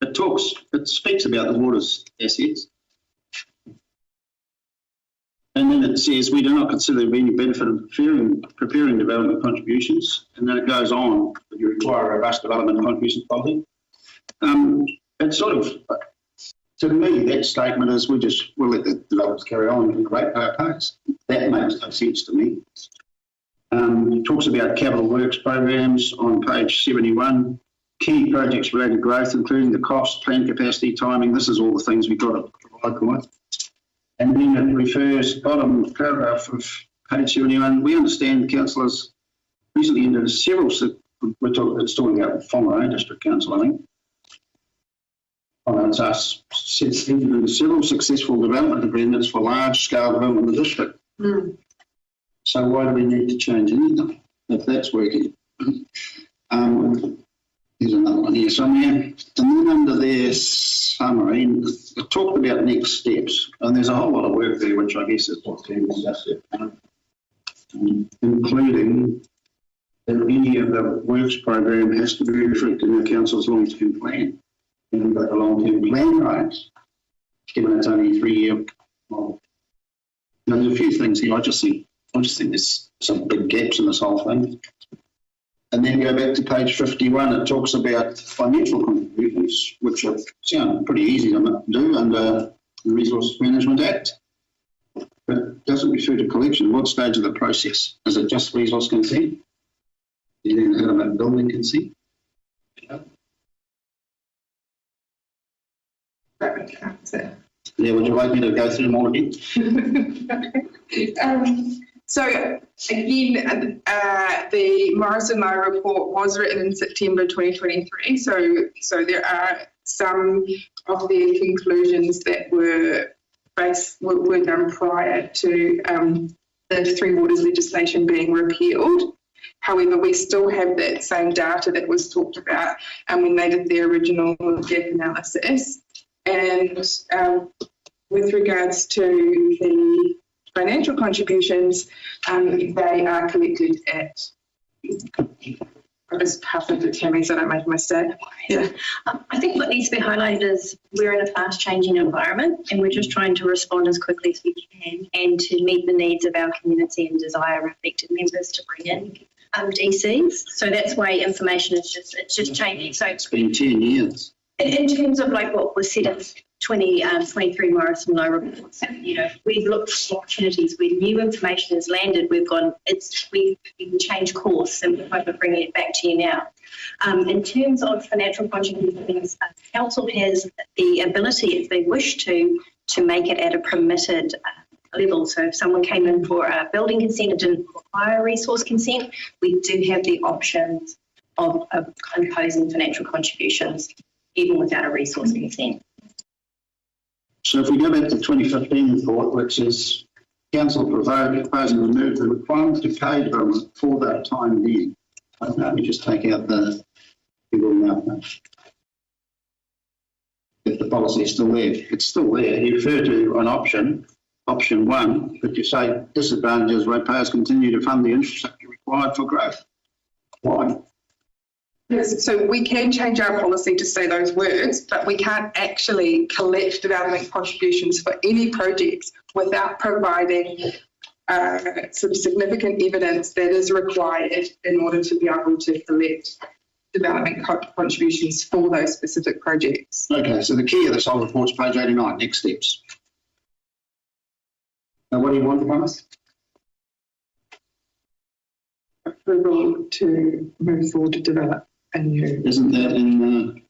it speaks about the water's assets. And then it says, we do not consider there any benefit of preparing development contributions. And then it goes on, that you require a robust development contribution policy. It's sort of, to me, that statement is we'll let the developers carry on and great power pays. That makes no sense to me. It talks about capital works programs on page 71. Key projects related growth, including the cost, plan capacity, timing. This is all the things we've got to provide for. And then it refers, bottom paragraph of page 71, we understand councillors recently entered several, it's talking about Whangarei District Council, I think. It's us, entered several successful development agreements for large-scale development in the district. So why do we need to change anything if that's working? There's another one here somewhere. And then under their summary, it talked about next steps. And there's a whole lot of work there, which I guess is what's being discussed, including that any of the works program has to be reflected in the council's long-term plan. And we've got the long-term plan, right? Given it's only a 3-year model. Now, there's a few things here. I just think there's some big gaps in this whole thing. And then go back to page 51, it talks about financial contributions, which sound pretty easy to do under the Resource Management Act. But it doesn't refer to collection. What stage of the process? Is it just resource consent? You then heard about building consent? Yeah, would you like me to go through them all again? So again, the Morrison Lowe report was written in September 2023. So there are some of the conclusions that were done prior to the Three Waters legislation being repealed. However, we still have that same data that was talked about when they did their original gap analysis. And with regards to the financial contributions, they are collected at, I'll just pass it to Tammy so I don't make a mistake. Yeah. I think what needs to be highlighted is we're in a fast changing environment and we're just trying to respond as quickly as we can and to meet the needs of our community and desire affected members to bring in DCs. So that's why information is just changing. So it's been 10 years. In terms of like what was said in 2023 Morrison Lowe reports, we've looked for opportunities where new information has landed. We've changed course and we're hoping of bringing it back to you now. In terms of financial contributions, council has the ability, if they wish to make it at a permitted level. So if someone came in for a building consent and didn't require resource consent, we do have the options of imposing financial contributions even without a resource consent. So if we go back to the 2015 report, which is Council proposing to remove the requirement to pay development for that time being. I don't know, we just take out the people now. If the policy is still there, it's still there. You refer to an option 1, but you say disadvantages ratepayers continue to fund the infrastructure required for growth. Why? Yes, so we can change our policy to say those words, but we can't actually collect development contributions for any projects without providing some significant evidence that is required in order to be able to collect development contributions for those specific projects. Okay, so the key of this whole report's page 89, next steps. Now, what do you want from us? Approval to move forward to develop a new. Isn't that in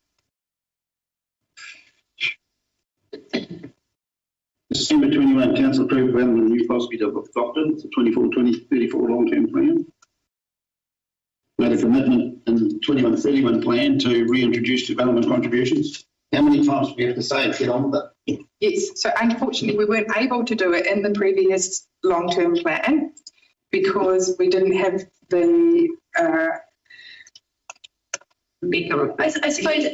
December 21, Council approved when the new policy adopted, it's a 24-20-34 long-term plan. Made a commitment in the 21-31 plan to reintroduce development contributions. How many times do we have to say it? Get on with it? Yes, so unfortunately we weren't able to do it in the previous long-term plan because we didn't have the I suppose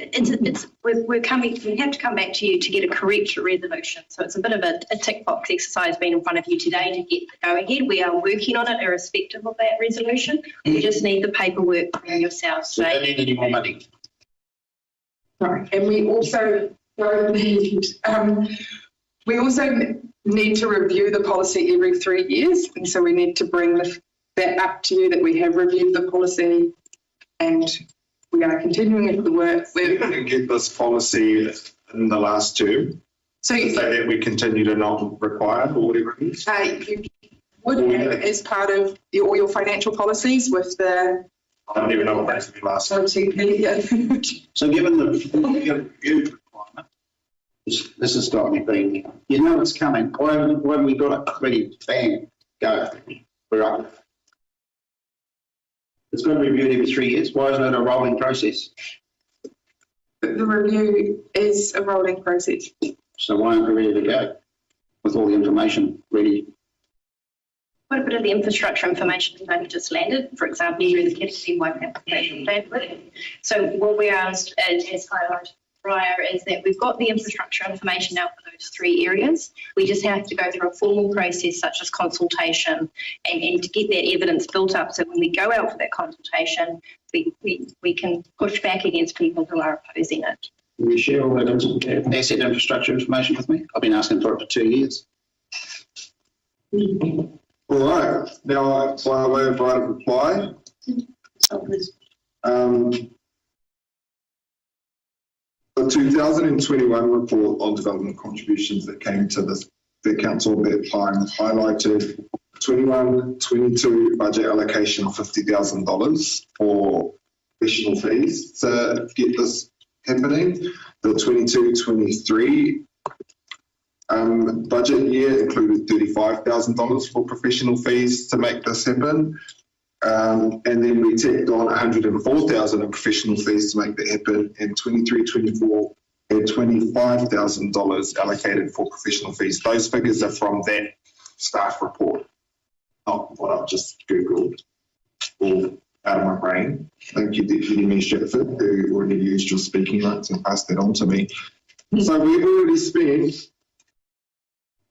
we have to come back to you to get a correct resolution. So it's a bit of a tick box exercise being in front of you today to get the go ahead. We are working on it irrespective of that resolution. We just need the paperwork from yourselves. So don't need any more money. Right, and we also don't need, we also need to review the policy every 3 years. And so we need to bring that up to you that we have reviewed the policy and we are continuing with the work. We can get this policy in the last term. So that we continue to not require or whatever it is. You would have it as part of all your financial policies with the. I don't even know what that's the last time. So given the review requirement, this has got me thinking, you know it's coming. Why haven't we got it ready? Bang, go. We're up. It's got to be reviewed every 3 years. Why isn't it a rolling process? The review is a rolling process. So why aren't we ready to go with all the information ready? Quite a bit of the infrastructure information has only just landed. For example, through the Kennedy White application plan. So what we asked, as highlighted prior, is that we've got the infrastructure information now for those 3 areas. We just have to go through a formal process such as consultation and to get that evidence built up. So when we go out for that consultation, we can push back against people who are opposing it. Will you share all that asset infrastructure information with me? I've been asking for it for 2 years. All right, now by way of right of reply, the 2021 report on development contributions that came to the council at that time highlighted 21-22 budget allocation of $50,000 for professional fees to get this happening. The 22-23 budget year included $35,000 for professional fees to make this happen. And then we tacked on $104,000 in professional fees to make that happen. And 23-24 had $25,000 allocated for professional fees. Those figures are from that staff report, not what I've just Googled or out of my brain. Thank you, Deputy Minister Stratford, who already used your speaking rights and passed that on to me. So we've already spent,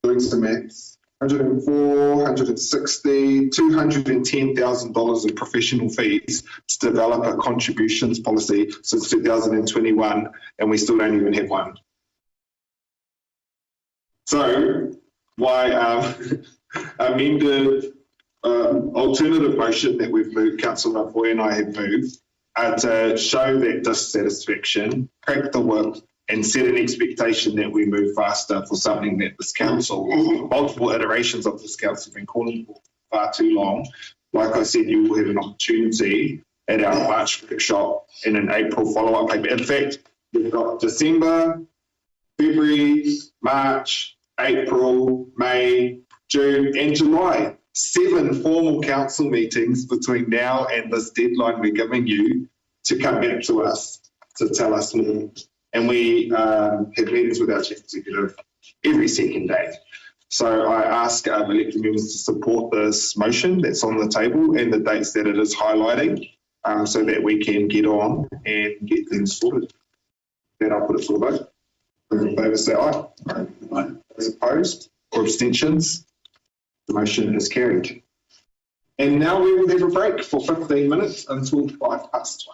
doing some maths, 104, 160, $210,000 in professional fees to develop a contributions policy since 2021, and we still don't even have one. So why amended alternative motion that we've moved, Councillor Boy and I have moved, to show that dissatisfaction, crack the whip, and set an expectation that we move faster for something that this council, multiple iterations of this council have been calling for far too long. Like I said, you will have an opportunity at our March workshop and an April follow-up paper. In fact, we've got December, February, March, April, May, June and July. 7 formal council meetings between now and this deadline we're giving you to come back to us to tell us more. And we have meetings with our chief executive every second day. So I ask elected members to support this motion that's on the table and the dates that it is highlighting, so that we can get on and get things sorted. Then I'll put it for the vote. Those in favour say aye. Aye. Those opposed or abstentions? The motion is carried. And now we will have a break for 15 minutes until 1:05.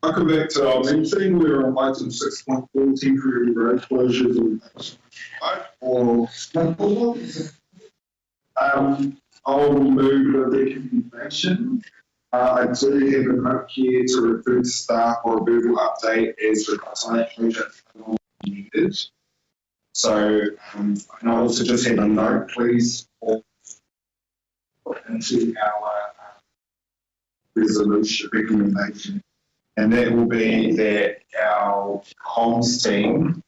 Welcome back to our meeting. We're on item 6.4, temporary road closures or I'll move the recommendation. I do have a note here to refer to staff or a verbal update as the project needed. So, and I also just have a note, please, into our resolution recommendation. And that will be that our comms team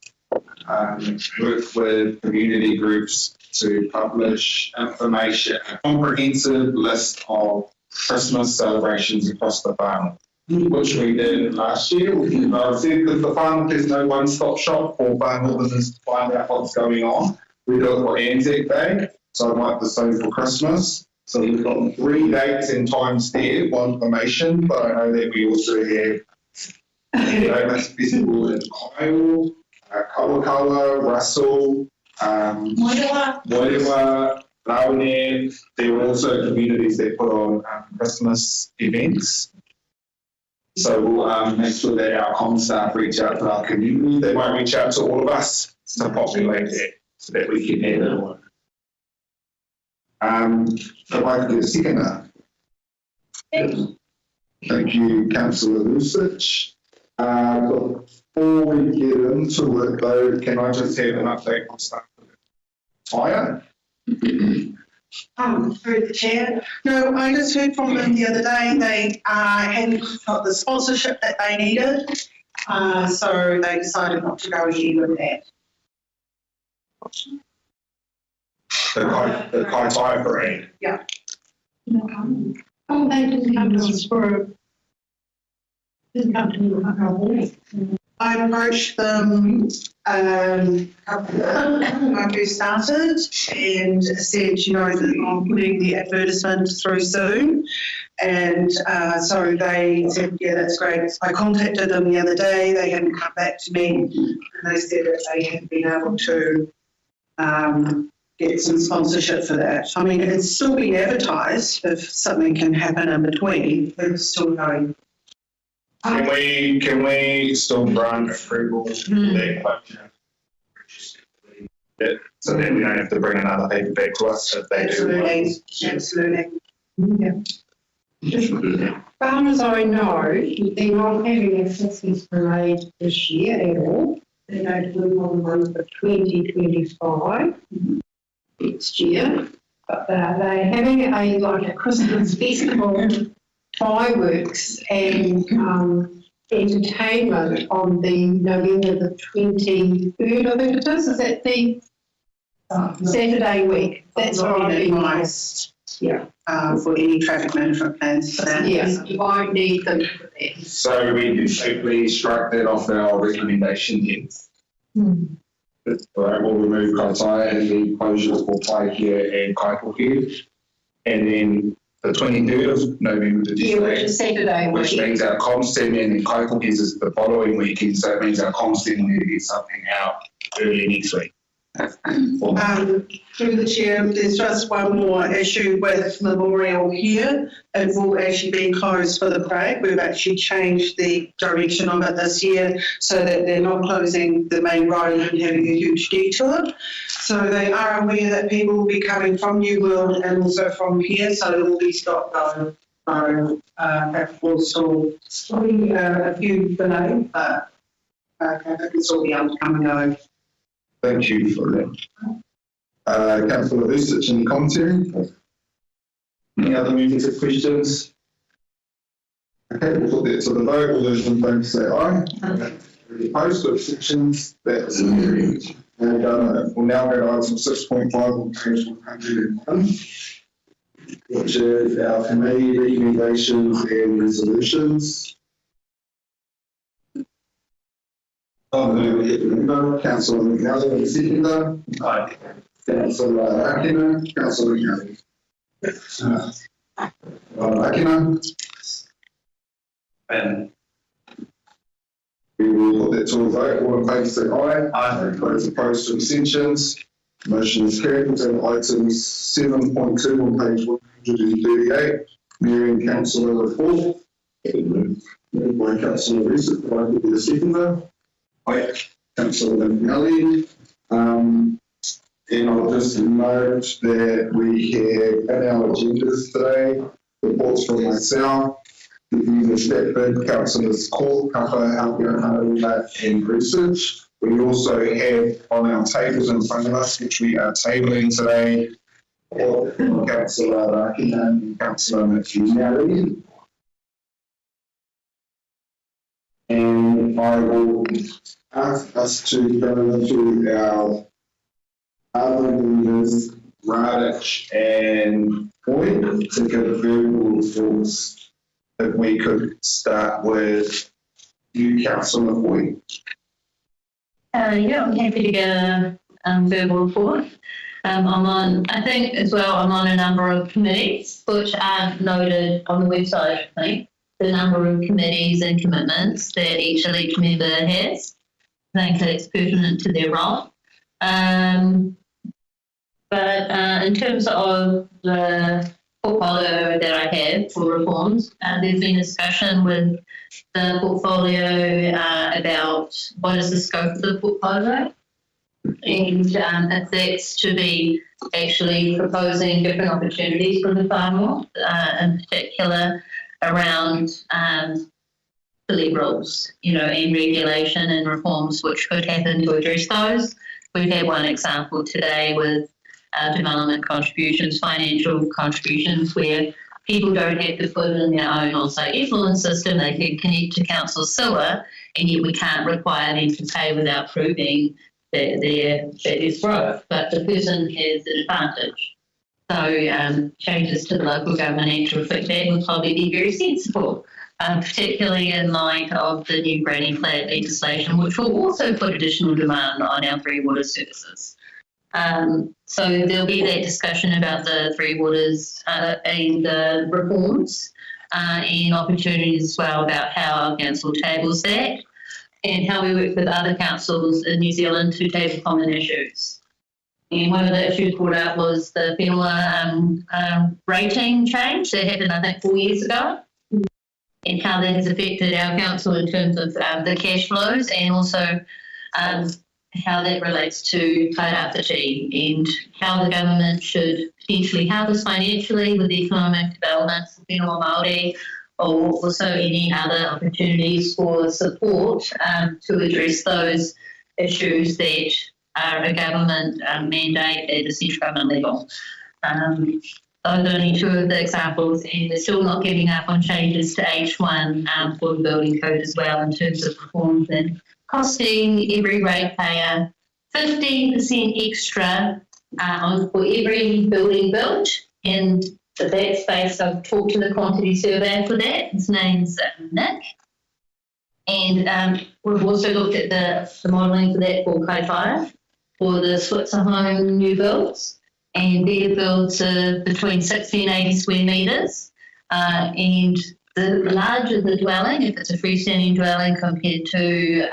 work with community groups to publish information, a comprehensive list of Christmas celebrations across the farm, which we did last year. I said that the farm, there's no one-stop shop for farm business to find out what's going on. We do it for Anzac Day, so I'd like the same for Christmas. So we've got 3 dates and times there for information, but I know that we also have Davis Festival in Kyle, Kawakawa, Russell, Moerewa, Laune. There are also communities that put on Christmas events. So we'll make sure that our comm staff reach out to our community. They won't reach out to all of us to populate that so that we can have it all. If I could get a seconder. Thank you, Councillor Lusich. Before we get into it though, can I just have an update on staff fire? Through the chair. No, I just heard from them the other day. They hadn't got the sponsorship that they needed, so they decided not to go ahead with that. The Kai Fire Parade. Yeah. Oh, they didn't come to us for. Didn't come to you. I approached them when I first started and said, you know, that I'm putting the advertisement through soon. And so they said, yeah, that's great. I contacted them the other day. They hadn't come back to me. And they said that they hadn't been able to get some sponsorship for that. I mean, it's still being advertised if something can happen in between. It's still going. Can we still run approval for that question? So then we don't have to bring another paper back to us if they do. Absolutely. As far as I know, they're not having a Christmas parade this year at all. They're going to move on one for 2025 next year. But they're having a Christmas festival, fireworks and entertainment on the November the 23rd, I think it is. Is that the Saturday week? That's what I've been advised. Yeah. For any traffic management plans for that. Yes, you won't need them for that. So we can safely strike that off our recommendation then. Right, we'll remove Kaitaia and the closures for Paihia and Kaikohe. And then the 23rd of November, which is Saturday. Which means our comms team and Kaikohe is the following weekend, so it means our comms team will need to get something out early next week. Through the chair, there's just one more issue with Memorial here. It will actually be closed for the parade. We've actually changed the direction of it this year so that they're not closing the main road and having a huge detour. So they are aware that people will be coming from New World and also from here, so it will be stopped going. So that will still be a few delays, but I think it's all be able to come and go. Thank you for that. Councillor Lusich, any commentary? Any other movements or questions? Okay, we'll put that to the vote. All those in favour say aye. Any opposed or abstentions? That's carried. And we'll now go to item 6.5 on page 101, which is our committee recommendations and resolutions. Councillor McNally, seconder. Aye. Councillor Akina. Councillor McNally. Akina. And we will put that to a vote. All in favour say aye. Aye. Those opposed to abstentions. Motion is carried. And item 7.2 on page 138. Mayor and Councillor report. Moved by Councillor Rees, if I could be the seconder. By Councillor Lampielli. And I'll just note that we have in our agendas today reports from myself, Deputy Stepford, Councillors Court, Kapa, Alpia, and Research. We also have on our tables in front of us, which we are tabling today, Councillor Raki and Councillor McNally. And I will ask us to go into our other members, Radich and Boyd, to give verbal reports. If we could start with you, Councillor Boyd. Yeah, I'm happy to get a verbal report. I'm on a number of committees which aren't noted on the website, I think. The number of committees and commitments that each elect member has. I think that's pertinent to their role. But in terms of the portfolio that I have for reforms, there's been discussion with the portfolio about what is the scope of the portfolio, and if that's to be actually proposing different opportunities for the whānau, in particular around the Liberals, and regulation and reforms which could happen to address those. We've had one example today with development contributions, financial contributions, where people don't have to put in their own on-site effluent system. They can connect to council sewer, and yet we can't require them to pay without proving that there's growth. But the person has an advantage. So changes to the Local Government Act to reflect that would probably be very sensible, particularly in light of the new granny flat legislation, which will also put additional demand on our Three Waters services. So there'll be that discussion about the Three Waters and the reforms and opportunities as well about how our council tables that and how we work with other councils in New Zealand to table common issues. And one of the issues brought up was the whenua rating change that happened, I think, 4 years ago, and how that has affected our council in terms of the cash flows and also how that relates to kairāwhiti and how the government should potentially help us financially with the economic development of whenua Māori, or also any other opportunities for support to address those issues that are a government mandate at the central government level. Those are only two of the examples, and they're still not giving up on changes to H1 for the building code as well in terms of reforms and costing every ratepayer 15% extra for every building built. And that's based, I've talked to the quantity surveyor for that. His name's Nick. And we've also looked at the modelling for that for Kaifara, for the Switzer home new builds. And their builds are between 60 and 80 square metres. And the larger the dwelling, if it's a freestanding dwelling compared to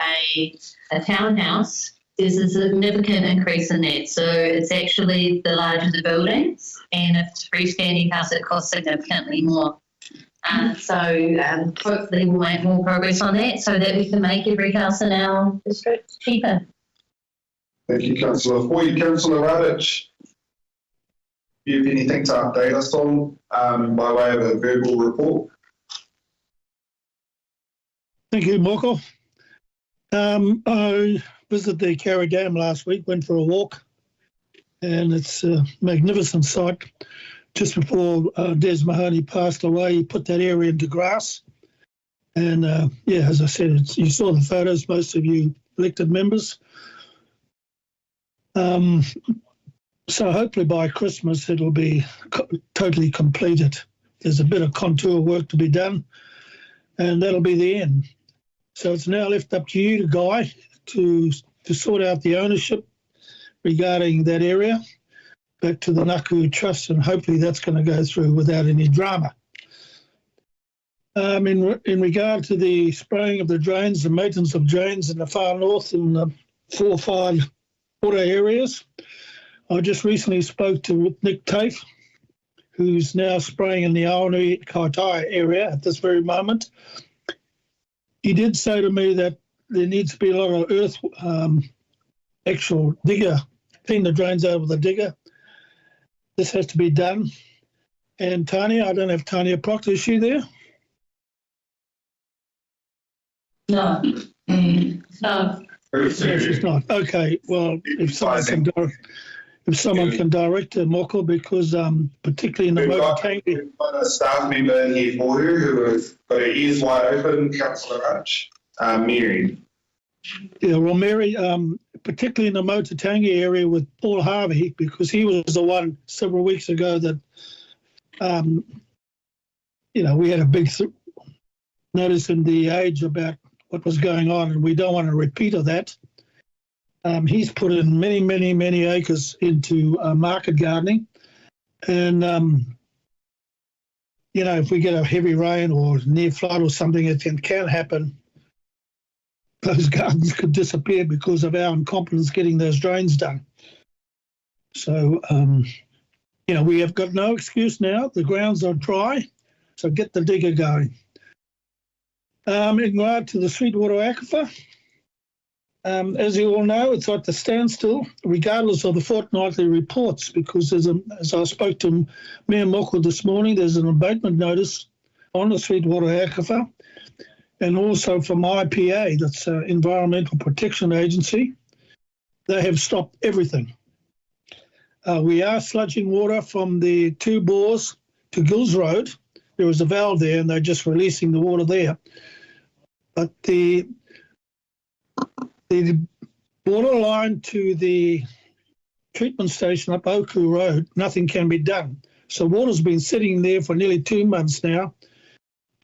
a townhouse, there's a significant increase in that. So it's actually the larger the buildings, and if it's a freestanding house, it costs significantly more. So hopefully we'll make more progress on that so that we can make every house in our district cheaper. Thank you, Councillor Boyd. Councillor Radich, do you have anything to update us on by way of a verbal report? Thank you, Michael. I visited the Carragam last week, went for a walk, and it's a magnificent sight. Just before Des Mahoney passed away, he put that area into grass. And as I said, you saw the photos, most of you elected members. So hopefully by Christmas it'll be totally completed. There's a bit of contour work to be done, and that'll be the end. So it's now left up to you, Guy, to sort out the ownership regarding that area back to the Ngaku Trust, and hopefully that's going to go through without any drama. In regard to the spraying of the drains, the maintenance of drains in the far north and the 4 or 5 water areas, I just recently spoke to Nick Tafe, who's now spraying in the Aonui Kaitaia area at this very moment. he did say to me that there needs to be a lot of earth, actual digger, clean the drains out with a digger. This has to be done. And Tanya, I don't have Tanya Proctor, is she there? No. No. No, she's not. Okay, well, if someone can direct her, Moko, because particularly in the Motutangi. We've got a staff member in here for you who has got her ears wide open, Councillor Rudge, Mary. Yeah, well, Mary, particularly in the Motutangi area with Paul Harvey, because he was the one several weeks ago that, we had a big notice in the Age about what was going on, and we don't want a repeat of that. He's put in many, many, many acres into market gardening. And, if we get a heavy rain or near flood or something, it can happen. Those gardens could disappear because of our incompetence getting those drains done. So, we have got no excuse now. The grounds are dry, so get the digger going. In regard to the Sweetwater Aquifer, as you all know, it's at the standstill, regardless of the fortnightly reports, because as I spoke to Mayor Moko this morning, there's an abatement notice on the Sweetwater Aquifer, and also from IPA, that's Environmental Protection Agency. They have stopped everything. We are sludging water from the 2 bores to Gills Road. There was a valve there, and they're just releasing the water there. But the water line to the treatment station up Oku Road, nothing can be done. So water's been sitting there for nearly 2 months now,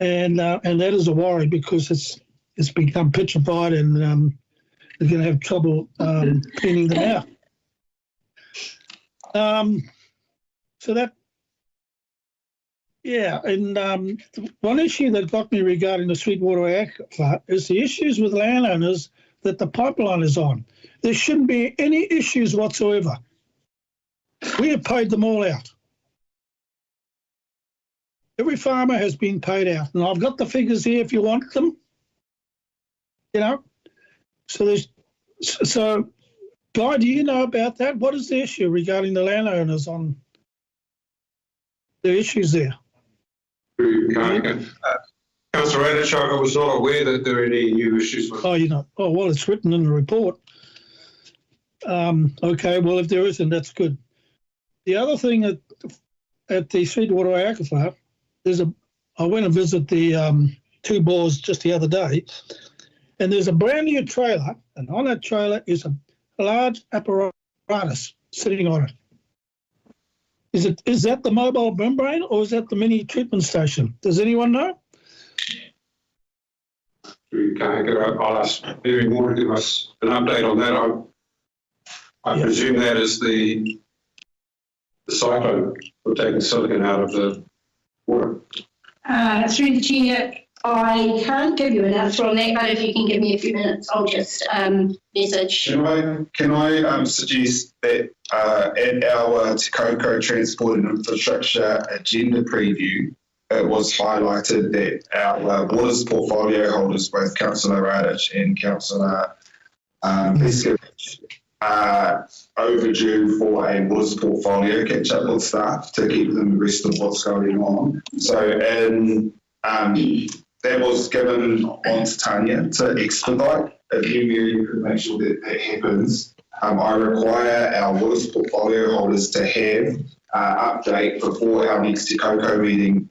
and that is a worry because it's become petrified, and they're going to have trouble cleaning them out. So that. Yeah, and one issue that got me regarding the Sweetwater Aquifer is the issues with landowners that the pipeline is on. There shouldn't be any issues whatsoever. We have paid them all out. Every farmer has been paid out, and I've got the figures here if you want them. So Guy, do you know about that? What is the issue regarding the landowners on the issues there? Councillor Radich, I was not aware that there are any new issues with. Oh, well, it's written in the report. Okay, well, if there isn't, that's good. The other thing at the Sweetwater Aquifer, I went and visited the 2 bores just the other day, and there's a brand new trailer, and on that trailer is a large apparatus sitting on it. Is that the mobile membrane or is that the mini treatment station? Does anyone know? I'll ask Mary Moore to give us an update on that. I presume that is the cyclone for taking silicon out of the water. Through the chair, I can't give you an answer on that, but if you can give me a few minutes, I'll just message. Can I suggest that at our Te Kaukau Transport and Infrastructure agenda preview, it was highlighted that our waters portfolio holders, both Councillor Radich and Councillor Peskovich, are overdue for a waters portfolio catch up with staff to keep them abreast of what's going on. So that was given on to Tanya to expedite. If you could make sure that that happens, I require our waters portfolio holders to have update before our next Te Kaukau meeting,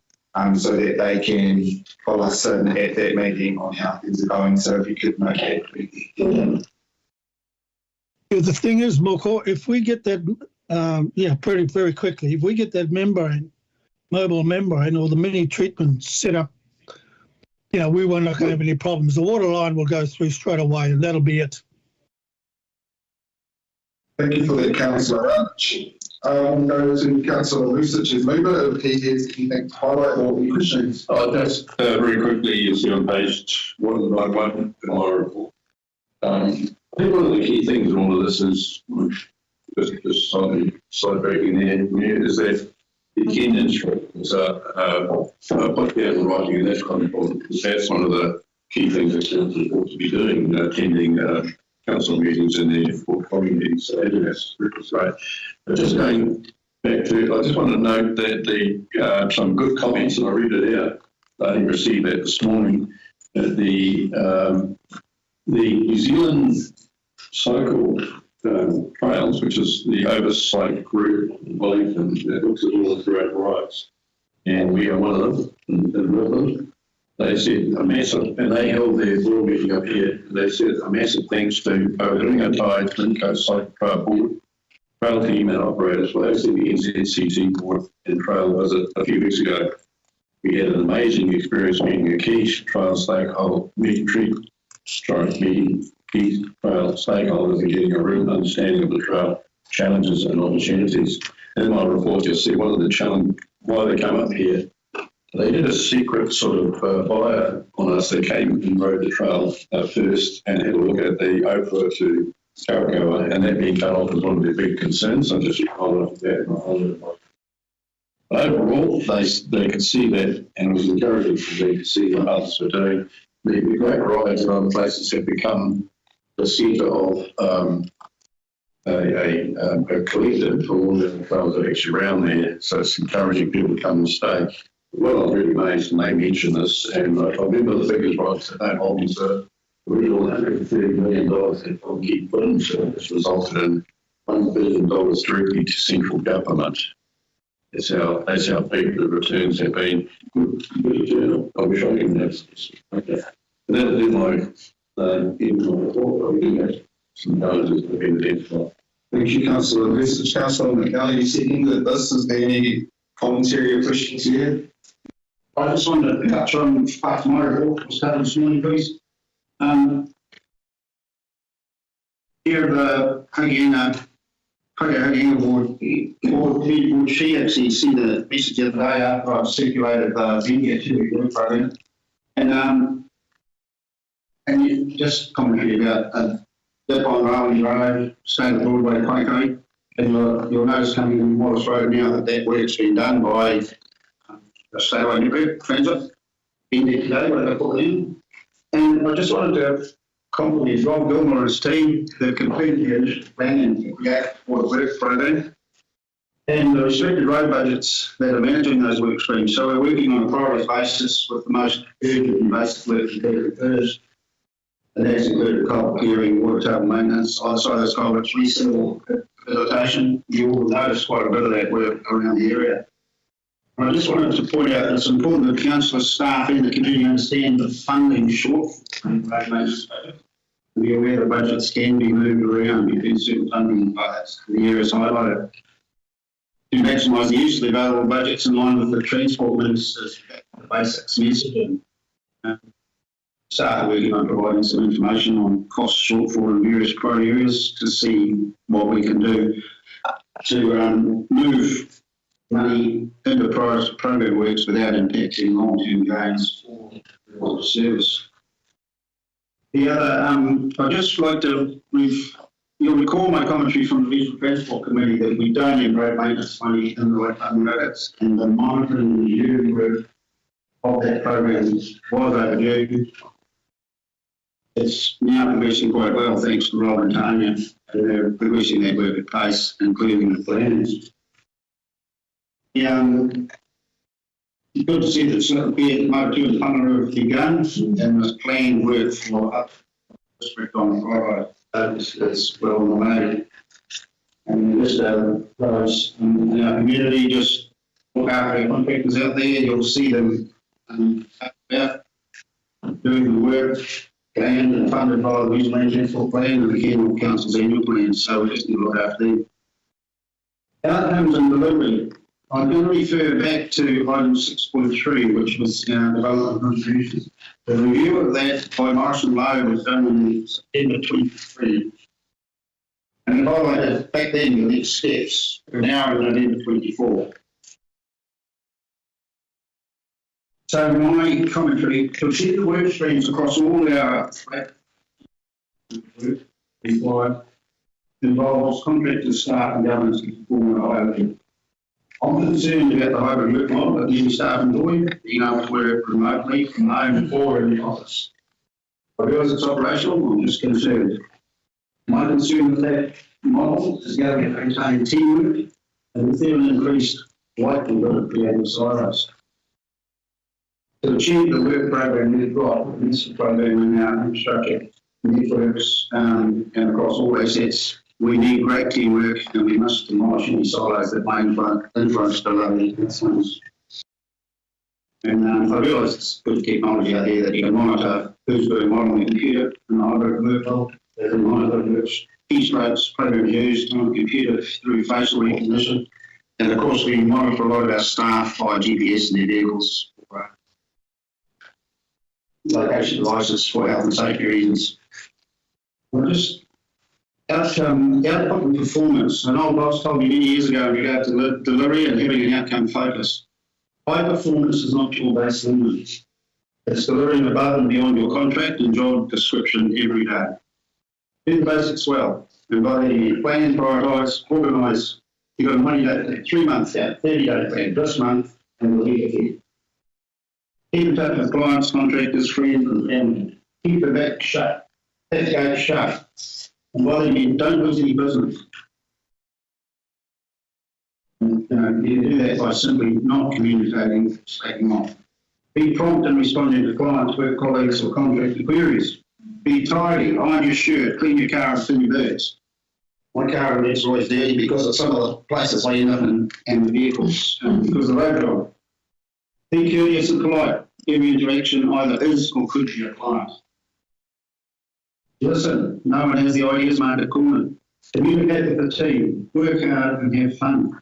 so that they can fill us in at that meeting on how things are going. So if you could make that. Yeah, the thing is, Moko, if we get that, pretty very quickly, if we get that mobile membrane or the mini treatment set up, we won't not going to have any problems. The water line will go through straight away, and that'll be it. Thank you for that, Councillor Radich. We'll go to Councillor Lucich as mover if he has anything to highlight or any questions. Just very quickly, you see on page 191 in my report. I think one of the key things in all of this is, just side breaking there, is that the Kenyan instruments are put down in writing, and that's quite important because that's one of the key things that council ought to be doing, attending council meetings and their forthcoming meetings. So that's right. But just going back to, I just want to note that some good comments, and I read it out. I received that this morning. That the New Zealand Cycle Trails, which is the oversight group in Wellington that looks at all the throughout rights, and we are one of them in Redland. They said a massive, and they held their board meeting up here, they said a massive thanks to Ringo Tide, Glencoe Cycle Trail Board, trail team and operators for hosting the NZCT board and trail visit a few weeks ago. We had an amazing experience meeting a key trail stakeholder, meeting key trail stakeholders and getting a real understanding of the trail challenges and opportunities. In my report, you'll see one of the challenge why they come up here. They did a secret sort of fire on us. They came and rode the trail first and had a look at the Oprah to Karakoa, and that being cut off was one of their big concerns. I just followed that. But overall, they could see that, and it was encouraging for them to see what others were doing. The great rides in other places have become the centre of a collective for all the trails that are actually around there. So it's encouraging people to come and stay. Well, I was really amazed when they mentioned this, and I remember the figures right, so don't hold me to it. The original $130 million that will keep put into it has resulted in $1 billion directly to central government. That's how big the returns have been. Good return. I wish I could have okay. That'll do my report. I'll do that. Some challenges that have been identified. Thank you, Councillor. This is Councillor McNally saying that this. Is there any commentary or questions here? I just wanted to touch on part of my report. We'll start this morning, please. Here at the Hagianga board, she actually sent a message the other day after I've circulated the Venga TV program. And you just commentary about Dip on Railway Road, State of Broadway, Kaiko. And you'll notice coming in Wallace Road now that work's been done by the Stateway Network Transit, Venga today, whatever they call it in. And I just wanted to compliment Rob Gilmore and his team that completed the initial planning for the work program and the restricted road budgets that are managing those work streams. So we're working on a priority basis with the most urgent and basic work that occurs. And that's included culvert clearing, water table maintenance, either side of those culverts, reseal, rehabilitation. You will notice quite a bit of that work around the area. I just wanted to point out that it's important that councillor staff and the community understand the funding shortfall in the road maintenance budget. Be aware that budgets can be moved around between certain funding parts. The areas highlighted to maximise the use of the available budgets in line with the Transport Minister's basics message and start working on providing some information on cost shortfall in various priority areas to see what we can do to move money into program works without impacting long-term gains for the service. The other, I'd just like to, you'll recall my commentary from the Regional Transport Committee that we don't have road maintenance money in the road funding budgets, and the monitoring and reviewing work of that program was overdue. It's now progressing quite well, thanks to Rob and Tanya, who are progressing that work at pace, including the plans. Good to see that Slippery Motor 2 and Pungaroo have begun, and there's planned work for up district on Friday. It's well on the way. And just those in our community, just look after our contractors out there. You'll see them out doing the work, planned and funded by the Regional Transport Plan and the Cairns Council's annual plan. So we just need to look after them. Outcomes and delivery. I'm going to refer back to item 6.3, which was development contributions. The review of that by Morrison Lowe was done in September 23. And it highlighted back then the next steps. We're now in November 24. So my commentary, to see the work streams across all our required involves contractors, staff and governments to perform at a high level. I'm concerned about the hybrid work model that many staff employ, being able to work remotely from home or in the office. I realise it's operational, I'm just concerned. My concern with that model is going to maintain teamwork and with an increased likelihood of creating silos. To achieve the work program we've got, and this program in our infrastructure networks and across all assets, we need great teamwork and we must demolish any silos that may influence delivery. And I realise it's good technology out there that you can monitor who's doing what on the computer and the hybrid workflow. They can monitor which key strokes programs used on the computer through facial recognition. And of course, we monitor a lot of our staff via GPS in their vehicles, location devices for health and safety reasons. We're just output and performance. An old boss told me many years ago in regard to delivery and having an outcome focus. High performance is not your base limit. It's delivering above and beyond your contract and job description every day. Do the basics well. And by the plan, prioritise, organise. You've got a 20-day, 3 months out, 30-day plan this month, and we'll get ahead. Keep in touch with clients, contractors, friends, and family. Keep the back shut. That gate shut. And while you don't lose any business. And, you do that by simply not communicating, slacking off. Be prompt in responding to clients, work colleagues, or contractor queries. Be tidy, iron your shirt, clean your car, and swim your birds. My car is always dirty because of some of the places I end up in the vehicles, because of the road job. Be courteous and polite. Every interaction either is or could be a client. Listen, no one has the ideas made at corner. Communicate with the team, work hard and have fun.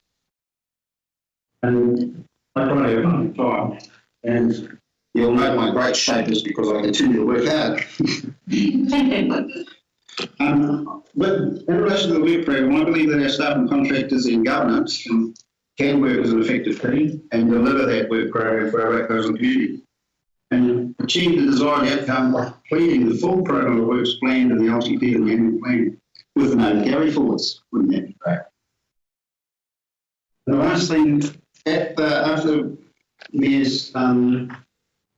And I try to have fun time. And you'll note my great shape is because I continue to work hard. But in relation to the work program, I believe that our staff and contractors in governance can work as an effective team and deliver that work program for our Rakos and community. And achieve the desired outcome by completing the full program of works planned in the LTP and the annual plan with no carry forwards. Wouldn't that be great? The last thing, after Mayor's road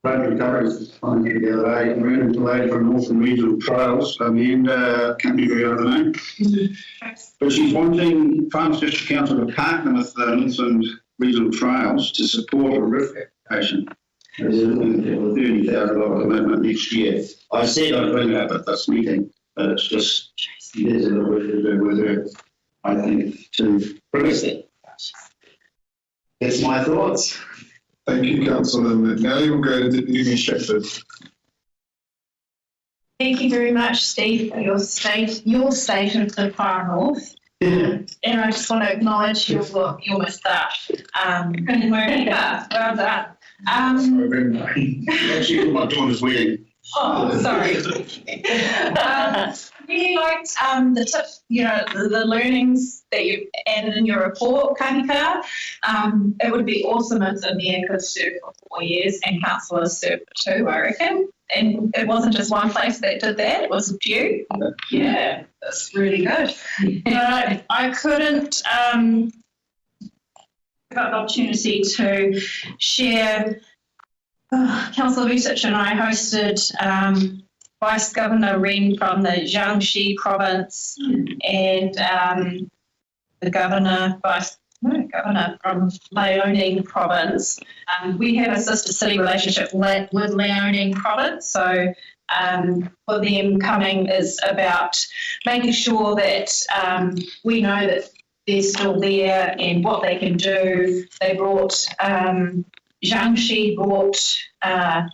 recovery was on here the other day, we ran into a lady from Northern Regional Trails, Amanda, can't be very other name. But she's wanting Farms District Council to partner with Northern Regional Trails to support a RIF application. There's a $30,000 commitment next year. I said I'd bring it up at this meeting, but it's just, there's a little bit to do with her, I think, to progress it. That's my thoughts. Thank you, Councillor. Now you'll go to Deputy Shepherd. Thank you very much, Steve, for your state of the far north. And I just want to acknowledge your moustache. Well done. Actually, my daughter's wedding. Oh, sorry. Really liked the tips, the learnings that you added in your report, Kahika. It would be awesome if the Mayor could serve for 4 years and councillors serve for 2, I reckon. And it wasn't just one place that did that, it was a few. Yeah, that's really good. But I couldn't got an opportunity to share. Councillor Vucic and I hosted Vice Governor Ren from the Jiangxi province and the Governor from Liaoning province. We have a sister city relationship with Liaoning province, so for them coming is about making sure that we know that they're still there and what they can do. They brought Jiangxi brought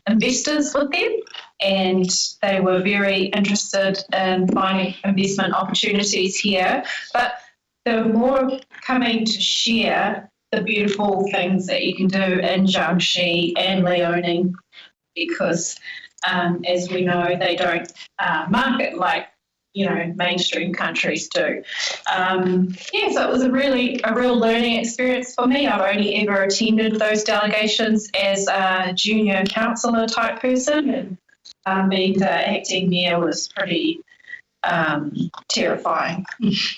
investors with them, and they were very interested in finding investment opportunities here. But they were more coming to share the beautiful things that you can do in Jiangxi and Liaoning, because as we know, they don't market like mainstream countries do. So it was a real learning experience for me. I've only ever attended those delegations as a junior councillor type person, and being the acting mayor was pretty terrifying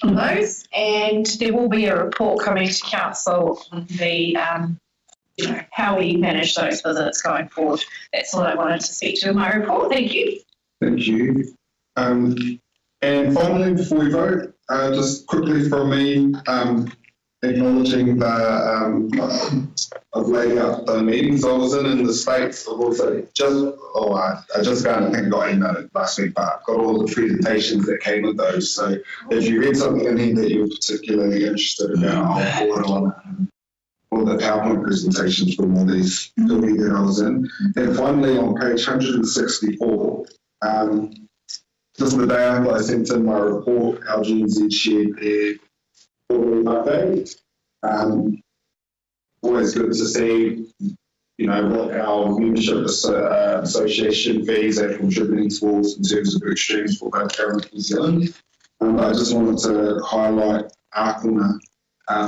on those. And there will be a report coming to council on the how we manage those visits going forward. That's all I wanted to speak to in my report. Thank you. Thank you. And finally, before we vote, just quickly from me, acknowledging the I've laid out the meetings I was in the States. I've also I just found, I think I got emailed last week, but I've got all the presentations that came with those. So if you read something in here that you're particularly interested about, I'll forward on all the PowerPoint presentations from all these that I was in. And finally, on page 164, just the day after I sent in my report, our GNZ shared their quarterly update. Always good to see, what our membership association fees are contributing towards in terms of work streams for both Parent and New Zealand. I just wanted to highlight Ākuna,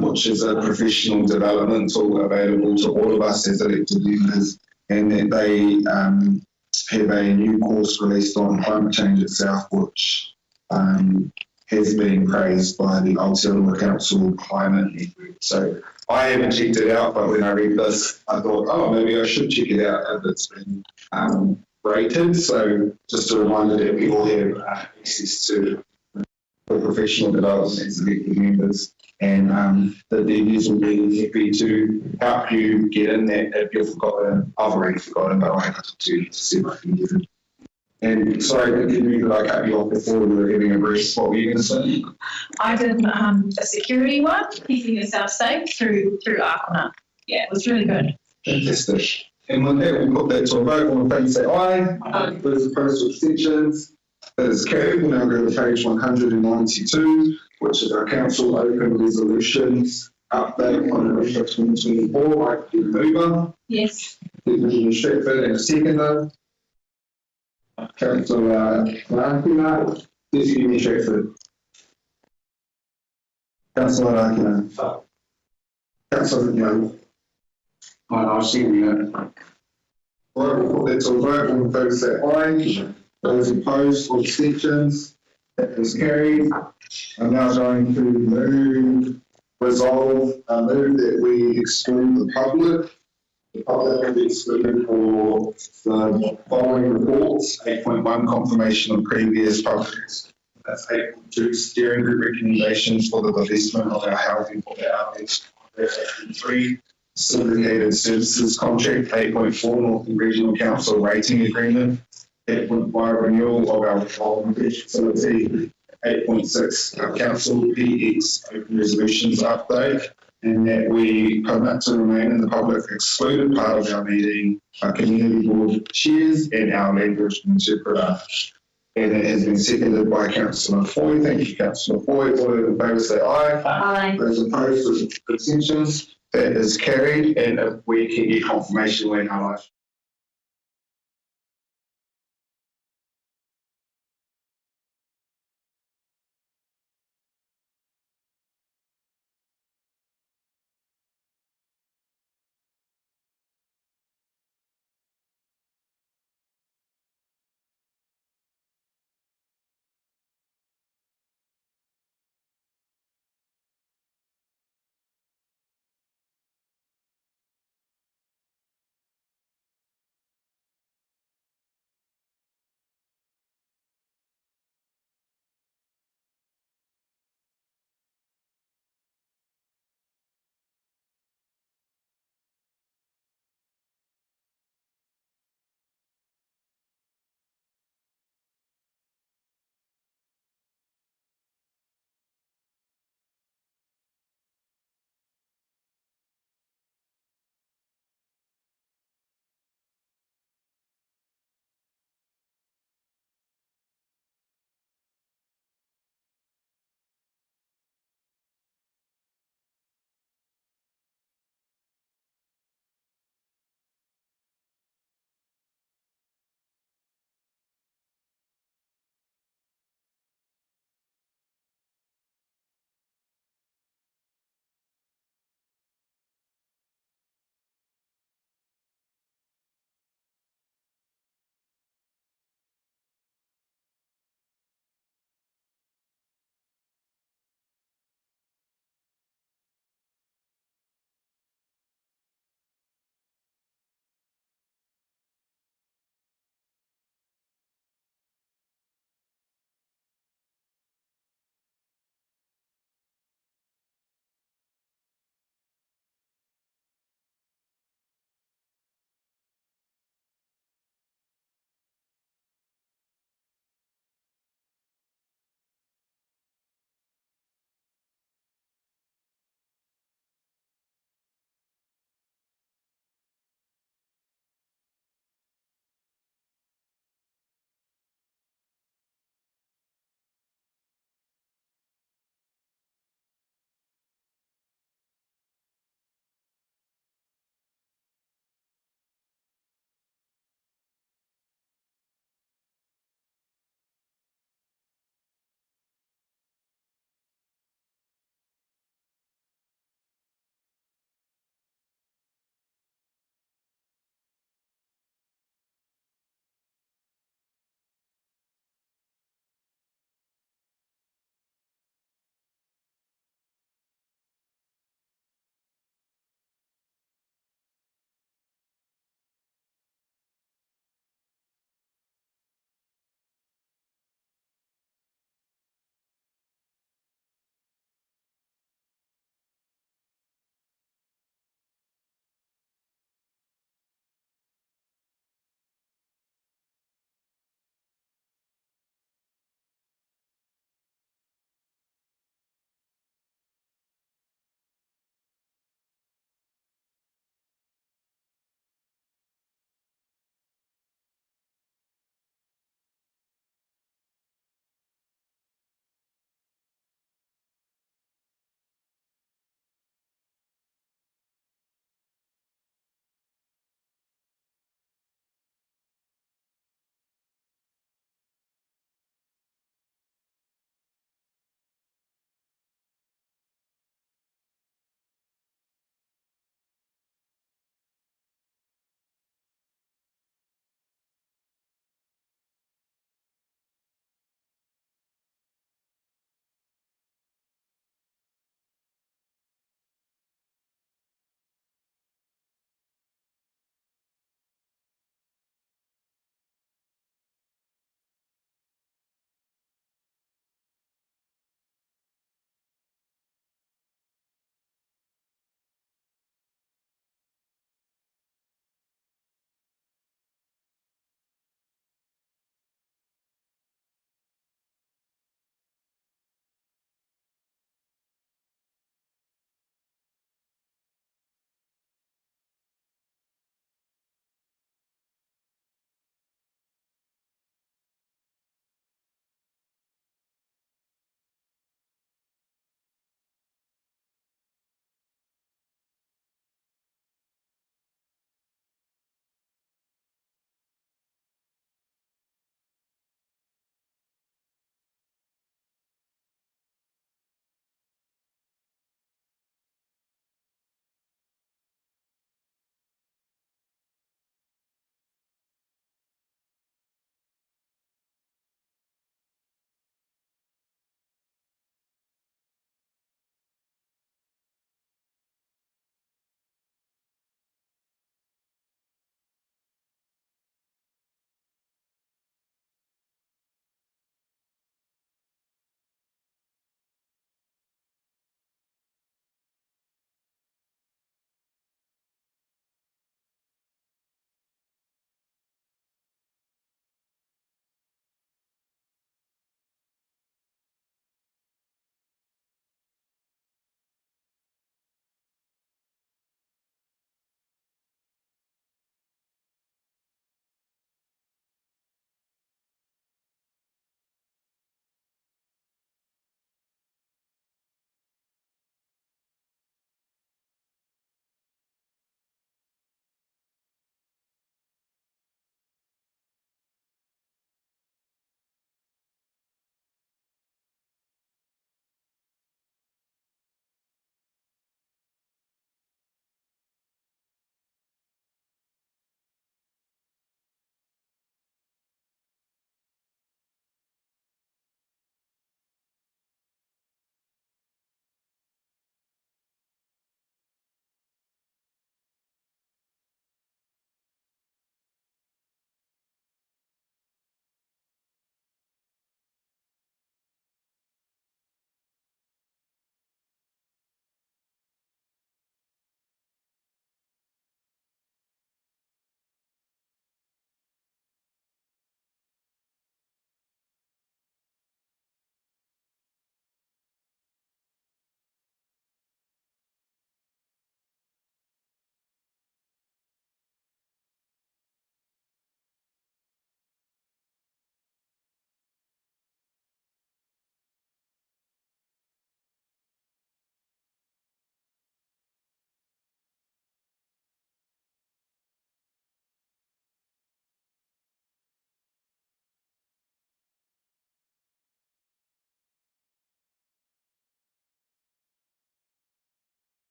which is a professional development tool available to all of us as elected members, and that they have a new course released on climate change itself, which has been praised by the Aotearoa Council Climate Network. So I haven't checked it out, but when I read this, I thought, maybe I should check it out if it's been rated. So just a reminder that we all have access to the professional development as elected members, and the DBs will be happy to help you get in that if you've forgotten. I've already forgotten, but I'll have to see if I can get it. And sorry, did I cut you off before we were giving a brief? What were you going to say? I did a security one, keeping yourself safe through Ākuna. Yeah, it was really good. Fantastic. And with that, we'll put that to a vote. All in favour say aye. Those opposed to abstentions. That is carried. We'll now go to page 192, which is our council open resolutions update on the rest of 2024 by the mover. Yes. Deputy Stratford and a seconder. Councillor Larkina, Deputy Stratford. Councillor Larkina. Councillor Young. I'll see you. Right, we'll put that to a vote. All in favour say aye. Those opposed or abstentions, that is carried. I'm now going to move that we exclude the public. The public will be excluded for the following reports: 8.1 confirmation of previous projects. That's 8.2 steering group recommendations for the divestment of our housing for the outlets. 8.3 syndicated services contract. 8.4 Northern Regional Council rating agreement. 8.5 renewal of our revolving credit facility. 8.6 our council PX open resolutions update, and that we permit to remain in the public excluded part of our meeting, our community board chairs and our language interpreter. And it has been seconded by Councillor Foy. Thank you, Councillor Foy. All those in favour say aye. Aye. Those opposed with abstentions, that is carried, and if we can get confirmation when our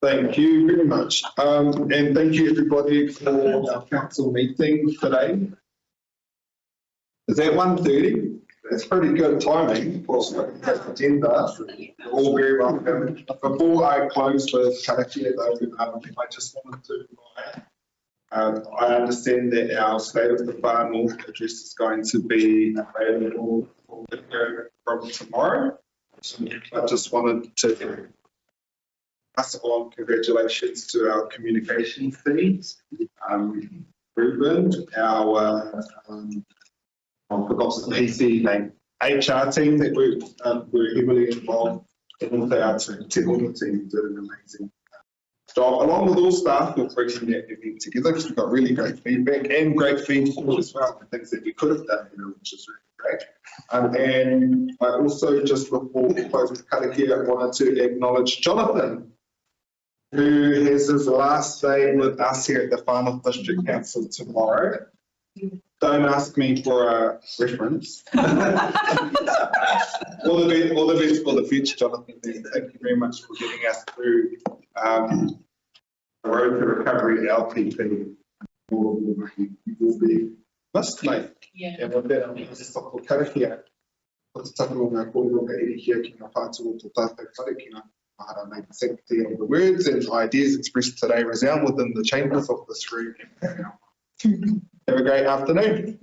Thank you very much. And thank you everybody for our council meeting today. Is that 1:30? That's pretty good timing for the agenda. You're all very welcome. Before I close with karakia though, I just wanted to I understand that our State of the Far North address is going to be available for video from tomorrow. So I just wanted to pass on congratulations to our communications teams, Ruben, our I forgot the PC name, HR team that we're heavily involved, and also our technical team did an amazing job, along with all staff for bringing that event together, because we got really great feedback and great feedback as well, the things that we could have done, which is really great. And I also, just before we close with karakia, I wanted to acknowledge Jonathan, who has his last day with us here at the Far North District Council tomorrow. Don't ask me for a reference. All the best for the future, Jonathan. Thank you very much for getting us through the road to recovery at LPP. You will be missed, mate. Yeah. And with that, I'm going to stop the karakia. O te tapu o ngā kōrero iri here ki ngā pātua o tō tātou whare ki ngā mahara nei sanctity of the words and ideas expressed today resound within the chambers of this room. Have a great afternoon.